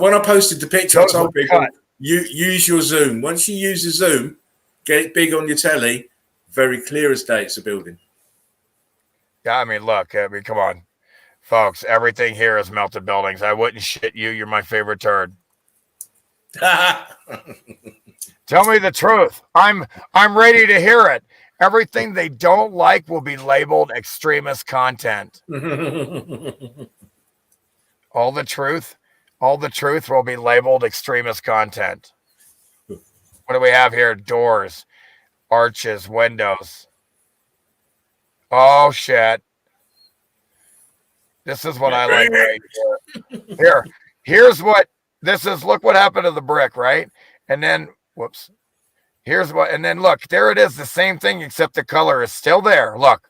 When I posted the picture, I told people, use your zoom. Once you use the zoom, get it big on your telly, very clear as day it's a building. Yeah, I mean, look, come on. Folks, everything here is melted buildings. I wouldn't shit you. You're my favorite turd. Tell me the truth. I'm ready to hear it. Everything they don't like will be labeled extremist content. All the truth will be labeled extremist content. What do we have here? Doors, arches, windows. Oh shit. This is what I like right here. Here's what this is. Look what happened to the brick, right? And then, whoops. Here's what, and then look, there it is. The same thing, except the color is still there. Look,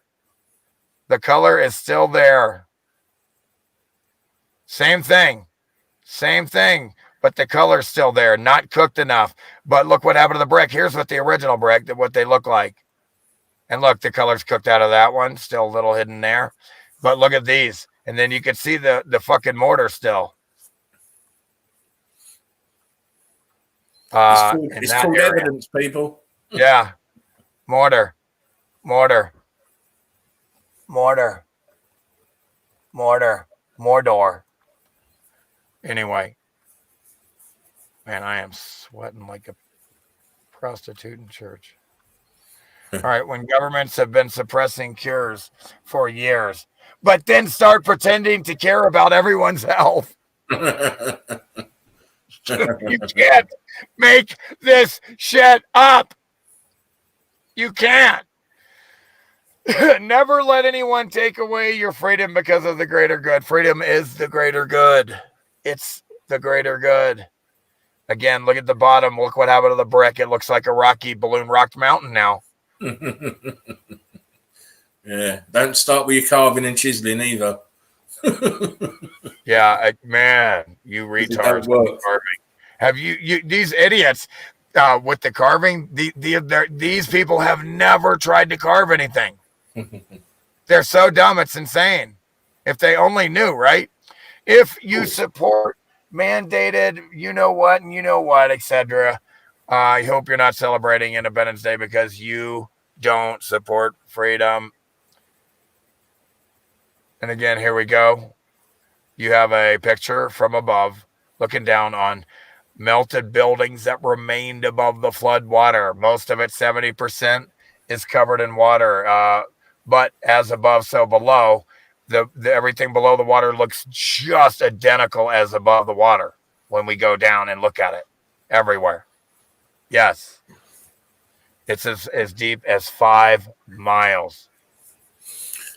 the color is still there. Same thing, but the color's still there. Not cooked enough. But look what happened to the brick. Here's what the original brick, what they look like. And look, the color's cooked out of that one. Still a little hidden there. But look at these. And then you can see the fucking mortar still. It's called evidence, people. Yeah. Mortar. Mordor. Anyway. Man, I am sweating like a prostitute in church. All right. When governments have been suppressing cures for years, but then start pretending to care about everyone's health. You can't make this shit up. You can't. Never let anyone take away your freedom because of the greater good. Freedom is the greater good. It's the greater good. Again, look at the bottom. Look what happened to the brick. It looks like a rocky balloon rocked mountain now. Yeah, don't start with your carving and chiseling either. Yeah, man, you retards with the carving. Have you these idiots with the carving? These people have never tried to carve anything. They're so dumb, it's insane. If they only knew, right? If you support mandated, you know what, etc. I hope you're not celebrating Independence Day because you don't support freedom. And again, here we go. You have a picture from above looking down on melted buildings that remained above the flood water. Most of it, 70%, is covered in water. But as above, so below. The everything below the water looks just identical as above the water when we go down and look at it everywhere. Yes. It's as deep as 5 miles.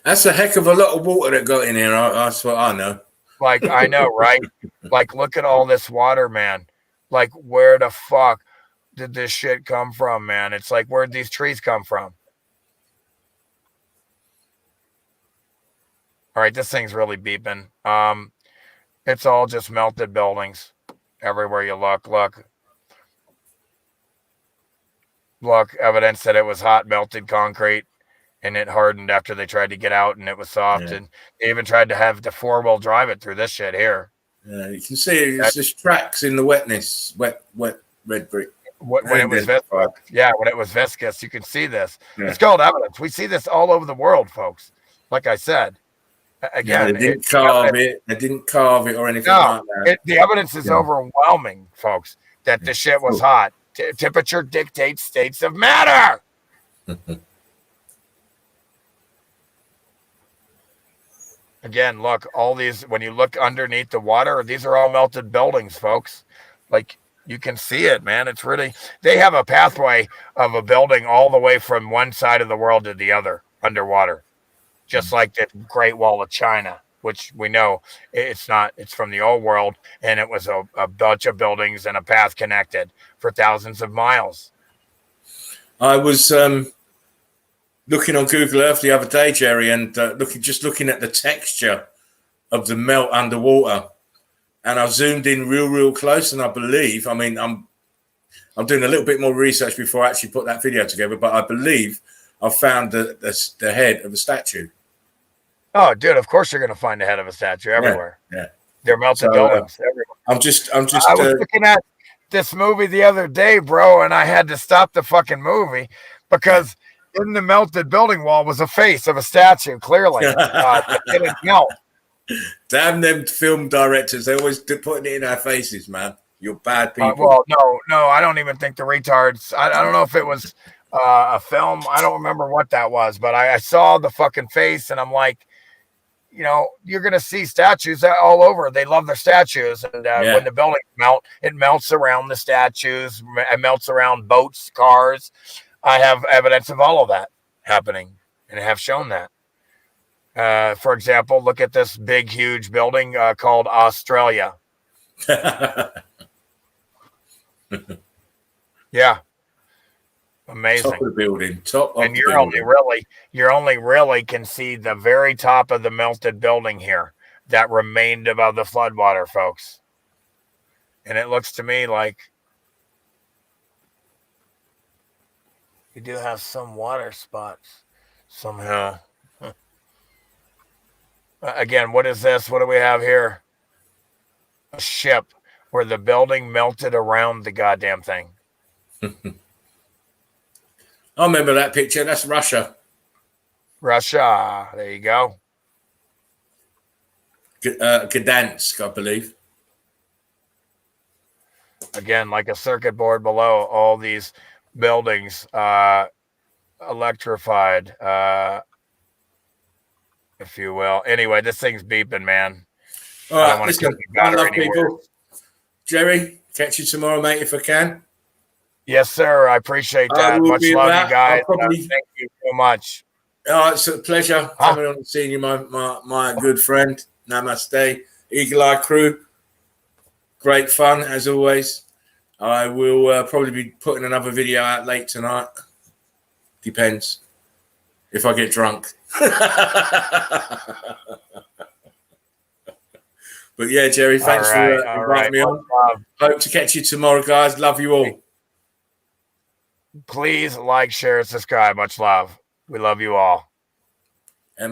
That's a heck of a lot of water that got in here. That's what I know. Like, I know, right? Like, look at all this water, man. Like, where the fuck did this shit come from, man? It's like, where'd these trees come from? All right, this thing's really beeping. It's all just melted buildings everywhere you look. Look, evidence that it was hot melted concrete and it hardened after they tried to get out, and it was soft. Yeah. And they even tried to have the 4-wheel drive it through this shit here. Yeah, you can see it's just tracks in the wetness, wet red brick. When it was viscous, when it was viscous, you can see this. Yeah. It's called evidence. We see this all over the world, folks. Like I said, again, they didn't carve it. They didn't carve it or anything like that. The evidence is overwhelming, folks, that this shit was hot. Temperature dictates states of matter. Again, look, all these, when you look underneath the water, these are all melted buildings, folks. Like, you can see it, man. It's really, they have a pathway of a building all the way from one side of the world to the other underwater, just like the Great Wall of China, which we know it's not, it's from the old world, and it was a bunch of buildings and a path connected for thousands of miles. I was looking on Google Earth the other day, Jerry, and looking at the texture of the melt underwater, and I zoomed in real close, and I believe, I mean, I'm doing a little bit more research before I actually put that video together, but I believe I found the head of a statue. Oh, dude! Of course you're going to find the head of a statue everywhere. Yeah. They're melted buildings everywhere. I'm just. I was looking at this movie the other day, bro, and I had to stop the fucking movie because in the melted building wall was a face of a statue. Clearly, it didn't melt. Damn them film directors! They always putting it in our faces, man. You're bad people. Well, no, I don't even think the retards. I don't know if it was a film. I don't remember what that was, but I saw the fucking face, and I'm like, you know, you're going to see statues all over. They love their statues. And when the buildings melt, it melts around the statues. It melts around boats, cars. I have evidence of all of that happening and have shown that. For example, look at this big, huge building called Australia. Yeah. Amazing. Top of the building. And you're only really can see the very top of the melted building here that remained above the floodwater, folks. And it looks to me like you do have some water spots somehow. Again, what is this? What do we have here? A ship where the building melted around the goddamn thing. I remember that picture. That's Russia. Russia. There you go. Gdansk, I believe. Again, like a circuit board below, all these buildings electrified, if you will. Anyway, this thing's beeping, man. All right, listen, I love people. Jerry, catch you tomorrow, mate, if I can. Yes, sir. I appreciate that. Much love, you guys. Thank you so much. Oh, it's a pleasure coming on and seeing you, my good friend. Namaste. Eagle Eye Crew. Great fun, as always. I will probably be putting another video out late tonight. Depends. If I get drunk. But yeah, Jerry, thanks for inviting me on. Hope to catch you tomorrow, guys. Love you all. Please like, share, subscribe. Much love. We love you all.